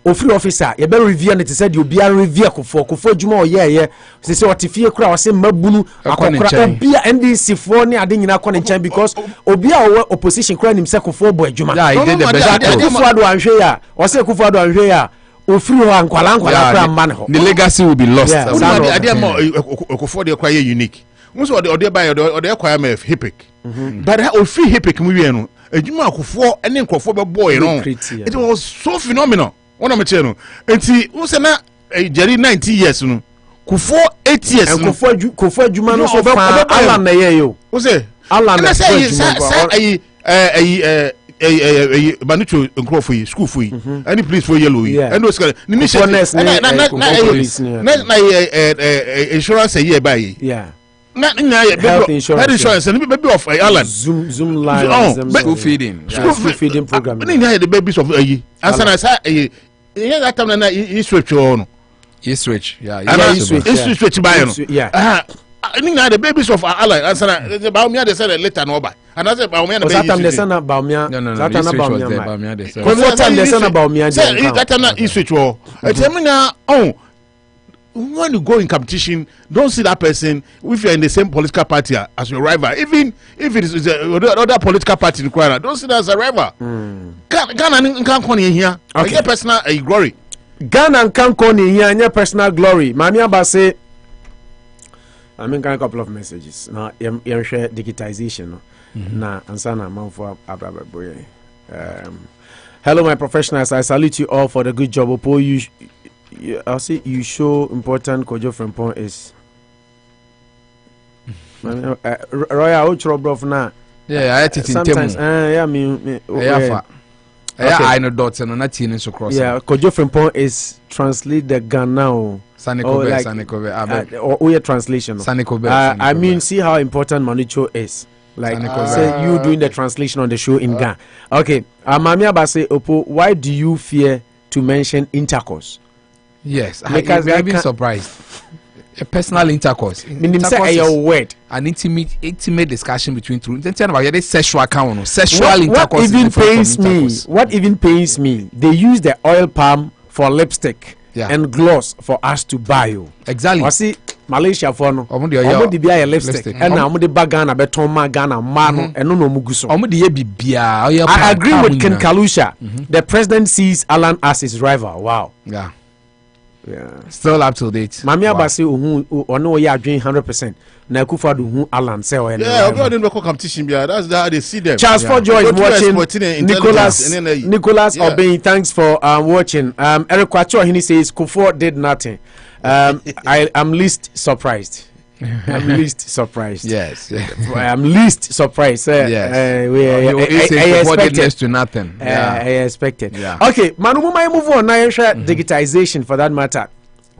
o free officer you better revere it said you be revere Akufo Juma yeah say otifie kura o say mabunu akokura obia NDC for ne ade nyina kɔ ne because obia opposition kura nim say Akufo boy Juma. Yeah, he did the best. Akufo-Addo anhwe ya o say Akufo-Addo anhwe ya the legacy will be lost. Okofo de quite unique. Most of the buy or the acquire me hippic. But how free hippic movie ejuma Akufo and then Akufo boy it was so phenomenal. One of my channel. And see who's na Jerry 90 years no. Kufo 8 years and Kufo Juma no so Alan na ye yo. Who say Alan na say Banucho and for you, school for you, any police for yellow, and those insurance a year by health insurance and baby of Alan Zoom line school feeding program. The babies of and that time you switch on. You switch, switch by the babies of Alan and the Bawumia they said later no by. And I said Bawumia that time they send Bawumia. No. That time Bawumia they said. What time they send Bawumia? That time is switch. It's when you go in competition, don't see that person if you're in the same political party as your rival. Even if it is another political party in Kwara, don't see that as a rival. Ghana can't come in here. Okay. Personal glory. Ghana can't come in here and your personal glory. Mami Abase. I mean, a couple of messages. Now, you share digitization. Na ansana man for abrababoy. Hello, my professionals. I salute you all for the good job. Opo, I'll say you show important Kojo from point is. Royal Outro Brof na. Yeah, I had it in sometimes. Yeah, me. I know dots and not TEIN so cross. Yeah, Kojo from point is translate the Ghana. Sanikobe. Or your translation. Sanikobe. I mean, see how important Manicho is. Like say you doing the translation on the show in Ghana. Okay, Mami Abase Opo, why do you fear to mention intercourse? Yes, because I've been surprised. A personal intercourse. Intercourse is a word. An intimate discussion between two. Then about the sexual account. Sexual intercourse. What even pains me? They use the oil palm for lipstick and gloss for us to buy you. Exactly. I see Malaysia for no. Omo buy a lipstick. And now omo buy Ghana beton ma Ghana mano and no muguso. I agree with Ken Kalusha. The president sees Alan as his rival. Wow. Yeah. Yeah. Still up to date. Mami Abase ono ya adwen 100%. Na Akufo-Addo hu Alan say o. Yeah, we don't local competition bia. That's how they see them. Charles for Joy is watching. Nicholas Obey, thanks for watching. Eric Kwacho he says Kufuor did nothing. I am least surprised. I'm least surprised. Yes. I'm least surprised. Yes. I expected next to nothing. I expected. Yeah. Okay, Manu, move on. Now, digitization for that matter.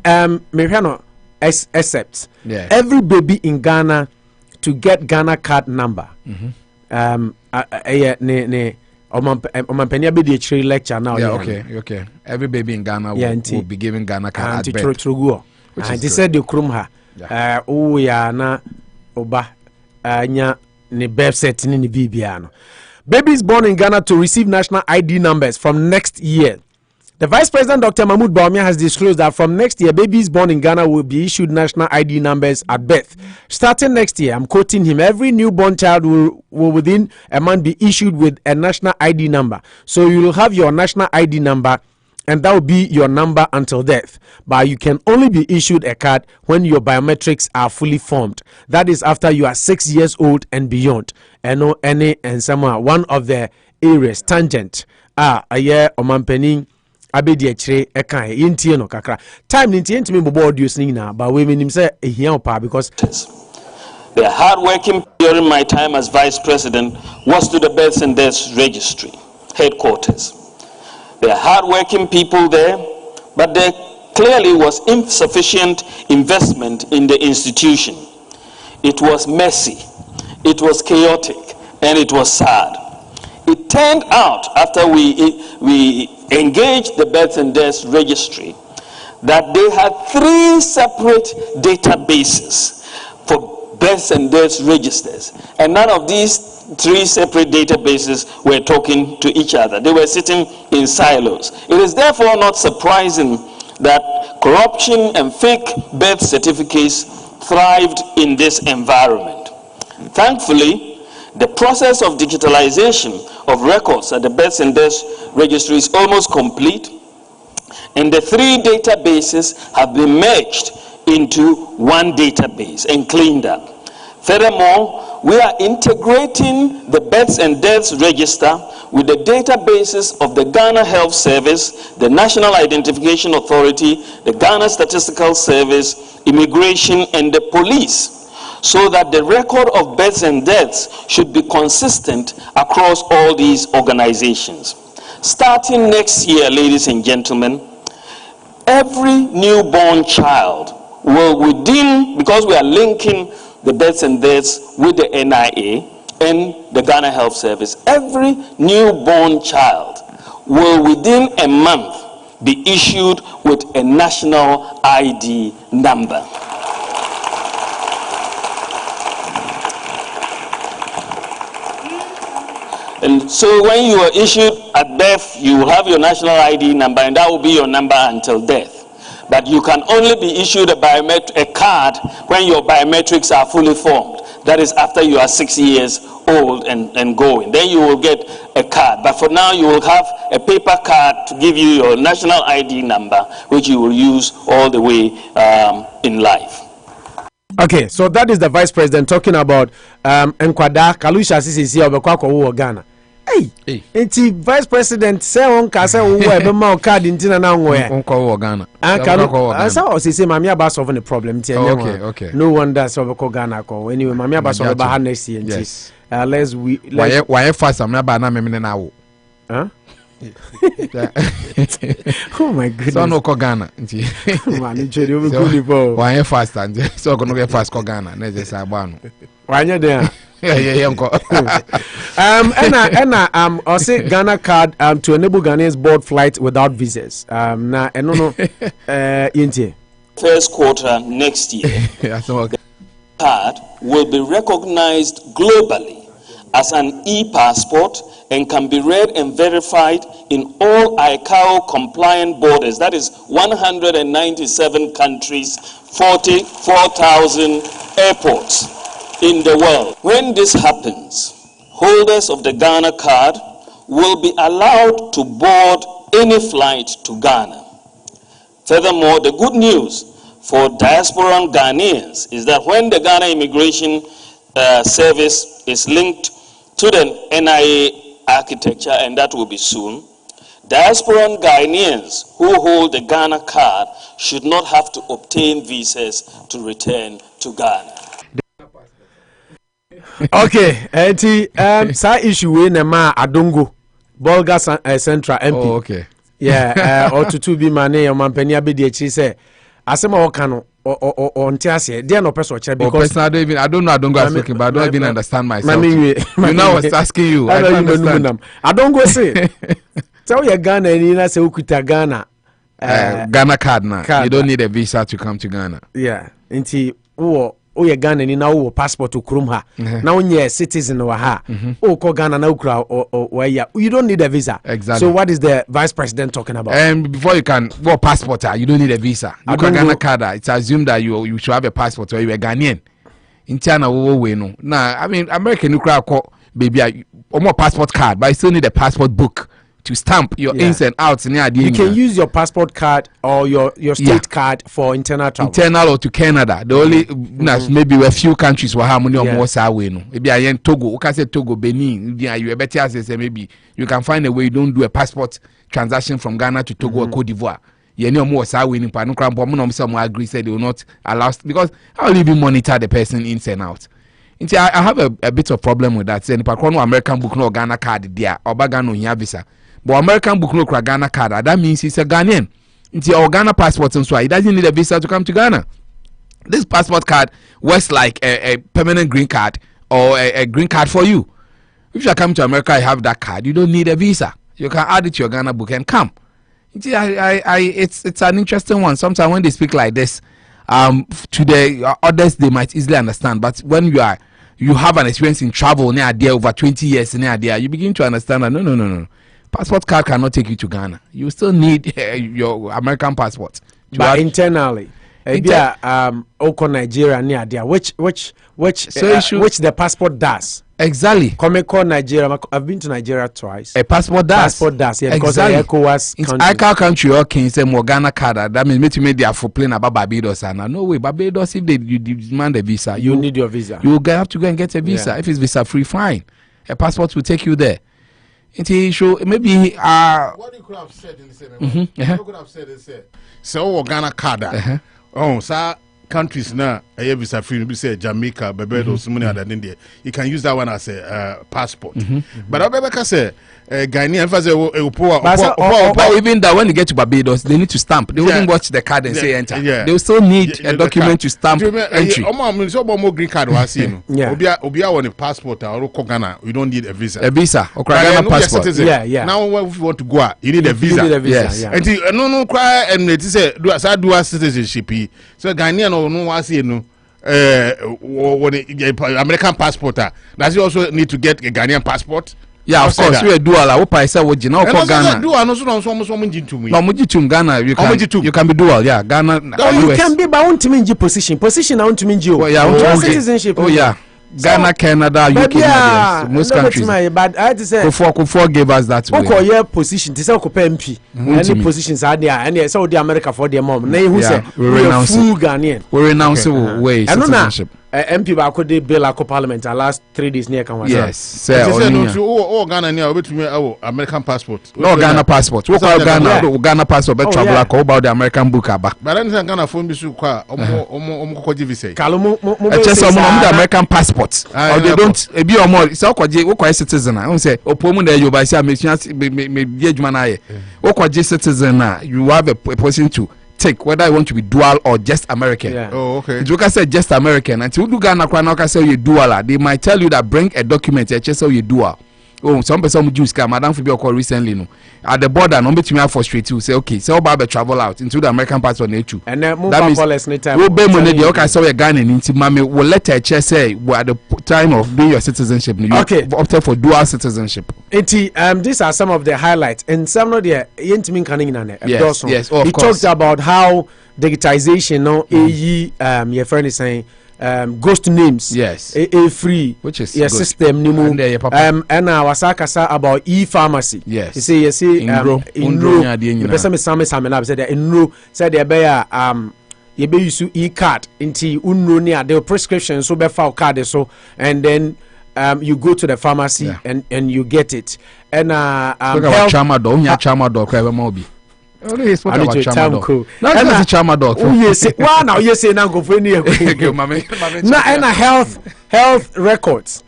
Meriano, except every baby in Ghana to get Ghanacard number. Omampenia be the lecture now. Yeah, okay. Every baby in Ghana will be given Ghanacard at birth. And they said the Krumha. Na oba nya ne birth set ni bibiano. Babies born in Ghana to receive national ID numbers from next year. The Vice President Dr. Mahmoud Bawumia has disclosed that from next year, babies born in Ghana will be issued national ID numbers at birth. Starting next year, I'm quoting him, every newborn child will within a month be issued with a national ID number. So you will have your national ID number and that will be your number until death. But you can only be issued a card when your biometrics are fully formed. That is after you are 6 years old and beyond. And somehow one of the areas tangent a year omampeni abedi echire ekan yentie no kakra time ni tie ntimi bobo audios ni na ba we menim say ehia opa because the hard working during my time as vice president was to the births and deaths registry headquarters. There are hard-working people there, but there clearly was insufficient investment in the institution. It was messy, it was chaotic, and it was sad. It turned out, after we engaged the births and deaths registry, that they had 3 separate databases for births and deaths registers, and none of these 3 separate databases were talking to each other. They were sitting in silos. It is therefore not surprising that corruption and fake birth certificates thrived in this environment. Thankfully, the process of digitalization of records at the births and deaths registry is almost complete, and the 3 databases have been merged into one database and cleaned up. Furthermore, we are integrating the births and deaths register with the databases of the Ghana Health Service, the National Identification Authority, the Ghana Statistical Service, Immigration, and the police, so that the record of births and deaths should be consistent across all these organizations. Starting next year, ladies and gentlemen, every newborn child will because we are linking the births and deaths with the NIA and the Ghana Health Service, every newborn child will within a month be issued with a national ID number. And so when you are issued at birth, you will have your national ID number, and that will be your number until death. But you can only be issued a card when your biometrics are fully formed. That is after you are 6 years old and going. Then you will get a card. But for now, you will have a paper card to give you your national ID number, which you will use all the way in life. Okay, so that is the Vice President talking about Nkwada Kalusha Sisi Obekwa Ghana. Hey, enti Vice President say on ka say wo e be ma card ntina na nwo ya. Onko Ghana. Asa o say mami aba solve the problem ntia nwa. Okay. No wonder so Obekwa Ghana ko. Anyway, mami aba solve ba next year nti. Why fast am aba na memene na wo. Huh? Oh my goodness. So no ko Ghana nti. Man, nche dey go ni for. Why fast and so go no get fast ko Ghana. Na je say agba no. Why there? Yeah, uncle. I say Ghanacard to enable Ghanaians board flights without visas. Na no yintie. First quarter next year, card will be recognized globally as an e-passport and can be read and verified in all ICAO compliant borders. That is 197 countries, 44,000 airports in the world. When this happens, holders of the Ghana card will be allowed to board any flight to Ghana. Furthermore, the good news for diasporan Ghanaians is that when the Ghana Immigration Service is linked to the NIA architecture, and that will be soon, diasporan Ghanaians who hold the Ghana card should not have to obtain visas to return to Ghana. Okay, sa issue we na ma Adongo Bolga Central MP. Oh, okay. Yeah, or to be mane your mampani abedi echi say asema oka no on tiase dey no person check because I don't know Adongo speaking, but I don't even understand myself. You know I was asking you. I don't understand. Adongo say tell your Ghana ni na say ukuta Ghana Ghana card na. You don't need a visa to come to Ghana. Yeah, nti ye Ghana ni na wo passport to krum ha na wonye citizen wa ha ko Ghana na ukra you don't need a visa. Exactly. So what is the Vice President talking about? And before you can go passport, you don't need a visa. You can Ghana card. It's assumed that you should have a passport or you are Ghanaian. In China we no. Nah, I mean American ukra ko baby more passport card, but you still need a passport book to stamp your ins and outs. You can use your passport card or your state card for internal travel. Internal or to Canada. The only maybe a few countries will have money or more way. No. Maybe I in Togo. Okay, say Togo, Benin. You better say maybe you can find a way you don't do a passport transaction from Ghana to Togo or Cote d'Ivoire. You know more way in Panukram. Some agree say they will not allow because how will you be monitor the person ins and out? I have a bit of problem with that. Say no American book no Ghana card there or Ghana no visa. But American book no Ghana card, that means he's a Ghanaian. It's your Ghana passport and so he doesn't need a visa to come to Ghana. This passport card works like a permanent green card or a green card for you. If you are coming to America, you have that card. You don't need a visa. You can add it to your Ghana book and come. It's an interesting one. Sometimes when they speak like this, to the others they might easily understand. But when you have an experience in travel near there over 20 years near there, you begin to understand that no. Passport card cannot take you to Ghana. You still need your American passport. But internally, Oko Nigeria near there, which the passport does. Exactly. Comecon Nigeria. I've been to Nigeria twice. A passport does. Passport does. Yeah, because exactly. It's ICAO country. Okay, say more Ghana card. That means maybe they are for playing about Barbados. And no way, Barbados. If you demand a visa, you need your visa. You have to go and get a visa. Yeah. If it's visa free, fine. A passport will take you there. So maybe what you could have said in the same what you could have said is so Ghana card sir countries now visa free be say Jamaica, Barbados, many other than there. You can use that one as a passport. But I say Ghanaian even that when they get to Barbados, they need to stamp. They wouldn't watch the card and say enter. Yeah. They will still need a document to stamp entry. More green card was seen. Obia on a passport or Ghana, we don't need a visa. A visa. Or Ghana passport. Yeah. Now if you want to go out, you need a visa. Yes. And no cry and it is a dual citizenship. So Ghanaian or no was no American passport. Does he also need to get a Ghanaian passport? Yeah, of course. We dual. I hope I say what you know for Ghana. Dual, no, so Ghana. You can be dual. Yeah, Ghana. You can be bound to mean position. Position, I want to mean you. Citizenship. Oh yeah. Ghana, Canada, UK, most countries. But I had to say, Kufo gave us that way. Okay, your position. This is MP. Any positions are there, and Saudi America for their mom. Nay, who say we renounce Ghanaian. We renounce way citizenship. MP ba could bill a parliament last 3 days near Kawasa. Yes, sir. Oh, Ghana near with me. Oh, American passport. No Ghana passport. What about Ghana passport? But travel about the American book back. But then Ghana phone bisu kwa visa. Kalomo just the American passport. Or they don't be or more. So what citizen? I don't say opomu there you by say me judgment. What citizen? You have a person to take whether you want to be dual or just American. Yeah. Oh, okay. You can say just American. Until you Ghana can say you dual. They might tell you that bring a document that just say you dual. Oh, some person Jews come. Madam Fibio call recently. No, at the border, no between me frustrate you. Say okay, so Baba travel out into the American passport nature. And then that means we be money. The okay, so we Ghana into mommy will let her chair say at the time of being your citizenship. You opted for dual citizenship. These are some of the highlights, and some of the yes, he talked about how digitization, your friend is saying. Ghost names, yes, a free, which is your system, and I was about e-pharmacy. Yes, you see, the person said they bear you be use e-card into unrunia the prescription so be file card so and then you go to the pharmacy and you get it and Yes, what about Chamador? Not just Chamador. Oh yes, wow! Now you say now go for any. Now and health records.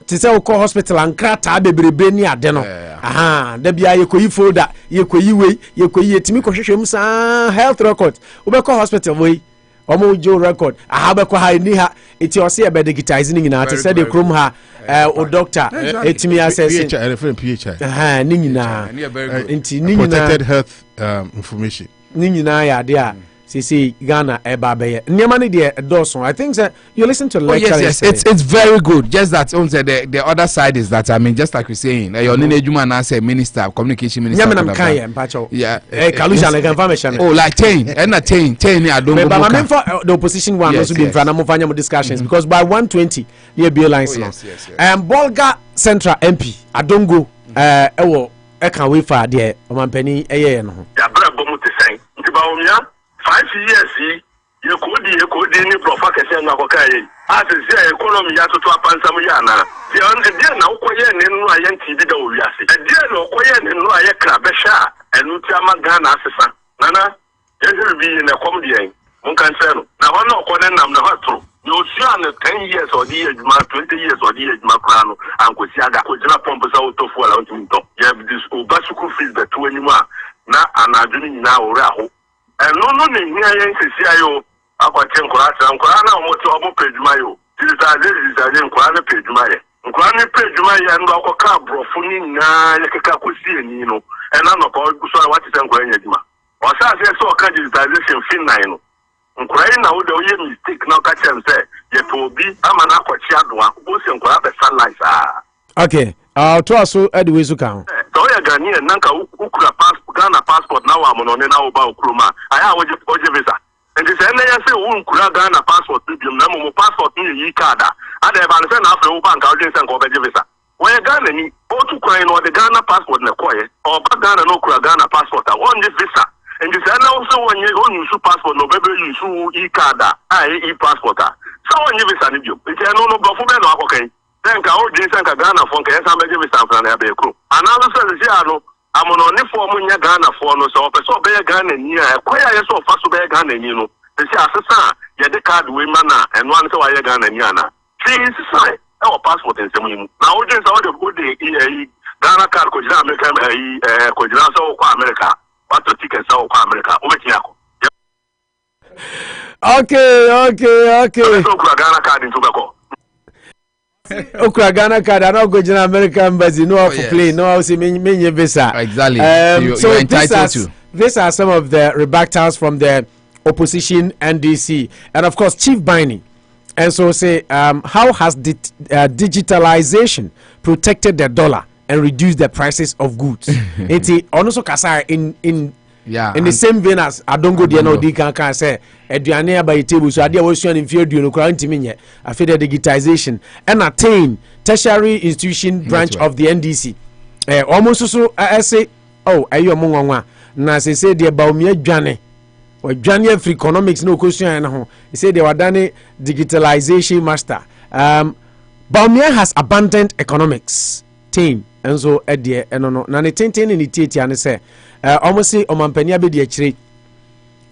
To say call hospital and krata bebrebe ni ade no. Aha, da bia ye koyi folder, ye koyi we, ye koyi etimi ko hwehwem sa health records. We be call hospital we. Omo jo record. Aha be ko ha ni ha. Eti o se e be digitizing nyina to say the chrome ha o doctor etimi assessing. PHI. Aha, ni nyina. Enti ni nyina protected health information. Ni nyina ya de a see Ghana eba beye. Nyamani de Dawson. I think that you listen to the lecture. Yes, it's very good. Just that the other side is that just like you're saying, your Ejuma now say minister, communication minister. Yeah. Information. Oh, like TEIN, and TEIN. I don't. But I mean for the opposition one also be in front of discussions because by 1:20 near Bill lines now. Bolga Central MP Adongo ewo e can wait for there. Omanpeni eye no. Ya bra bomu te sen. Nti Bawumia 5 years you could any professor and Nakokai. As the economy ya to Pansam Yana. The dear now quiet in Ryan TV. A dear no quiet in Raya Krabesha and Utama Ghana assessor. Nana, there will be in a comedy. One concern. Now, I'm not calling them the hot true. You see on the 10 years or the age, 20 years or the age, Macrano, and Kusiaga, Kujana Pompos out of Wallanto. You have this Ubasuku fees the 21. Now, and I'm doing now Raho. And no here in CIO. Aquatin Kurata and Kurana, what you page mayo. This is a Kurana page maya. Kurana page maya and Waka Brofuni, Yakakusi, and you know, and I'm not going to what is Anguanima. Or such as so digitalization fin 9. Ukraine, now the mistake now catch and say, yet will be I'm an aquachadwa, both in Kuraba sunlight. Okay. To also Edwin Zukan. So you're Ghanaian, Nanka Ukra Ghana passport now. I'm on now about Kruma. I have a visa. And this say Ghana passport, no passport in the card. And they've answered after bank audience and cover visa. When Ghana need all to cry or the Ghana passport in the quiet or Ghana no Ghana passport. I want this visa. And this also when you own your passport, no baby you e-card, e-passport. So when you visa you, it's no government okay. Then ka o jinsan ka Ghana fon ka yesa beje visa fran ya be kro another say say ano amono ni form nya Ghana fon no so person be Ghana ni e kwaya yeso fa so be Ghana ni no say asesa ye de card we mana and one say wa ye Ghana ni ana see say e o passport nsem yi na o jinsan o de go de Ghana card ko jina America ko jina so ko America what to ticket so ko America o metia ko okay so ko Ghana card into be ko Okra Ghanacard, I don't go to American embassy. No, for play. No, I say me visa. Exactly. So these are some of the rebuttals from the opposition NDC, and of course Chief Biney. And so say, how has digitalization protected the dollar and reduce the prices of goods. Eti also kasa in the same vein as Adongo dia no di kan say aduane abayi table so ade was in fear do no kura ntimi nye after the digitization and attain tertiary institution branch of the NDC almost so say ayo mo nwanwa na say de Bawumia dwane or dwane free economics no question na ho say de wadane digitalization master. Bawumia has abundant economics team and so edie no na ne tenten ni tietia ne say almost say omampania be de akire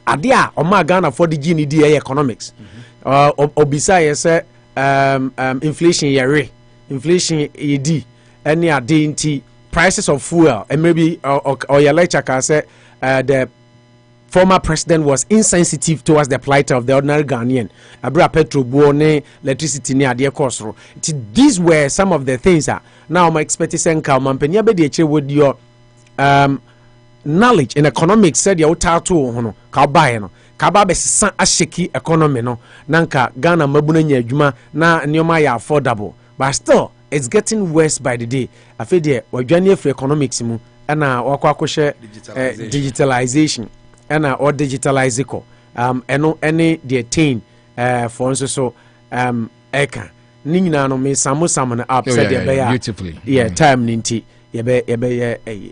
ade a oma Ghana for the gene di economics obisa ye say inflation yedi any ade nti prices of fuel and maybe or your lecture can say the former president was insensitive towards the plight of the ordinary Ghanaian. Abra petrol buone electricity ni ade cost. These were some of the things now I'm expecting senka mampenia be de with your knowledge in economics said your tattoo hono ka buy no ka ba be san asheki economy no nanka Ghana mabuna nya adwuma na nneoma ya affordable but still it's getting worse by the day. I feel there wadwane free economics mu na wakwa akoshe digitalization or digitalize ko eno any the TEIN for so eka ni nyina no me samo na app said there beautifully time ninti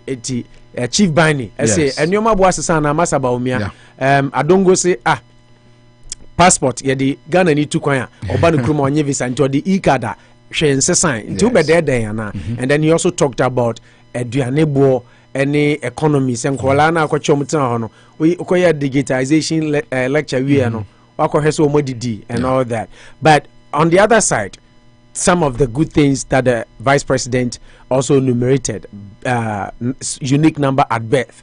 eti chief Biney say enoma bo asesa na masa Bawumia Adongo say passport ye di Ghana ni tu kwan oba no krum onye visa nti odi e-card sign nti ubede na and then he also talked about aduane bo any economies and kola na akwacho mtena ho no we koya digitization lecture we no wakwohwe omodidi and all that. But on the other side, some of the good things that the vice president also enumerated, unique number at birth,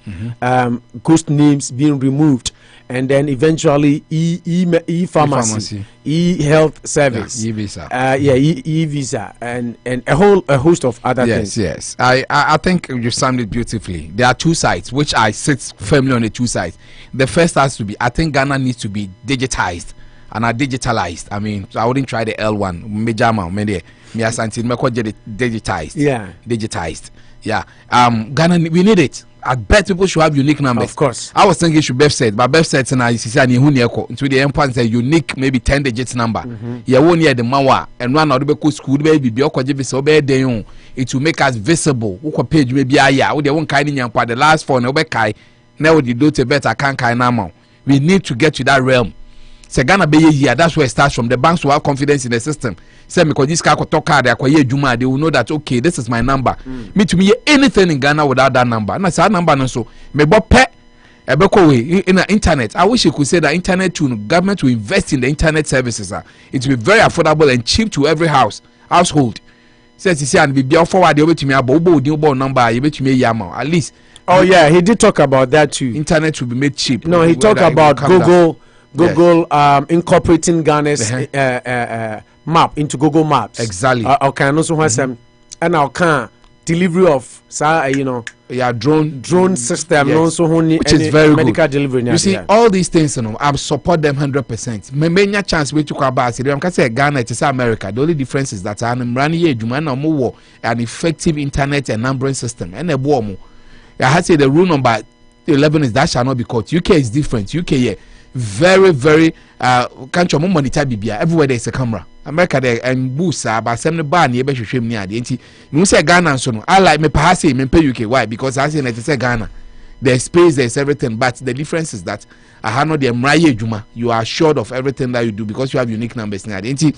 ghost names being removed, and then eventually e-pharmacy, e-health service, e-visa, e-visa, and a host of other things. Yes, I think you summed it beautifully. There are two sides, which I sit firmly on the two sides. The first has to be, I think Ghana needs to be digitized. And are digitalized. I mean, so I wouldn't try the L1. Digitized. Yeah. Digitized. Yeah. Ghana, we need it. I bet people should have unique numbers. Of course. I was thinking it should be said, but Beth said tonight, she said, into the empire is a unique, maybe 10 digits number. Yeah, 1 year the mawa, and one out of the school, baby, it will make us visible. Who page maybe they won't kind in the last 4 no kai. Now you do to better can't kind now. We need to get to that realm. Say Ghana be year, that's where it starts from. The banks will have confidence in the system. Say because this car talk card, they will know that okay, this is my number. Me to me anything in Ghana without that number. And I say that number so me but pet in the internet. I wish you could say that internet to government to invest in the internet services. It will be very affordable and cheap to every household. Says he say and be forward over to me about number you bet me at least. Oh yeah, he did talk about that too. Internet will be made cheap. No, he talked about Google incorporating Ghana's map into Google Maps. Exactly. Okay, and also has and our delivery of drone system. Yes. Also which is very medical good. delivery. You see, all these things, I support them 100%. Many chance we took about it. I'm going to say Ghana, it is America. The only difference is that I'm running an effective internet and numbering system. And a bomb. I had to say the rule number 11 is that shall not be caught. UK is different. UK, very country monitor bibia everywhere there is a camera. America there and boost about 70 ban ye be hwehwem ni ade nti you say Ghana so no I like me pass me pay UK why because I say na say Ghana there's space, there's everything, but the difference is that I have no the mraye juma you are assured of everything that you do because you have unique numbers ni ade nti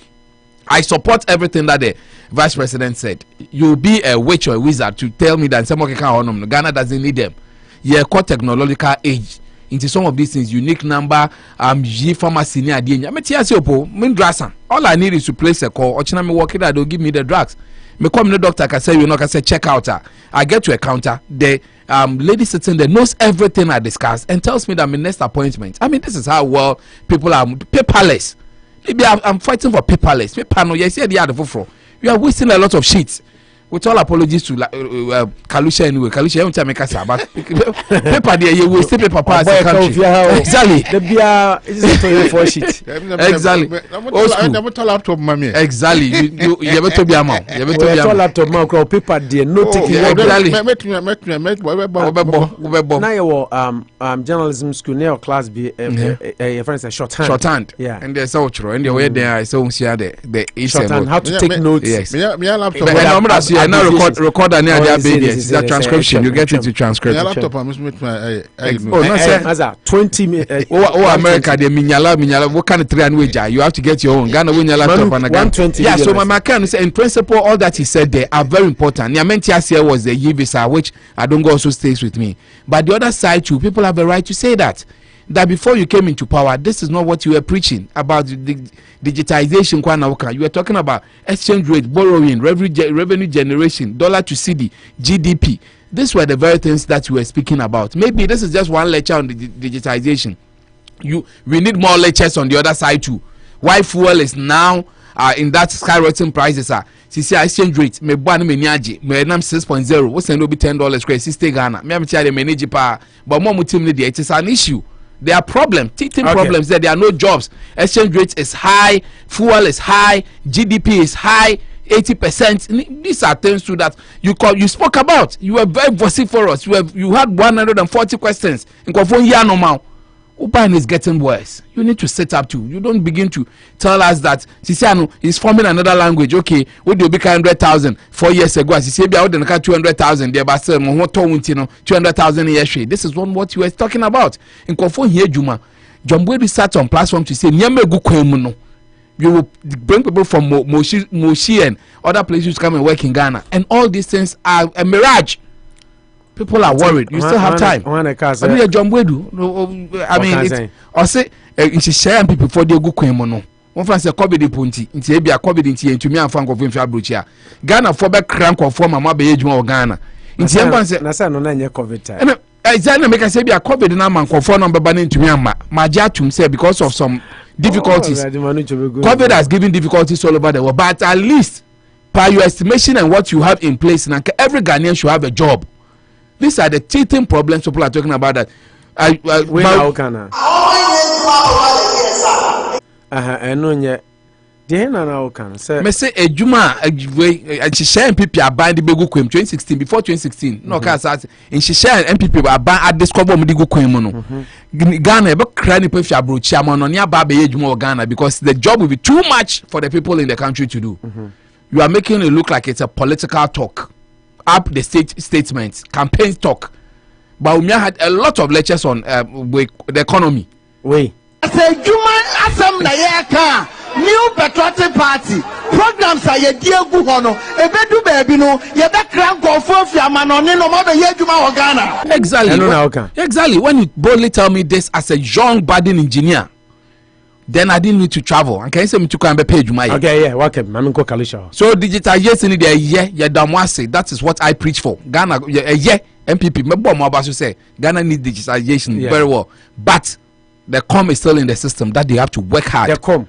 I support everything that the vice president said. You'll be a witch or a wizard to tell me that someone can Ghana doesn't need them. Yeah, called technological age. Into some of these things, unique number, pharmacy near the end. All I need is to place a call. Or me walk it out, they'll give me the drugs. Me come the doctor can say you know can say check out. I get to a counter. The lady sitting there knows everything I discuss and tells me that my next appointment. I mean, this is how well people are paperless. Maybe I'm fighting for paperless. Paper no, yes, yeah, the other for. You are wasting a lot of sheets. with all apologies to Kalusha anyway. Kalusha, you don't make us about paper there. You waste paper as a country. Exactly. The beer is a for shit. Exactly. I'm a laptop, mommy. Exactly. You ever told me amount. You ever told me laptop man paper there. No taking. Now you journalism school near class B. Your friends say shorthand. Yeah. And there's so true. And the way there I saw the shorthand. How to take notes. Yes. Me laptop. I now record and there is that transcription. You get it to transcript. Me laptop. I must make my. Oh no, sir. 20 minutes. Oh, America, they minyala. What kind of 3 and wage? You have to get your own. Ghana win your laptop and again. 120. Yeah. So my can say in principle, all that he said there are very important. Nyamenti here was the visa, which I don't go also stays with me. But the other side too, people have a right to say that before you came into power, this is not what you were preaching about the digitization. You were talking about exchange rate, borrowing, revenue generation, dollar to CD, GDP. These were the very things that you were speaking about. Maybe this is just one lecture on the digitization. We need more lectures on the other side too. Why fuel is now in that skyrocketing prices are. CC exchange rate me bua me niaje me nam 6.0 wo send obi $10 credit 60 Ghana me am chia dey manage pa but more mutim ne dey it is an issue. There are problems, problems there are no jobs, exchange rate is high, fuel is high, GDP is high, 80%. These are things too that you spoke about. You were very vociferous. You had 140 questions in Kwafon ya normal. Upan is getting worse. You need to set up too. You don't begin to tell us that Sisiano is forming another language. Okay, what do you be 100,000 4 years ago? Sisibia would not 200,000 there, but 200,000 years. This is what you were talking about. In Kofo here, Juma, Jumbo sat on platform to say, Nyame you will bring people from Moshi and other places to come and work in Ghana, and all these things are a mirage. People are worried. You still have time. I mean, it's also it's sharing people for the good kwemo. One friend say COVID punti. It's a COVID into to me and Franco from Fabricia. Ghana for back crank or form my age more Ghana. It's a say Nasa no nanya COVID time. Exactly, make I say be a COVID na man conform number banning to me and my jatum say because of some difficulties. COVID has given difficulties all over the world, but at least by your estimation and what you have in place, now every Ghanaian should have a job. These are the teething problems people are talking about. That we now can. Me say ejuma share MPP aban de begu kwem 2016 before 2016 no ka say in share MPP aban at discover mo de gu kwem no Ghana be kra ni pefi abrochi am no ne aba be ejuma Ghana because the job will be too much for the people in the country to do. You are making it look like it's a political talk. Up the statements, campaign talk. Bawumia had a lot of lectures on the economy. Wait. I say, new patriotic party programs are ye dear Guhono, a bedu baby no, ye that crank or for man on no mother yet Ghana. Exactly. When you boldly tell me this as a young budding engineer, then I didn't need to travel. And can you say me to come and pay you my? Okay, yeah, welcome. I'm go Kalisha. So digitalization in there, damwase. That is what I preach for. Ghana, MPP. Me bo mo abaso say Ghana need digitalization very well, but the com is still in the system that they have to work hard. The com.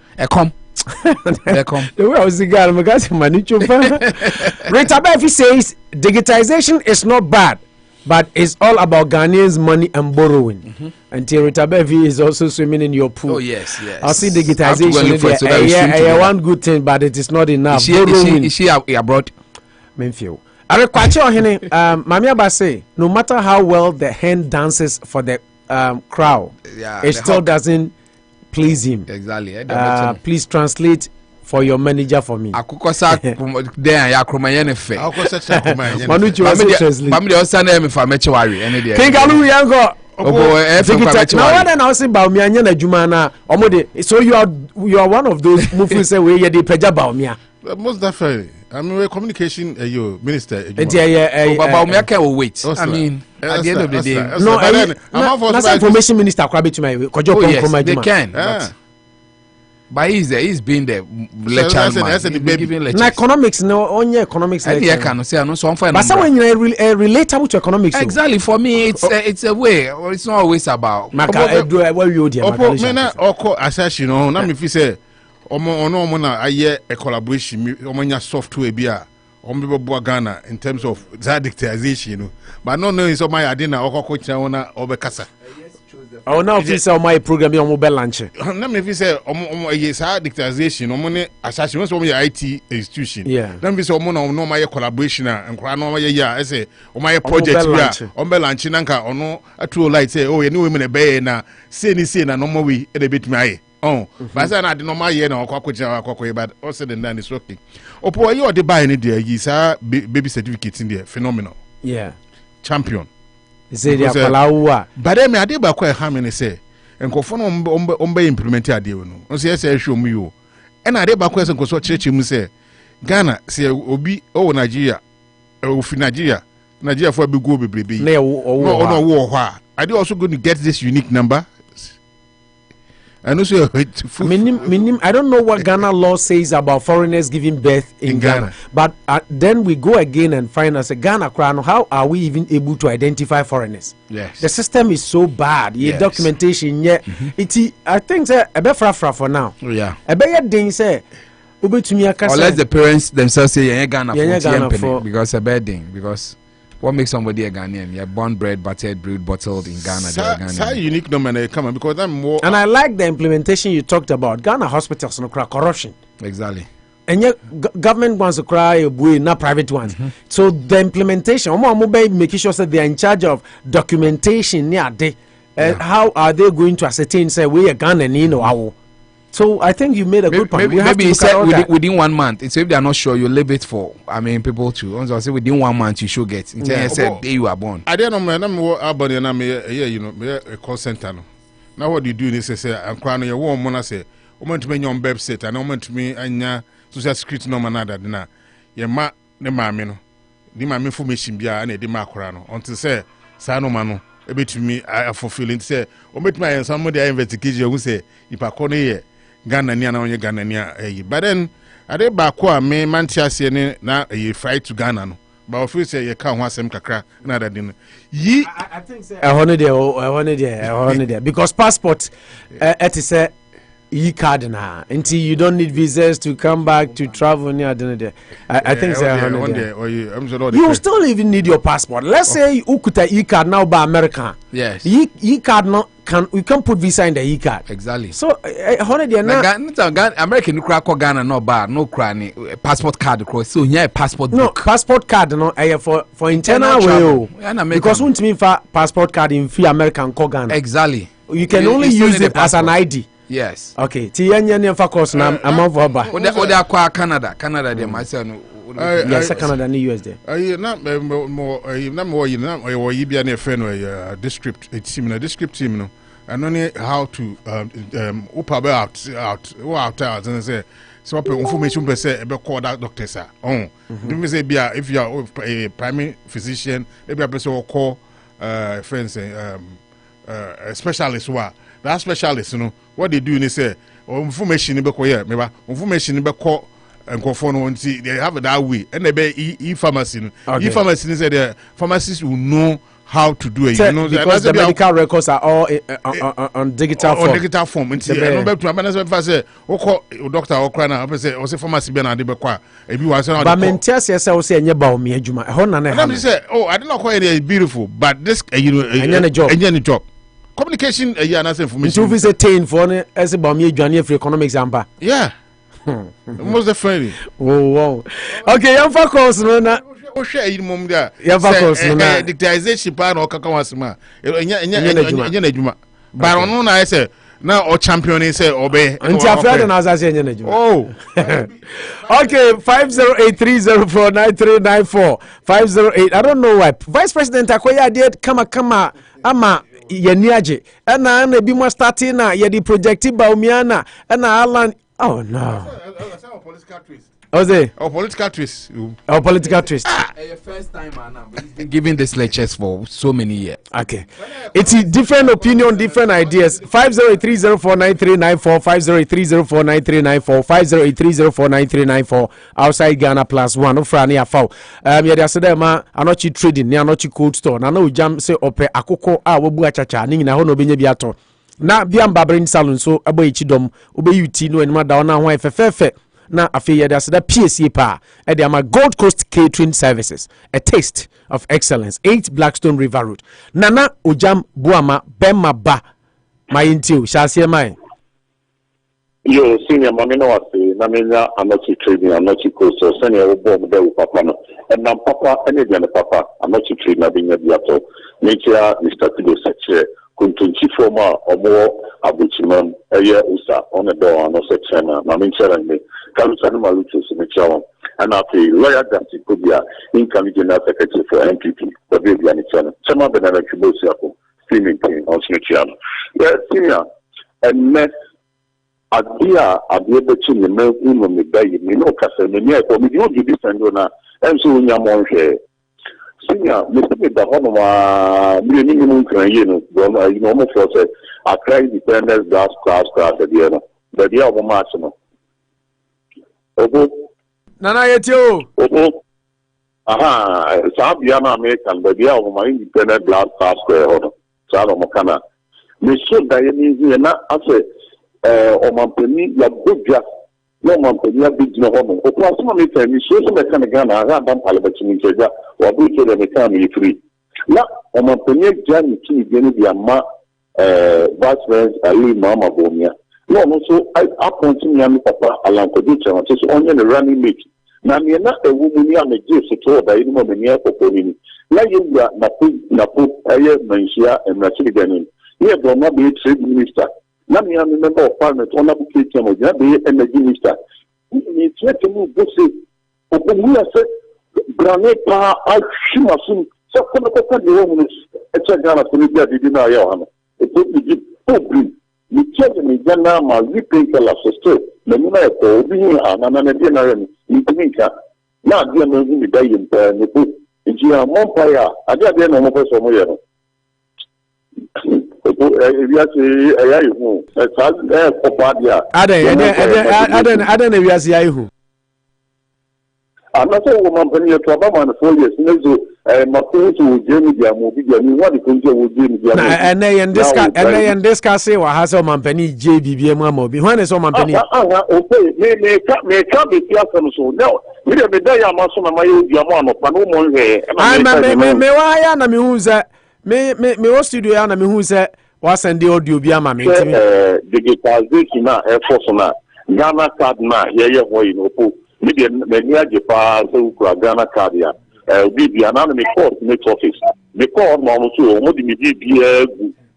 The way I was the guy, I'm going to manage your Rita Befi says digitization is not bad, but it's all about Ghanaians' money and borrowing. Until Rita Bevi is also swimming in your pool. Oh yes. I see digitization. One good thing, but it is not enough. Is she abroad? Menfio. Mami Abase, no matter how well the hen dances for the crowd, it still doesn't please him. Exactly. Please translate for your manager for me. Akukosa there ya kromayene fe. Manuchu translate. Family osana me fa meche wari ene there. Kingalu yango. Now what I say Bawumia nya na adwuma na omode. So you are one of those who say we ye dey peja Bawumia. Most definitely. I mean, communication, minister. Bawumia can wait. I mean, at the end of the day, no, information minister. They can. But he's been the lecture. Economics, no, only economics. I can say no. So but someone relatable to economics. Exactly. For me, it's a way. It's not always about. Omo na aye a collaboration omo nya software bi a Ombe Ghana in terms of Digitilization, but no knowing so my idea or Cochana or Becassa. Oh, now if you say my program on mobile launch. Let me say, yes, Digitilization, money assassin was only IT institution. Yeah. Let me say, no, my collaboration and Crano, yeah, I say, or my project, on Bellanchinanka, or no, a true light say, oh, you know, women a bay now, say, no more way, a bit my. Oh, but I didn't know my year or cockroach, but also then it's working. Opo, you are the buy any day, you saw baby certificates in there, phenomenal. Yeah. Champion. Say they are but then I did quite how many say, and conform implemented a deal. No, say, show me you. And I did back question because what church you say, Ghana, say, Obi, oh, Nigeria, Nigeria for a big go, baby. No, war. I do also going to get this unique number. And also, I don't know what Ghana law says about foreigners giving birth in Ghana. But then we go again and find us a Ghana crown. How are we even able to identify foreigners? Yes. The system is so bad. Yes. Documentation, yeah. I think a bit fra for now. Yeah. A bit thing say, unless the parents themselves say, yeah, Ghana for because a bad thing. Because what makes somebody a Ghanaian? You're born, bred, buttered, brewed, bottled in Ghana. It's a unique number come because I'm more. And I like the implementation you talked about. Ghana hospitals no crack corruption. Exactly. And yet government wants to cry not private ones. So the implementation, making sure that they are in charge of documentation. How are they going to ascertain say we are Ghanaian or our? So I think you made a good point. Maybe you said within 1 month. It's if they are not sure, you leave it for. I mean, people to. Also, say within 1 month you should get. I said day you are born. I don't know. I'm Albany and I'm you know, a call center. Now what you do is say I'm crying. You want to say, "I want to be on website and I want to be on social security number nada." Dina, you ma ne maame no, the maame information biya and the ma crying until say, "Sano mano." A bit to me, I fulfilling say, "O met my somebody investigation who say if I call here." Ghana na onye Ghana but then ade ba ko a me mantiase ne na fight to Ghana no but of say ye ka ho asem kakra na that din yi I think say a holiday because passport it is a e-card na until you don't need visas to come back to travel near the I think say you still even need your passport. Let's say you kuta e-card now by America. Yes. E-card no we can put visa in the e-card. Exactly. So holiday na American no crack Ghana no bar no cranny passport card cross so yeah passport book. No passport card no for internal way because won't mean for passport card in free American ko Ghana. Exactly. You can only use it as an ID. Yes. Okay. Ti yenye focus na amount for ba. Ode akwa Canada dey myself no. Yes, Canada and US there. You be a friend district team no. And only how to out and say so information per se about call that doctor sir. Oh, me say if you are a primary physician, maybe a person will call friends a specialist. That specialist, you know, what they do is say information information call and conform they have it that way, and they be e-pharmacy. Okay. E-pharmacy is the pharmacists will know how to do it. You know, because the medical records are all on digital form. On digital form. And say, doctor or crying, I say, also pharmacy be na de bekwa. If you are saying, but maintain yourself say nye Bawumia juma. I say, I don't know quite it's beautiful, but this any job. Communication and information. If you say TEIN for as a Bawumia journey for economic example. Yeah. Most definitely. Wow. Okay, I'm focused no na. O share in mom there. Yeah, focus no na. Digitalization pa na okaka wasema. Enye na juma. But ono na say na o champion say obe. Until after na say enye na juma. Oh. Okay, 5083049394508. I don't know why. Vice President Akoya did kama ama yeniaje. Na bi mo starting na ye di project Bawumia na Alan. Oh no. That's our political twist. What's it? Our political twist. Our political twist. First time now. He's been giving this lectures for so many years. Okay. It's a different opinion, different ideas. 50830493945 50830493945 outside Ghana +1. No frani afau. Yada said ma anochi trading, ni anochi cold store. Na no jam say ope akoko wobu achacha ni na ho no benye biato. Na biam babrin salon so aboy chidom obeyi ti no enima da ona ho efefefe na afi yede aseda PSA pa e de ama Gold Coast Catering Services, a taste of excellence, 8 Blackstone River Road. Nana Ojam Buama Bema Ba Mayintio Shasie Mai. Yo, senior Mamino was Namina, I'm not trading, I'm not coast, so senior bomb there with Papa. And now Papa, any Papa, I'm not trading, I've been at the auto. Nature, Mr. Tigo Seche, Kuntunchi Forma, or more Abuchiman, a year Usa, on a door, and also China, Mamin Cherang, Kalusan Malutus in the Chow, and after lawyer Dancy Kubia, incoming General Secretary for MPP, the baby and China, some of the Nanakibo, streaming king, on Smithfield. Yes, senior, and next. Adia between the men in the day, you know, Casamania, or we don't do this and and so we are more here. Senior, Mr. The Honoma, minimum Ukraine, you know, for say, I cry dependence, gas, class, at the end, but the other maximum. Nana Yetio. Aha, Sabiana American, but the other my independent glass, class, square, Salomacana. Miss Diane, and I say, Omampeni, ya Buja, no Mampenia Big no Homo. O Plasma Metan, you show some Ghana, I have done Palabachin, or Buja, the Metan free. Now, Omampenia Jan, the Ama, Vice President Ali Mama Bawumia. No, so I continue Papa Alan Kyerematen, just only the running mate. Now, you're not a woman, I'm a gift to all the animal mania for Polini. Now you are Napu, Ayer, Mansia, and Nachiliganin. Here, will not be a trade minister. Now, I remember of Parliament, one of the Kitchen, the energy minister. He tried to move Bossy. Open here, said, Granite Power, I Shimasun, so come up with the woman, it's a Ghana to be there, didn't I, Johanna? It took me deep, open. You check me, Ghana, my repaying a sister, the Miracle, being an dinner in Jamaica. Now, dear, maybe the day in the book. It's your Mompire, I got the end of my person. Aden ewiase ayehu anaso wo mampani to aba man 4 years nezo makuru to jemi dia mo bi dia ni wadi kunje wo jemi dia na ene discuss wa ha so mampani je bibie mu ama obi hwane so mampani okay me ka be tiaso so now me de da ya maso na maye dia mo anopa no mo nhwe me wa ya na me hu se me wo studio ya na me hu se wa send audio bi ama me ntimi digitalization na force na Ghanacard na ye ho yi no po me de me age pa so ku Ghanacard ya bi na me call me office me call no so mo di me bi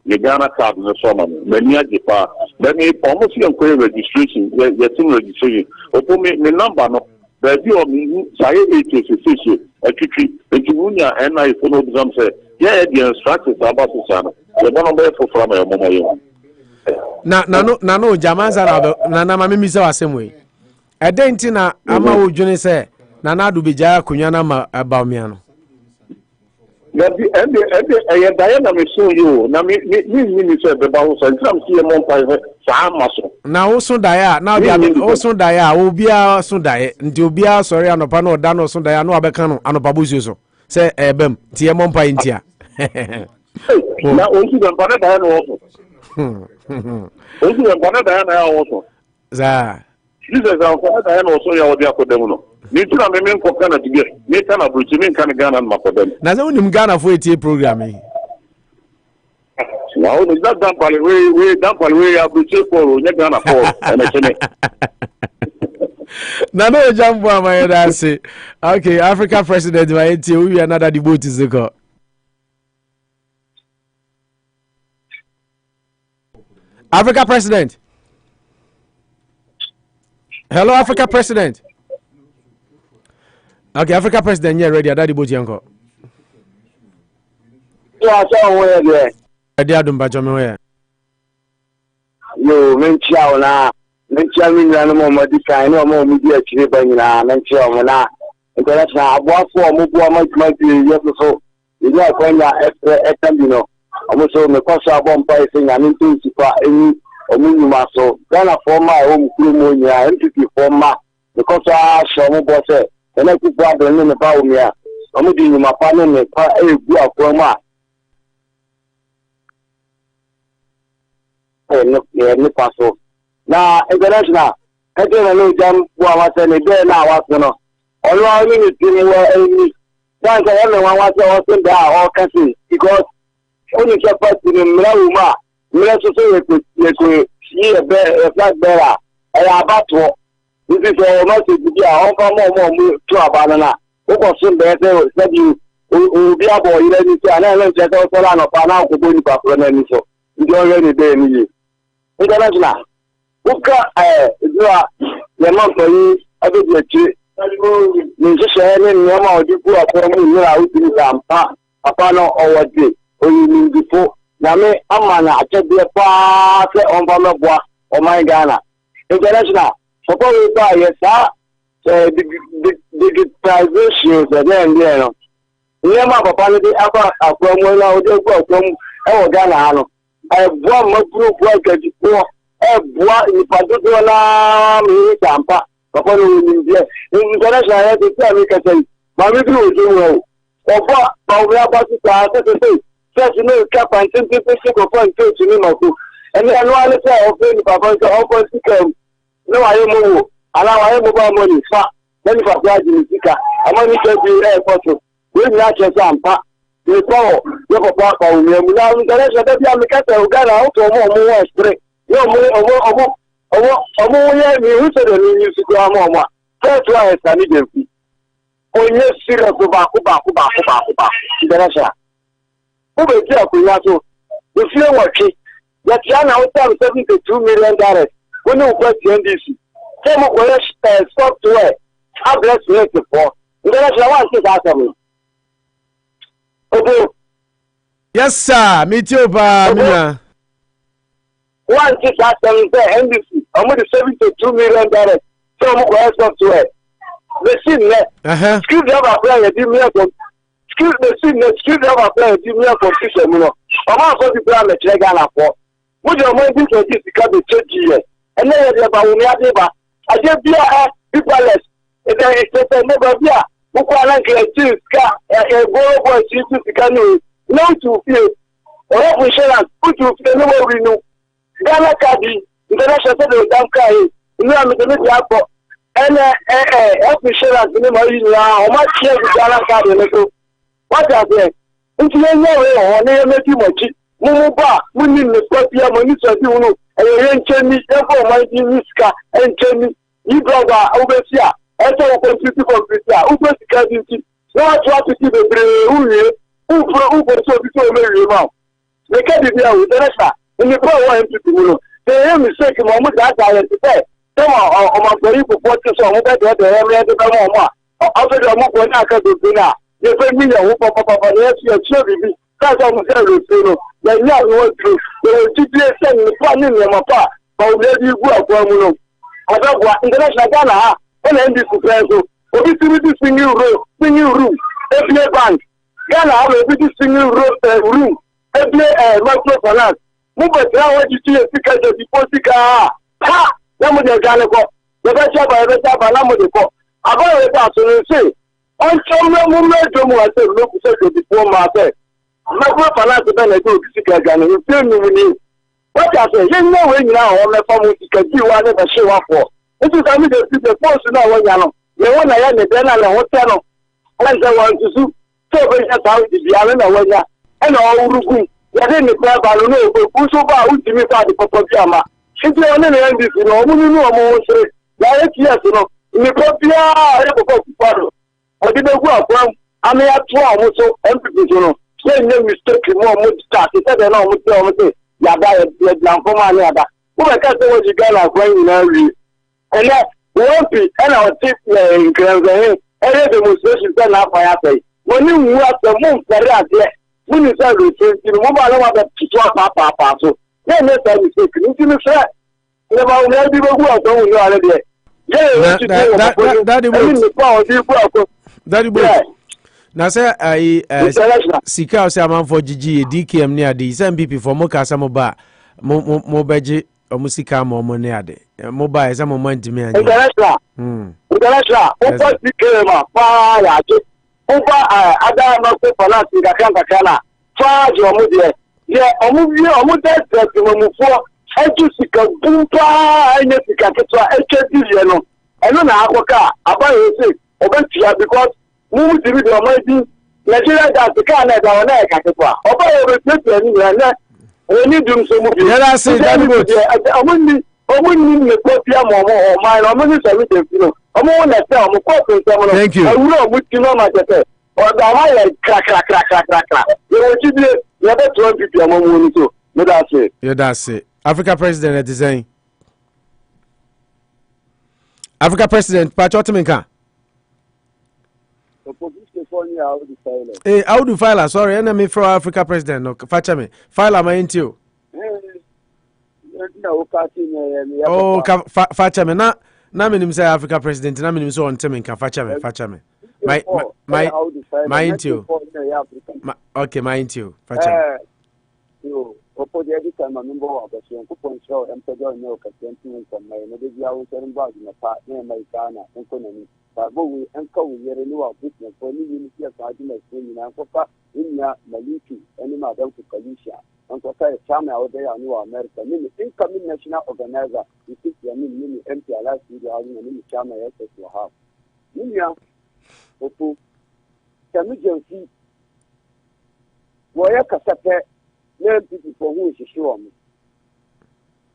the Ghanacard na so ma me age pa then me almost you go registration ye team registration opo me number no baby o me say 866 atwitwi etunya na ifo no exam say yeah the instructions about sana the one be for from your mama you na no jamanza na mama mi se wasemwe edenti na ama odwene se na adu beja kunwa na ma Bawumia no Maybe and Diana me so you na me say be ba so ntam see mo mpa sa amaso na wo so daya na obi wo so daya obia so daya nti obia sorry anopa na oda no so daya no abeka no Anopa Bosuo so say ebem ti e mo mpa ntia na onti den pa na daya no wo onti den pa na daya na wo so za Jesus na daya no so ya wo dia kodem no ni tuna me nko kana dige ni kana bruchi me kana Ghana ma kodem na ze unim Ghana for etie program yi now no that we abruchi for nya Ghana for na chene na no jambo amaye da say okay Africa president ma etie we another debate is go Africa president. Hello, Africa president. Okay, Africa president, yeah, ready. Daddy Boji uncle. Yeah, so where there? Ready, Adum Bajome where? Yo, menchia na. Menchia mi na mo modify no mo media chire banyina menchia mo na. International aboafo mo bo ma bi yeso. You know kwanya etambino. Omoso me kwasa abompa isenya nintu sipa eni omunyuma so Ghana former omukuru mo nya MPP former because show mo boss ena ku brother ne me Bawumia omudi nyuma pa ne me pa egu akwama ne paso na international Eke no jam wa wase ne be na waso no. Olo ni ni tin wa eni. Dan ka na wa wase o se da o kasi because only ke party ni mra uma. Mra so ye ko ye be flag bearer. Aya abato. This is a message to our more to Abanana. What was soon there said you will be a boy, you need to announce that also on a panel to go to Papuan. So you already there. International. Uka, the month for you, I did the chief. Musician, Yama, you go up for me out in Tampa, a panel or what day, or you mean before. Name, Amana, I can be a part on Bamabwa or my Ghana. International. Suppose we buy yes, digitization, then, you know. Never papa ni aba akromo na o de ku akromo e wo Ghana no. E bua ma group work adiko e bua ni padodo na mi tampa. Papa no ni die. International ya de ti mi ka sei. Ma mi bi o je wo. Obo Bawumia ba ti ta se first no ka pantin ti se ko fon to ni ma ku. Eni anu ale se o fe ni papa ko o ko ti ke no ayo mo ala wa ayo mo ba mo ni fa then fa ya ji sika amani ke bi e photo we ni a che sampa we ko yo ko pa ko mi mu na mi dare se bi am ka te o gara o to mo spray yo mo ye mi hu se de ni sika mo first wa e sani de fi onye sira ko ba dare sha o be ti akunya so we fi e watchi ya ti ana o tam $72 million when you question this, some of the software, tablets, for. International one is awesome. Okay. Yes, sir. Me too, Bawumia. One is awesome. NBC, almost $72 million. Some of the software. The scene, screwdriver player, give me a screwdriver player, give me a position. I'm also the plan to check out for. Would your mind be to this because the church here? And then the Bawumia deba. I just be a peopleless. It's a never be a Alan Kyerematen a boy to canoe. No to feel. Or insurance, put you feel no renew. Ghanacard, international Ghanacard, you are making it up for. And health insurance in the marine now, how much share the Ghanacard in the group? What are they? Into your way, or near making much. Mumuba, Munin, the Scorpia, Monisa, and Jenny, therefore, my Niska, and Jenny, you brother, overseer, and so computer computer, Uber, no, try to see the brain, who so before Mary Mount. They can't be there with the rest, and the power empty to they have mistake a moment that I had to say. Some of my very good fortune, so I'm better to have the Bawumia. After the moment, I can do dinner. You pay me a whoop of Papa, yes, your children. That's almost everything. The young one through the GPS and the planning in my part. But where you go from Muno. Other international Ghana, and then this is also. Obviously, single room, every bank. Ghana have a single room, every microfinance. Move it now, what you see a ticket of deposit. Ha! Namu de Ghana go. The best job I ever have, Namu de go. About it, so say. On some moment, I said, look, said before myself. Microfinance benefit to Ghana. You feel me? What I say, you know when now on the phone can do whatever show up for. This is only the post now when you know. You want to have the banner and hotel. And I want to do so very how the island when you and all Urugu. You didn't declare Baluno, but who's about who to me for the Popama. Since you only end this, you know, you know, I'm say, like, yes, you know, in the Popia, I have a Poparo. I didn't go from, I may have 12 so empty, you know. Say no mistake, more start. He said, no, say, Yada, Lamphoma, Yada. Who I can't say what you got like when you know, and that won't be, and our tip in Ghanaians, and the demonstration turn up by say. When you want the moon, when you say, you know, I don't want to talk Papa, so then let's have mistake. You see, Mr. Never will be who I don't know already. That na say I sika say am for GG DKM ni ade say MPP for mo ka some ba mo beje o sika mo ni ade mo ba say mo man dimi anya international o ko DKM pa ya je o ba ada ma ko pala ti ga kan ka na fa je o mo de ye o mo test mo fo Sika Bumpa, and Sika HBN. I don't know how about say, Obentia, because move to the Almighty Nigeria that the Canada or Nakapa. About the we need to do some. Yeah, I say that good. I wouldn't make a more or mine. I'm only saying, you know, I'm on that time. Thank you. I will with you know my or the high crack. You never 20 people among you. That's it. Yeah, that's it. Africa president at the saying. Africa president, Pachotiminka. Hey, how do file? Sorry, enemy from Africa president. No, fetch me. File my into. Oh, fetch me. Na minim say Africa president. Na minim so on Timinka. Fetch me. My into. Okay, my into. Fetch me. Opo de edit time member of the Coupon show and Pedro no Casentin from my media and body in a part near my Ghana and Konami. But we uncle we renew our business for new unity of arguments in Ankopa, India, Maliki, and Madame to Kalisha. Uncle Kai Chama out there, New America, many incoming national organizer, you think you mean many empty alive video and many Chama access to have. Minia, Opo, Camijancy, Waya Casate. People for who is sure me.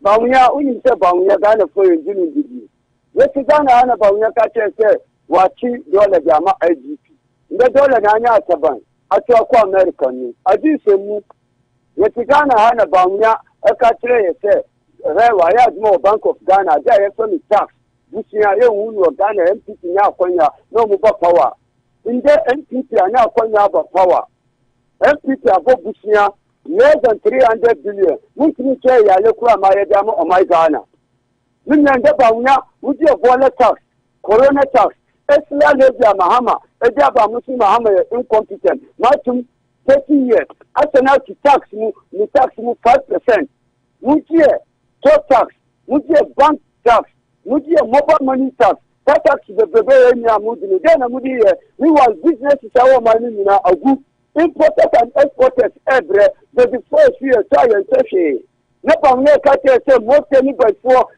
Bawumia, when you say Bawumia, Ghana for you, Jimmy did you. Let's Ghana, Bawumia catcher said, watching dollar Yama IGP. The dollar Nanya Taban, I talk American. I do say, let's Ghana, Hana Bawumia, a catcher said, I had more Bank of Ghana, there from the tax. Which you are you Ghana MPP now, Konya, no more power. In the MPP are now Konya about power. MPP are both Bushia. Less than 300 billion. We can say, I look at my Adamo or my Ghana. Minanda, would you avoid tax, corona tax, Esla Lebia Mahama, Ejaba Muslim Mahama incompetent. Martin 30 years. As an out to tax me 5%. Would you toll tax? Would you bank tax? Would you mobile money tax? That tax is the baby in Yamudi. Then a moody we was business is our money in a good. Importers and exporters every the first year try and say never make a say most anybody for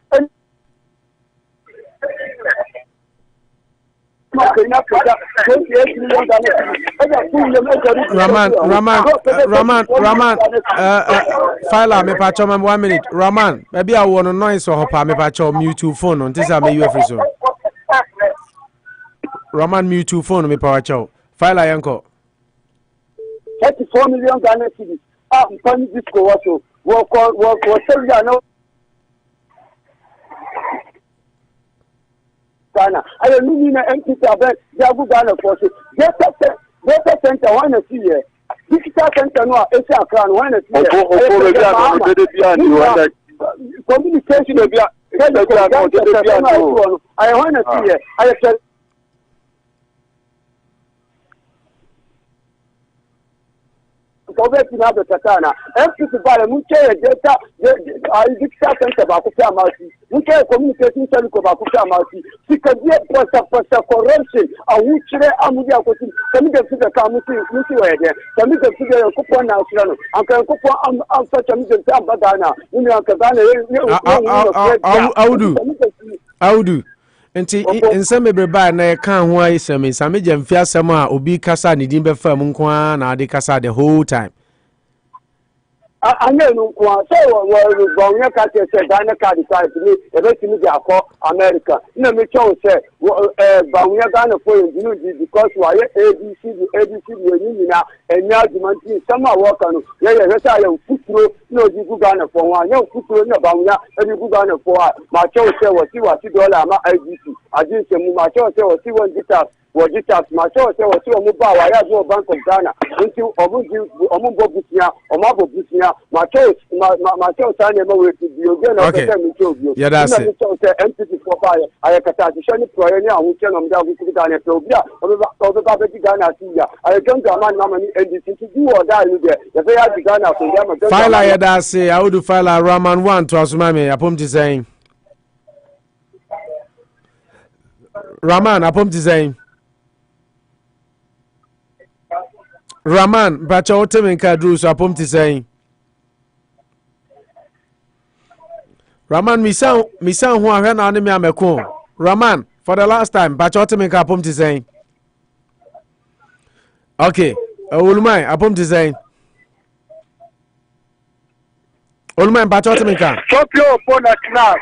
Raman file me patch 1 minute. Raman, maybe I want to noise or hop me patch mute phone on this me UFO. Raman mute phone me patch file yanko 34 million Ghana cedis. Mpani disco also. Work no Ghana. I don't mean MPP about Jabu Ghana for it. Data center one a year. Digital center no Asia Crown one a year. Communication I want to see I said over to the Takana. MPP by Muke data digital center about Kutamasi. Muke communication center about Kutamasi. Because yet was a corruption. A which Amudia was some of the Kamusi were there. Some of the coupon now, and can coupon such a million Badana. I would do. Nti nseme breba na kan ho ayeseme same jamfia asem a obi kasa ne din be fam nko na ade kasa the whole time anya no nko so Bawumia ka say Ghanacard side me e be timi dey akọ America na me chow say Bawumia Ghana for you because why ABC we na enya adjumanti sama work no ye say ya futuro no di Ghana for one ya futuro na Bawumia e di Ghana for ma chow say wati dollar ma ABC ajin se mu ma chow say wati one guitar ma chow say wati o mu ba wa ya do Bank of Ghana nti omu bobusia ma chow say na we bi oge na say me chow bi yeah that's it MPP for fire I kata ti shani proye ni awun che no mda gu ku Ghana pe obi a obi ba be Ghana ti ya I don't go man na mani NDC to do or die you there the ya di Ghana for them file ya da say I would file Raman 1 to asuma me apom ti saying Raman apom ti saying Raman bacha otemen ka dru so apom ti saying Raman misan ho ahwe na ne me ameko. Raman, for the last time, but what me ka pom ti saying. Okay, Olumai, apom ti saying. Olumai, but what me ka. Sopio opponent now.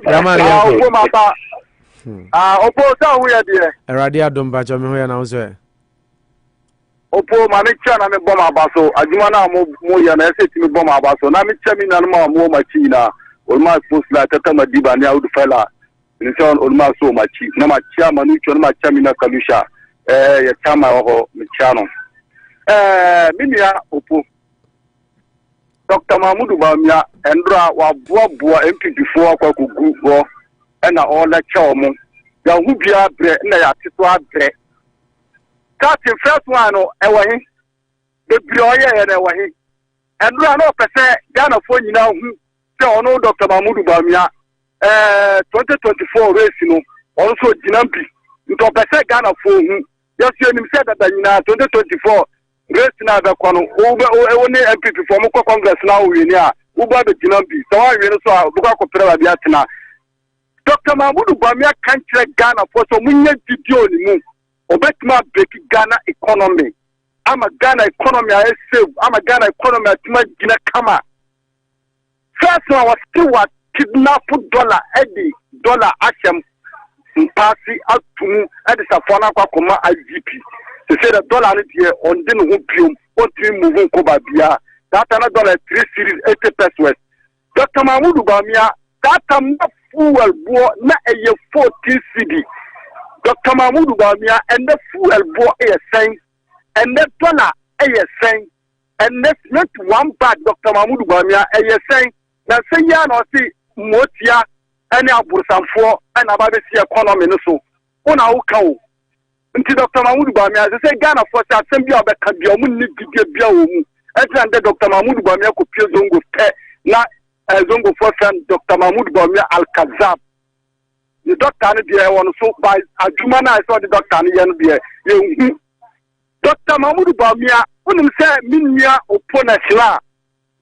Raman, oppo we there. Eradi adom ba jo me ho ya na so e. Oppo ma me cha na me bom abaso, adwuma na mo ya na ese ti me bom abaso, na me cha mi na no mo machi na. Olma post la tata madiba ni audu fela. Ni so olma so machi, na machi manu cho na machi mi na kalusha. Ya chama ho me cha no. Minia Oppo. Dr. Mahmoud Bawumia endra wa boa MPP4 akwa kugu go na all lecture mo. Ya hu bia bre na ya tito abre. Starting first one no ewahi. The brioye na ewahi. Endra no pese Ghana fo nyina hu se ono Dr. Mahmoud Bawumia 2024 race no also jinampi. Nto pese Ghana fo hu. Yesu enim se dada nyina 2024 race na be kwano woni MPP for mo congress na we ni a wo ba be jinampi. So wa we no so buka ko pere ba bia tena. Dr. Mahmoud Bawumia kan kire Ghana for so munye video ni mu. Obetima break Ghana economy. Ama Ghana economy a save. Ama Ghana economy a tima gina kama. First one was still what kidnap dollar ashem mpasi atumu edi safona kwa koma IGP. To say the dollar is here on the no on 3 moving koba bia. That another 3 series 80 pesos. Dr. Mahmoud Bawumia that am fuel bo na eye 14 CD. Dr. Mahmoud Bawumia and the fuel bo a saying and the dollar a saying and that's not one bad Dr. Mahmoud Bawumia a saying na say ya no see motia any abursanfo and ababesi economy no so una uka o nti Dr. Mahmoud Bawumia say Ghana for asem bia obeka bia mu ni gidie bia wo mu and Dr. Mahmoud Bawumia ko pie zongo pe na zongo for friend Dr. Mahmoud Bawumia Al-Kazab the doctor no dey won so by adwuma na so the doctor no ye no dey ye Dr. Mahmoud Bawumia unim say minia opponent la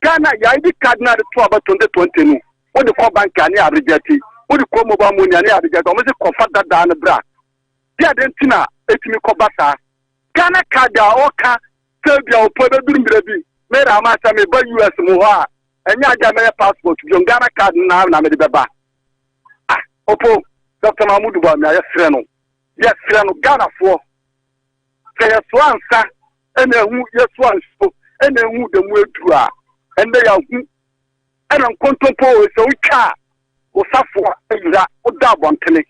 Ghana ya ID card na the 2020 no what the bank ani abrijati what the mobile money ani abrijati o me se confada da na bra dia dentina etimi kobasa Ghana card a oka sebia opo be durumbre bi me ra ma sa me ba US mo ho a enya aja me passport bi Ghana card na me de beba opo Dr. Mahmoud Bawumia yes no Ghana for say yes ansa ene hu yes anso ene hu de mu edu a ende ya hu ena nkontompo so uka osafo ayira oda bontene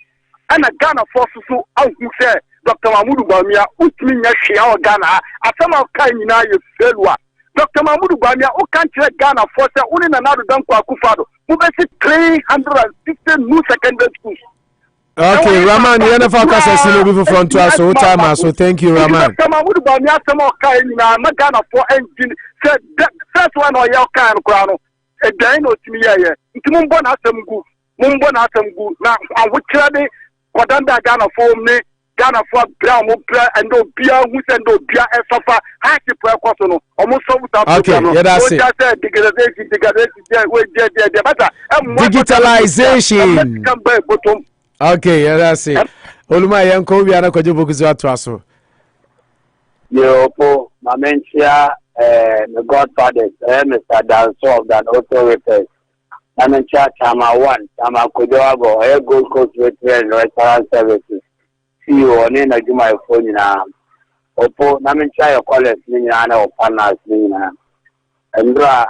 ena Ghana for so ahu say Dr. Mahmoud Bawumia utimi nya hwea o Ghana asama kai nyina ye felua Dr. Mahmoud Bawumia o kan kire Ghana for say uni na nadu danko Akufo-Addo mu be 350 new secondary schools. Okay, Raman, you never focus on Silo front to us, so time, so thank you, Raman. Dr. Mahmoud Bawumia sama kai nyina na Ghana for engine said first one or your kan kwano e dan no timi ye nti mumbo na asemgu na awukrade kodanda Ghana for me Ghana for brown mo bra and obia hu send obia esofa haki pro ekoso no omo so buta no yeah that's it digitalization okay yeah that's it Oluma yanko wi ana kwaje bokuzi atwaso yo po mamentia the godfather Mr. Danso of that auto repairs mamentia chama 1 chama kodoago Gold Coast Restaurant Services CEO ne na juma efo nyina opo mamentia your colleagues nyina na partners nyina ndra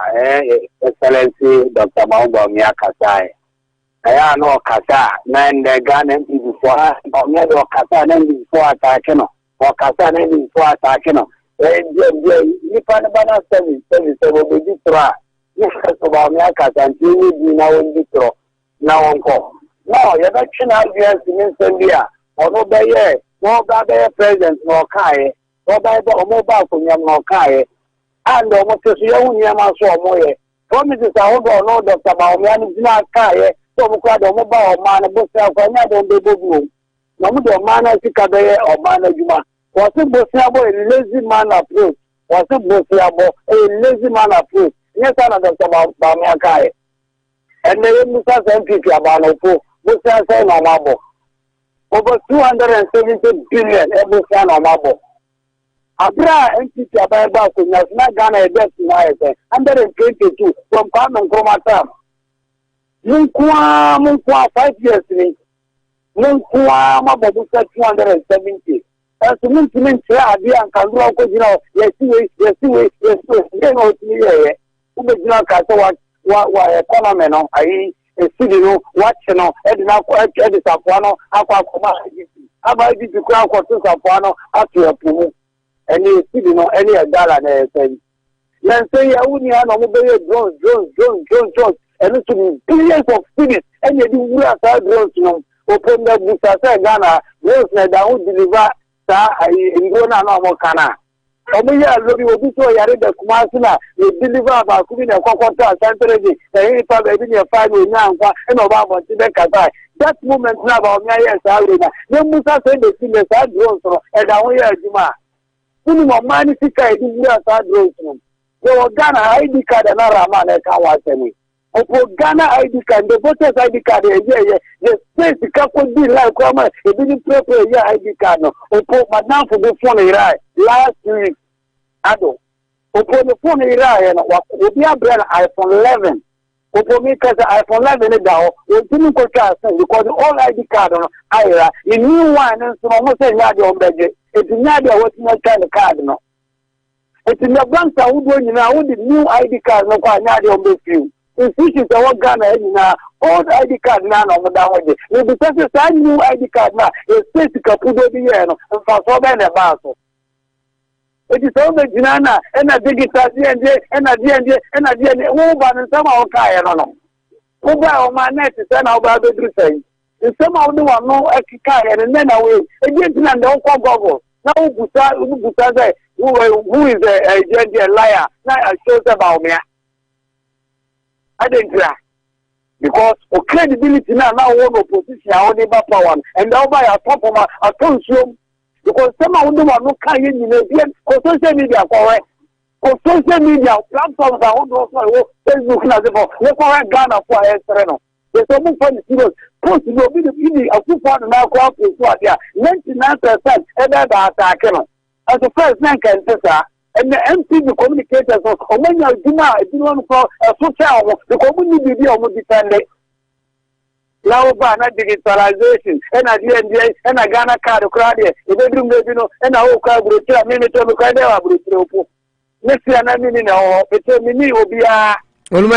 excellency Dr. Mahmoud Bawumia kasai aya no kasa na the Ghana before Bawumia do kasa na before attack no o kasa na before attack no nipa na bana service bo bi tra ni so Bawumia kasa nti ni di na won bi tro na wonko no ye ba china audience ni sembia ono be ye no ba be president no kai no ba be o mo ba ko nyam no kai and o mo so ye hu nyam so o mo ye promises a ho no Dr. Bawumia ni dina kai so mo kwa do mo ba o ma na bo sa kwa nya do be bobu no mo do ma na sika be o ma na juma was it Bosiabo a lazy man approach? Was it Bosiabo a lazy man approach? Yes, I know about Bawumia Kai. And the Musa MPP about Musa say no mabo. Over 270 billion every time on mabo. Abra MPP about National Ghana just 122 from Common Chromata. Munkwa 5 years ni. Munkwa mabo 270. As the movement idea and can go, yes, then out here. Ubejina kaso wa economy no ayi esidi no watch no edi sapuano akwa koma aba edi kura kwato sapuano atu epumu eni esidi no eni edala na esen na say ya uni ha no mo be drones eni to billions of cities eni edi wura sa drones no open the busa say Ghana drones na da who deliver sa ayi ngona na mo kana Omuya lobi obiso yare da kuma suna deliver ba kuma na kwakwata santereji da yin fa be bi 5 nya anfa e no ba bon ti be kasa that moment na ba omuya yes awe na ne musa say the thing sa drones no e da won ya aduma kuni mo mani sika e di sa drones no yo Ghana ID card na rama na ka wa semi opo Ghana ID card the voters ID card the space ka ko di like ko ma e bi ni prepare ya ID card no opo madam for the phone ira last week Ado. Opo the phone ira no obi abra iPhone 11. Opo me kasa iPhone 11 da o didn't go because all ID card no ira the new one so mo say nya de ombeje e nya de what na kind card no it in the bank sa wo nyina wo the new ID card no kwa nya de ombefiu institutions that Ghana na old ID card na no da hoje we be say new ID card na e space ka pudo bi ye no fa so be na ba so it is all the Ginana and a digital DNA and a DNA and a DNA. Who ban some of Kaya no. Who buy on my net is an about the saying. If some of them no Kaya and then away, again, don't come bubble. Now, who is a liar? Now I show about me. I didn't try. Because of credibility now one opposition, I only back power, and now by a top of a consume. Because some of them are not carrying in the social media correct. For social media platforms are also Facebook as well. Look at Ghana for Estreno. There's so much fun to post will be the Akufo-Addo now crop is what they are 99% ever attacking. As the first man can say, and the MTV communicators of Akomea do for a social the community be almost defended. Now, Digitalization, and a DND, and a Ghanacard, the bedroom, and a whole crowd will tell me to look at the next year, I mean, it's me will be a money,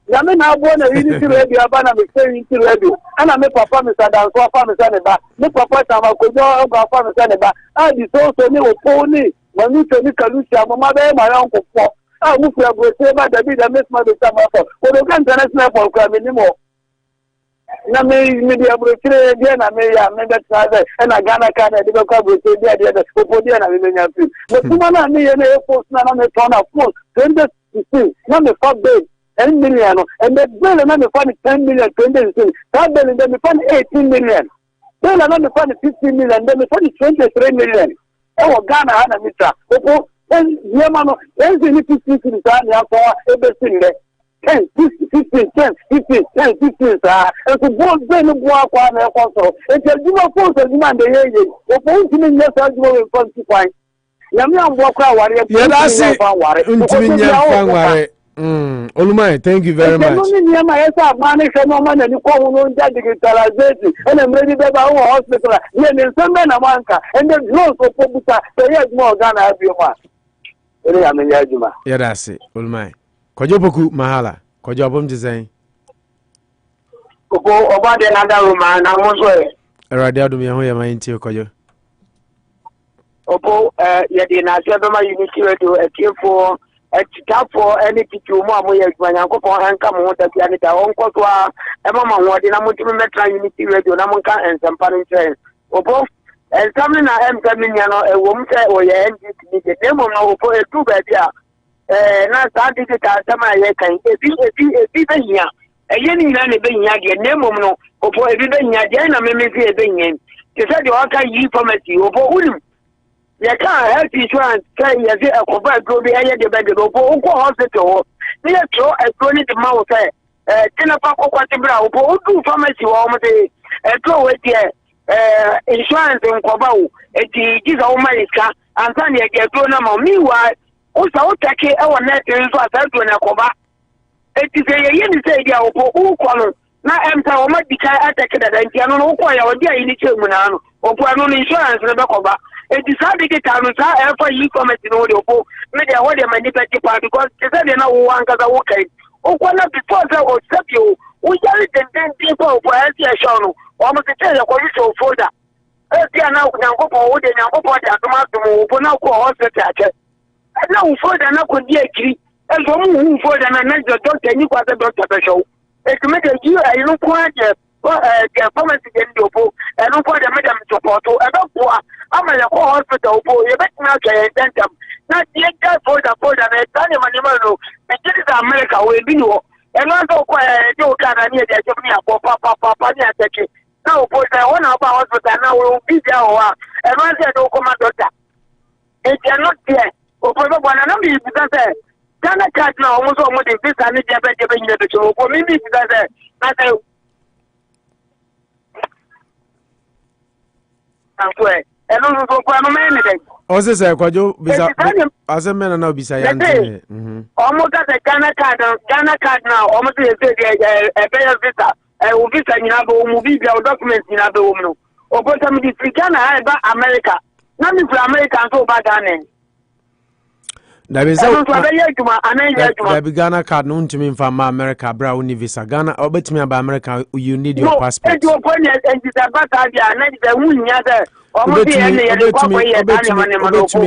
Yamin now born a unity radio, Abana, unity radio, and I make performance and dance for farmers and about. No papa, I could go about farmers and about. I just also knew a pony, when you tell me, Kalusha, my mother, my uncle. I move to a good saver, the bid, I miss my summer for. Well, you can't understand for crime anymore. Now, maybe I will say again, I may have that, and I Ghanacard, I didn't come with the idea that Popodian, I will have to. But someone I may have a post, not on the ton of force, 2016, not the 4 days. 10 million, and the bill and the fund 10 million, 20, that bill and then the fund 18 million. Bill and the fund 15 million, then the fund 23 million. Oh, Ghana had a meter. Oh, and Yamano, there's the 50 to the for everything there. 10, 15, 10, 15, 10, 15, and to both then walk on a console. And tell you a post and demand the age. The point to me, yes, I go in front to find. Yamian walk out, yeah, that's it. Olumai, thank you very much. Digitalization, and I'm ready to go hospital. And the growth of Pokuaa, so yes, more Ghana have your man. Yeah, that's it. Olumai. Kojoboku Mahala. Kojobum design. Over the other woman, I'm also a radio to me. I'm going into Kojo. Opo, yet in a unity to a tear for. For any people, when I go for Hankam, that you are the uncle to a mamma, what in a multimeter unity radio, Namunka, and some parent train. Opo, and something I am coming, a woman say, or your end, the demo for a 2 baby. Not starting to tell my can a people here. A yenny nanny being yagi, nemo, or for a bit yagana, maybe a being. They said you are can you promise you, Opo. you can't help insurance say you say a cover go be aye the bed go hospital near throw a chronic mouth tinapa ko kwatibra o do pharmacy wo mo say throw it here insurance in Kobao, it is all my car, and then you get to know meanwhile, also take our net is what I do in a Koba. It is a yen say, who call now enter or might be attacked at Piano, or dear in the Chilmunano, or Puano insurance in the Koba. It is how they get out for you comment in audio, maybe I want them manipulative part because they said they know one because I walk in. Oh, before I will step you, we tell it and then people for LCA show. Almost a tell you folder. Now, go for the Tomato, now go hospital. And now further, now could be a key. And for who further and the doctor, you got the doctor show. It's to make a year, I don't quite performance against your book, and don't quite a madam support. I don't go. I'm at a hospital, you bet not a dental. Not yet folder, and a tiny animal. And this is America, will be you. And also, you can't hear that you mean papa. No, but I want to hospital now will be there. And once I don't come doctor, if you're not there, or for the one, I'm because Ghanacard now almost almost this and it's a show. For me, because I don't know for Ose say kwajo bisa asemena na obisa yante almost as a Ghanacard now almost say a better visa visa nyina bo mu bibia documents nyina bo mu no obosa mi di Ghana ba America na mi from America so ba Ghana da be Ghana card no ntimi mfa ma America bra uni visa Ghana obetimi aba America you need your passport no point and this about dia na the wunya there obetimi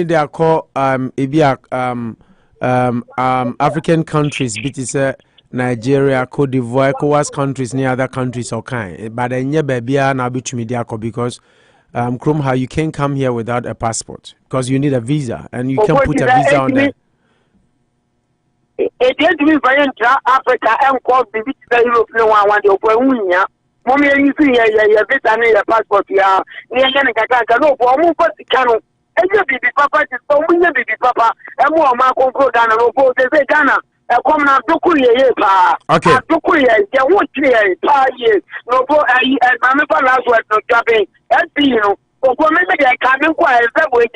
they are call African countries BTC Nigeria, Cote d'Ivoire, ECOWAS countries, near other countries or kind. But then yeah, baby, now be because how you can't come here without a passport because you need a visa and you can put a visa on there. It is me by Africa and called the Europe no one want to Mommy, you see, your visa and your passport, yeah. Near Ghanacard, no, for move the channel. And you be papa, just so we be papa, and more Marco Ghana, no, they say Ghana. Come now, okay. You won't clear years. No, I'm a last word, no jobbing. And you know, for maybe I can't inquire that way.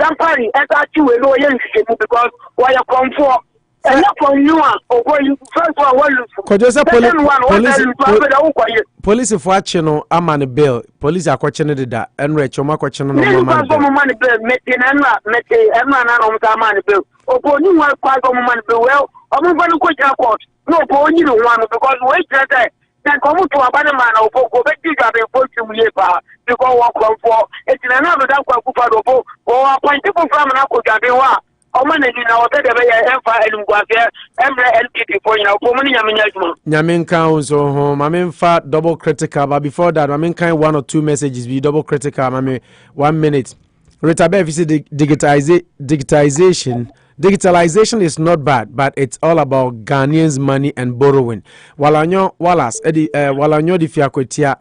Dampari, as I do a lawyer because why you come for. And not from you, or you first one, police if watching no amani bill, police are questioning that and rich or my question no money bill, making and not making a man on money bill. Or you want quite a money bill. Well, I'm going to question court. No, for you one because wait that then come to a banner man or go back to job and put you here to go walk for. It's another that Akufo-Addo or a point people from an Akufo-Addo. Nyamin count so home. I mean, fat double critical, but before that, I mean, kind one or two messages be double critical. I mean, 1 minute. Retabe, if you see digitalization is not bad, but it's all about Ghanaians' money and borrowing. Walanyo Wallace, Walanyo di Fiakwetia,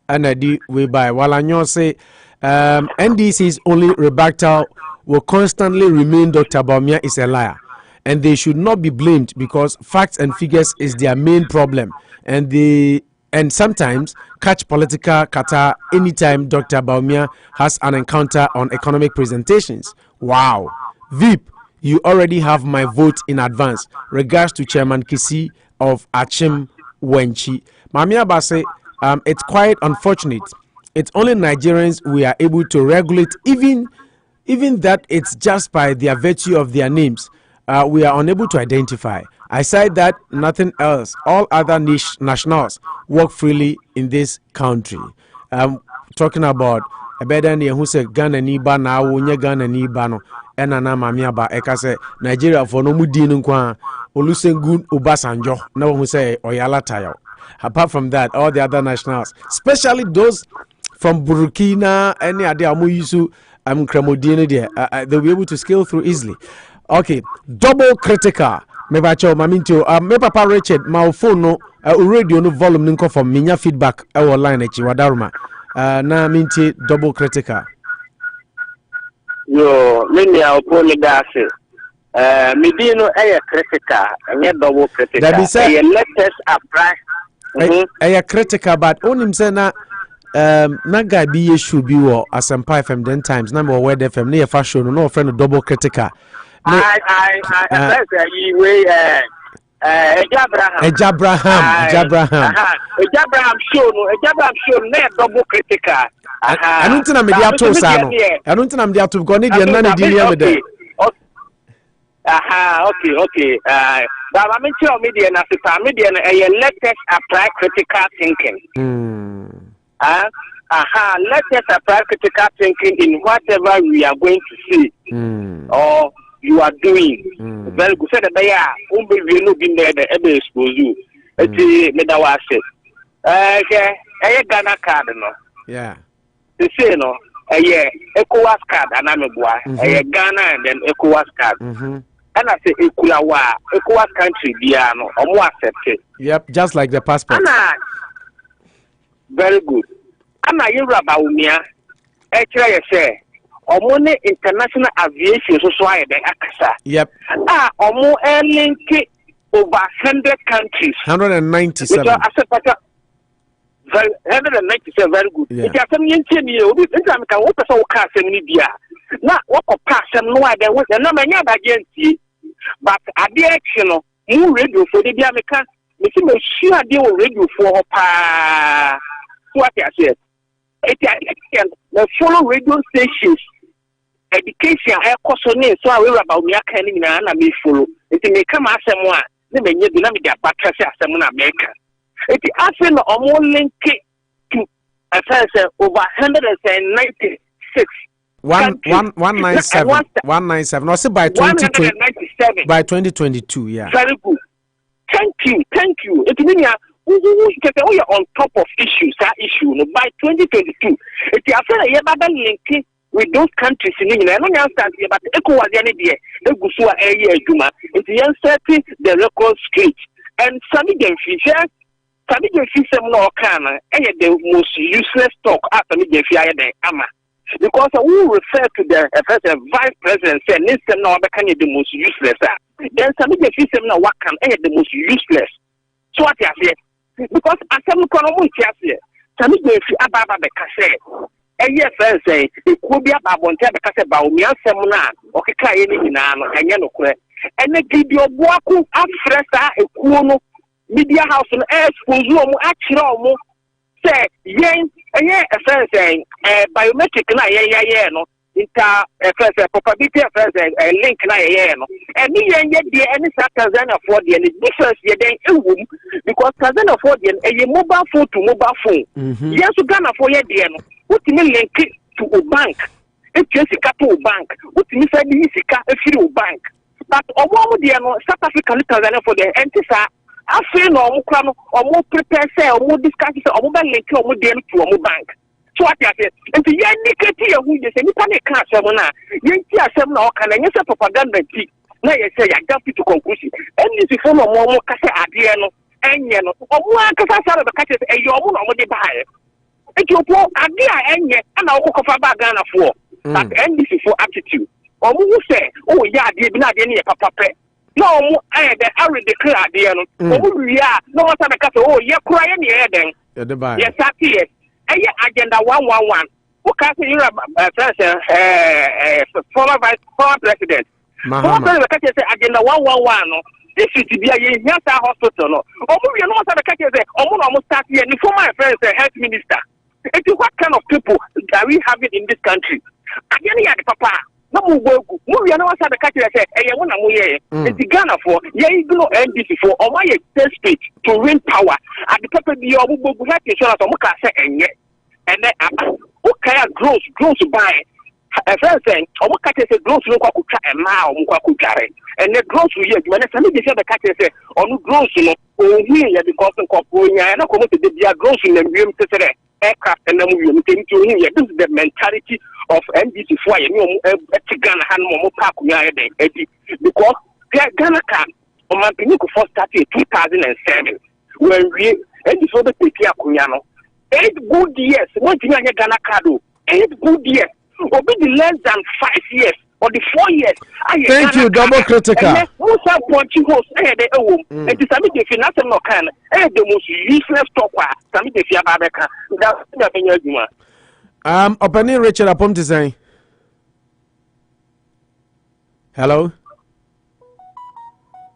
and Edi we buy. Walanyo say, NDC's only rebuttal will constantly remain Dr. Bawumia is a liar, and they should not be blamed because facts and figures is their main problem, and sometimes catch political kata anytime Dr. Bawumia has an encounter on economic presentations. Wow, VIP, you already have my vote in advance. Regards to Chairman Kisi of Achim Wenchi. Mamia Base, it's quite unfortunate. It's only Nigerians we are able to regulate, even that it's just by their virtue of their names, we are unable to identify. Aside that, nothing else. All other nationals work freely in this country. Talking about a better than who said Ghana Niba now, Ghana Niba no, and Anna Mamia ba Ekase, Nigeria for no Mudin Kwa, Olusegun Obasanjo, no one who say Oyala Tayo. Apart from that, all the other nationals, especially those from Burkina, any other Amuyusu, they'll be able to scale through easily. Okay, double critical. Me bacho maminto me papa Richard my phone no radio no volume nko from minya feedback online echi wadaruma na minti double critical. Yo, many are pulling that. Medino a critical, and yet double critical. That is a latest apply. A critical, but only him say na naga be issue be war as an pie from 10 times number where the family near fashion no friend double critical. I Jabraham show ne double critical. I don't think I'm mediato sano. I don't think I'm mediato because need the nani deal with them. Okay. But I'm in your media and as a media and latest apply critical thinking. Let us apply critical thinking in whatever we are going to see or you are doing. Very good. Said that you no been there the ebe expose you. Eti medawase. Ghanacard no. Yeah. They say no. ECOWAS card anameboa. Ghana and then ECOWAS card. And I say ECOWAS country bia no omo accept it. Yep, just like the passport. Very good. Ana yura Bawumia ekira say omo international aviation so aye den akasa. Yep. Omo link over 100 countries. 197. 197 very good. It has some yentini obi ntam kan wo pese wo ka asem ni bia. Na wo ko pa asem no ade wo na manya ba genti. But ade action no mu radio for the bia meka me see me share ade wo radio for pa. What I said. The follow radio stations education I cosone so I about me can na me follow it may come as someone the many dynamic battery asem na America it asking almost link to as I said over 196 197 no say by 2027 by 2022 yeah very good thank you it means we are on top of issues that issue no by 2022 it after a baba link with those countries in England no understand but ECOWAS any there e gusu a eye aduma it yan setting the record straight and sami dem fisem no kana the most useless talk after me dem fi aye den ama because we refer to the first vice president say listen now can the most useless then sami dem fisem no wakan the most useless so what you say because asem kono mo tiase sami dem fi ababa be kase first say e ko bi ababonte be kase Bawumia asem na okeka ye ni nyina no enye no kure ene video boaku afresa ekuo no media house no expose omo akire omo say yen first say biometric na ye no inter first probability first link na ye no eni yen ye de eni sa Tanzania for de eni difference ye den ewum because Tanzania for de eye mobile phone to mobile phone yes so Ghana for ye de no utimi link to a bank if you sika to a bank utimi say bi sika efiri o bank but omo de no South Africa ni Tanzania for de enti sa afi no omo kra no omo prepare say omo discuss say omo ba link omo de to omo bank so what I said enti ye niketi ye hu je say nipa ne ka asem na ye nti asem na o kana nye say propaganda ti na ye say ya jump to conclusion eni si fo no omo ka say ade no enye no omo aka sa be ka say e yo omo no omo de ba he enti opo ade a enye na okokofa ba Ghana for that NDC for attitude omo hu say o ya ade bi na ade ne ye papape no omo the already declare ade no omo wi a no what be ka say o ye kura ye ne ye den ye de ba yes ati agenda 111 who can say you're former president former president say agenda 111 no this is to be a Yasa hospital no you know what the say almost start here the former health minister it is what kind of people that we have it in this country again ya the papa no mu go you know what the say wona mu ye it's Ghana for ye ignore NDC for my speech to win power at the papa bi obugo health insurance o ka say enye and then okay gross buy a friend saying omo ka say gross no kwa kutwa ema omo kwa kutware and the gross we you na say me dey say say onu gross no ohi ya because nko nya na ko mo dey dia gross na wiem tete aircraft and mu wiem tete ohi ya this is the mentality of NDC for ya me omo Ghana han mo park nya ya dey edi because Ghanacard o man pini ko first start in 2007 when we NDC for the take akunya no 8 good years. What you Ghanacard 8 good years. will be the less than 5 years or the 4 years. Thank you, double critical. Who's up watching host? It is a bit if you're not a can. The most useless talker. Some if you're Babeka. That's the opening Richard upon to say. Hello?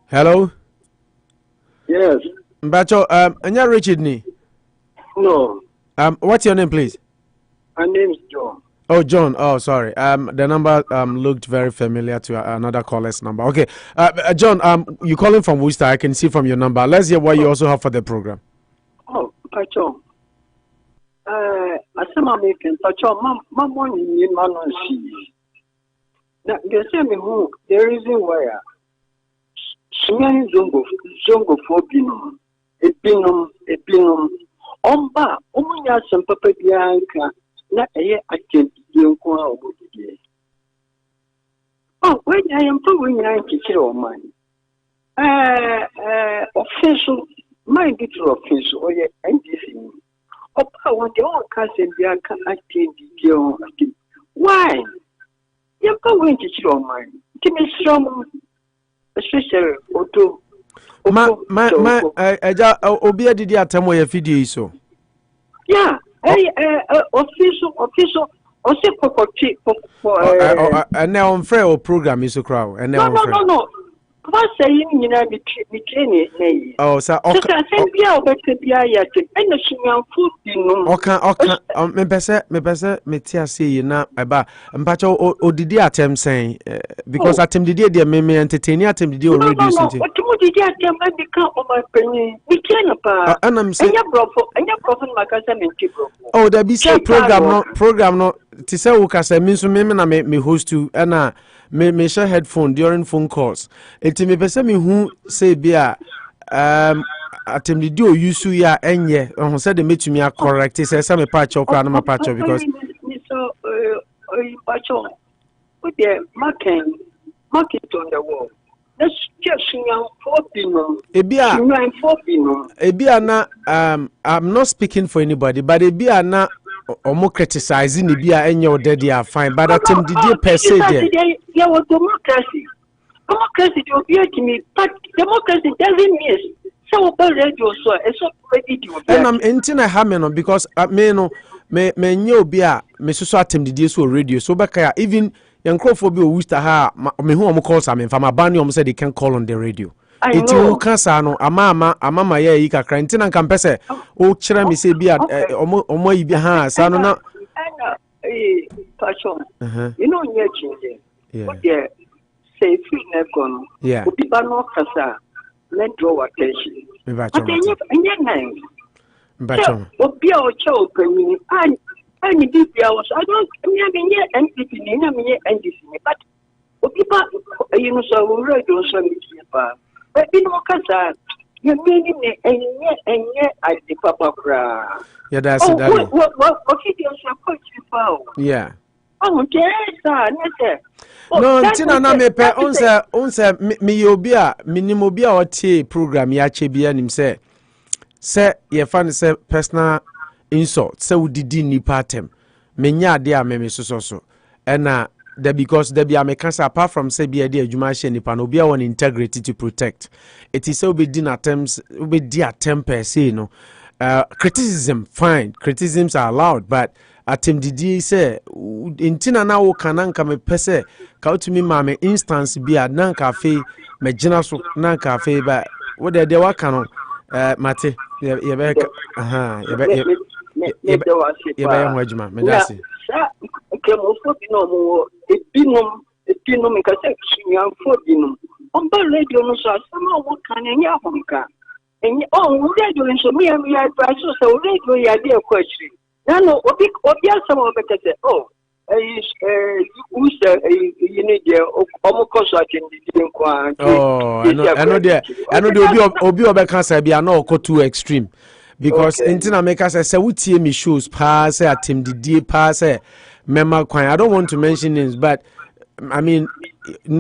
Hello? Yes. Bacho, and you're Richard ni? No. What's your name, please? My name is John. Oh, John. Oh, sorry. The number looked very familiar to another caller's number. Okay. John, you calling from Worcester. I can see from your number. Let's hear what you also have for the program. Oh, Pacho. I said, I'm making Pacho. My money in my see. Now, they say me who the reason why Sumani Zongo for Binum, a Binum, Omba, Omuya, some Papa Bianca, not a year I can't do. Oh, when I am probably 90 kilo money. Official, my little official, or yet, and this thing. Oh, I want the old cousin Bianca, I can't. Why? You're going to show mine. Give me some special auto. Obia did ya tamo ya video so. Yeah, official, or say for and now on fair program is a crowd. And now no. What's saying, you know, me training. Oh, sir, okay. Me tia say na eba mpacho odidi atem saying because atem didi me entertain atem didi o radio something. What did you atem and become on my penny? We can pa. And I'm saying and your prophet makasa me oh, there be say program no ti say wo kasa me so me na me host to na me share headphone during phone calls. Eti me pese me hu say bia atemdi di o yusu ya enye on say de metumi a correct say me patch okra na ma patch because so patch with the market on the wall. Let's just sing out 14 ebia na I'm not speaking for anybody but ebia na omo criticizing ebia enye o dead ya fine but atemdi di per se there yeah what democracy to be to me but democracy doesn't mean so radio so it's so ready to and I'm intina hameno because me no me nye obi a me so atemdi so radio so beka even yankrophobia o Worcester ha me hu omo calls am fam abani omo say they can call on the radio iti u kasa no amama ya yi kakra intina nka mpese o kira me say bia omo yi bia ha sa no na passion you know nye chinje yeah say free na kono obi ba no kasa let draw attention me ba choma anya nine ba choma obi a o che opani ani bibia was I don't me NPP ni na me NDC but obi ba you know so we radio so me pa but bi no kasa you mean me enye I the papa kra yeah that's it darling what okay you so coach pa yeah okay sir no ntina na me pe onse me obi a minim obi a otie program ya chebia nim se ye fan se personal insult se udidi nipa atem menya ade a me so ena that because there be a cancer apart from say be ade adwuma hye nipa no obi a won integrity to protect it is so be din attempts be di attempt per se no criticism fine criticisms are allowed but atem didi say intina na wo kananka me pese ka utumi ma me instance bi a nanka fe me gina so nanka fe ba wo de waka no mate ye be ye be ho adwuma me dasi ke mo fo bi no mo ebinom ka se sunya fo bi no on ba radio no so asama wo kan enya honka enya radio no so me ya price so radio ya de kwachiri no obi asama obeka se who's you need almost I know obi obeka say bia na oko too extreme because intina make us say wutie me shows pa say atem didie pa say mema kwan I don't want to mention names but I mean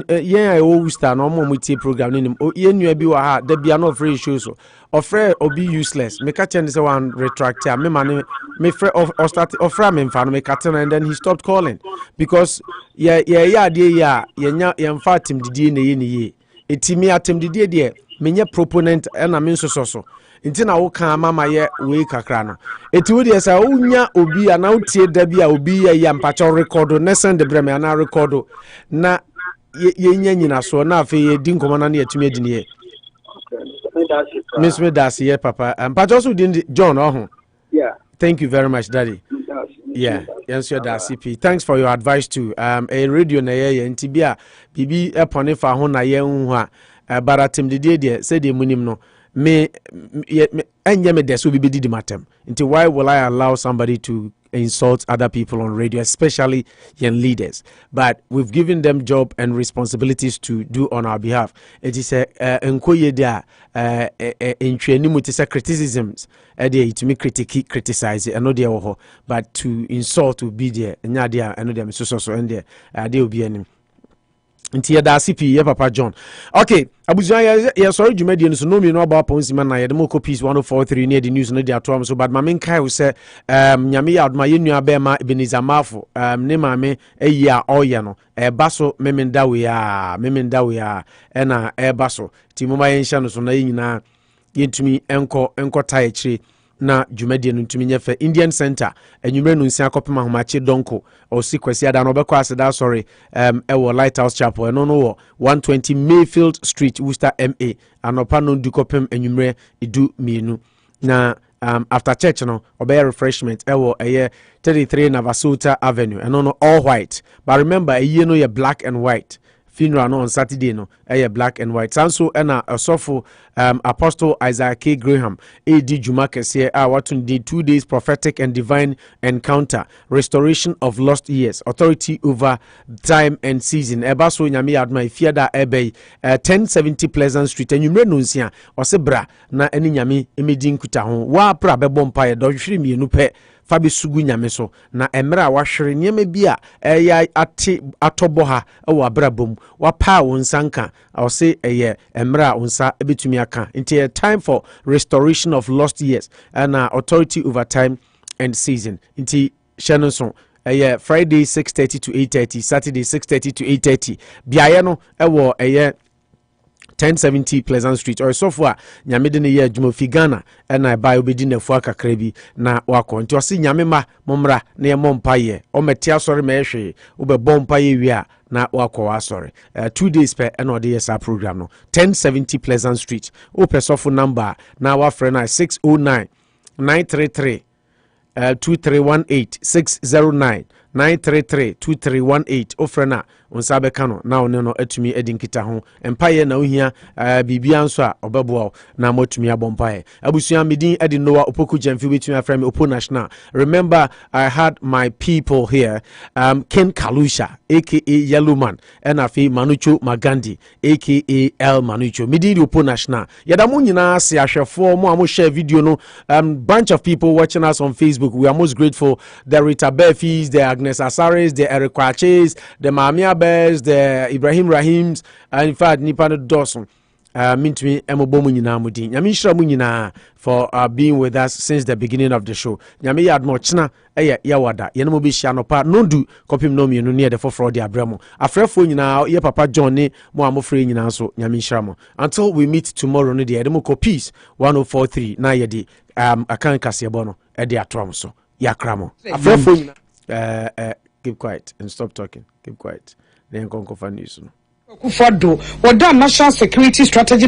yeah, I always stand on Momiti program in him. Oh, you be a there be no free shows. Offer or be useless. Make a chance one retractor. Me money, me free or start or from him, fan make a and then he stopped calling because yeah, fat him the DNA. It's me at him the day, many proponent and I mean so. Inti na wo kan mama ye we kakra no eti wo say unya obi ana utie da bia obi ya mpacho record na send the brem ana record na ye nya nyina so na afi ye di nkomo na na yatumi adi ne Miss Medasi ye papa mpacho so di John oh yeah thank you very much daddy yeah yes your CP thanks for your advice too a radio na ye nti bia bibi epone fa ho na ye hu a baratem de say de munim no me des will be the matter. Until why will I allow somebody to insult other people on radio, especially young leaders? But we've given them job and responsibilities to do on our behalf. It is a criticisms to me criticize it, but to insult to be there and there so and there they will be any. Nti da CP Papa John. Okay, Abuja ya sorry Jumedi no so no me no about Ponsima na ye de moko piece 1043 near the news no dey atom so but mamen kai we say nyame ya odma ye nua be ma Ebenezer Mafo ne mame eyi a oye no eba so memenda we a e na eba so ti moma ye nhya no so na nyina yentumi enko tai chire na Jumedi no ntumi nya fa Indian Center enwumre no nsia kopema homache donko o si kwasi ada no bekọ aseda sorry ewo Lighthouse Chapel no 120 Mayfield Street Worcester MA Anopa no du kopem enwumre edu mienu na after church no obey refreshment ewo 33 Navasota Avenue no all white but remember ye no ye black and white funeral no on Saturday no black and white sanso na asofo Apostle Isaac K. Graham AD Juma kese watun day 2 days prophetic and divine encounter restoration of lost years authority over time and season ebaso nyame adma ifiada ebe 1070 Pleasant Street enwumre no nsia osebra na eni nyame emedi nkuta ho wa pra bebo mpa ye do hwiri mienu pe fabe sugu nyame so na emra wahwere nyeme bia eya ate atobo ha ewa brabom wa pa wonsanka o se eye emra wonsa ebetumi aka into a time for restoration of lost years and authority over time and season into Shannon Friday 6:30 to 8:30 Saturday 6:30 to 8:30 biaye no ewo 1070 Pleasant Street or so far nyamede ne ye adwuma fi Ghana na ba obedi na fu akakra bi na wakọ nti osi nyame ma momra na ye mompaye o meti asori ma ehwe wo be bompaye wi a na wakọ asori 2 days per na ode yes program no 1070 Pleasant Street o pesofo number na wa frɛ na 609 933 2318 609 933 2318 ofrena onsabe kano na oneno atumi edinkita ho empaye na ohia bibia nso a obebo na motumi abompaye abusua medin edi Noah Opoku Jamfi betumi aframe Opo National. Remember I had my people here Ken Kalusha aka Yellowman and afi Manucho Magandi aka El Manucho medin Opo National yada mo nyina se ahwefo mo amo share video no bunch of people watching us on Facebook. We are most grateful. The Rita Befis, the Agnes Asaris, the Eric Kwaches, the Mamia Bears, the Ibrahim Rahims, and in fact Nipano Dawson. Mean to me Emobomu nyina mudin. Nyame nhira mu nyina for being with us since the beginning of the show. Nyame yad mo china yawada. Ye no mo be hia no pa no du kopim no mienu ne de foforo de abramo. Afrefo nyina ye papa John ne mo amofre nyina so nyame nhira mo. Until we meet tomorrow no de mo ko peace 1043 na ye de akan kasebo no e de atrom so. Yakramo. Afrefo nyina keep quiet and stop talking. Keep quiet. Then konko fa news no. Akufo-Addo, what National Security Strategy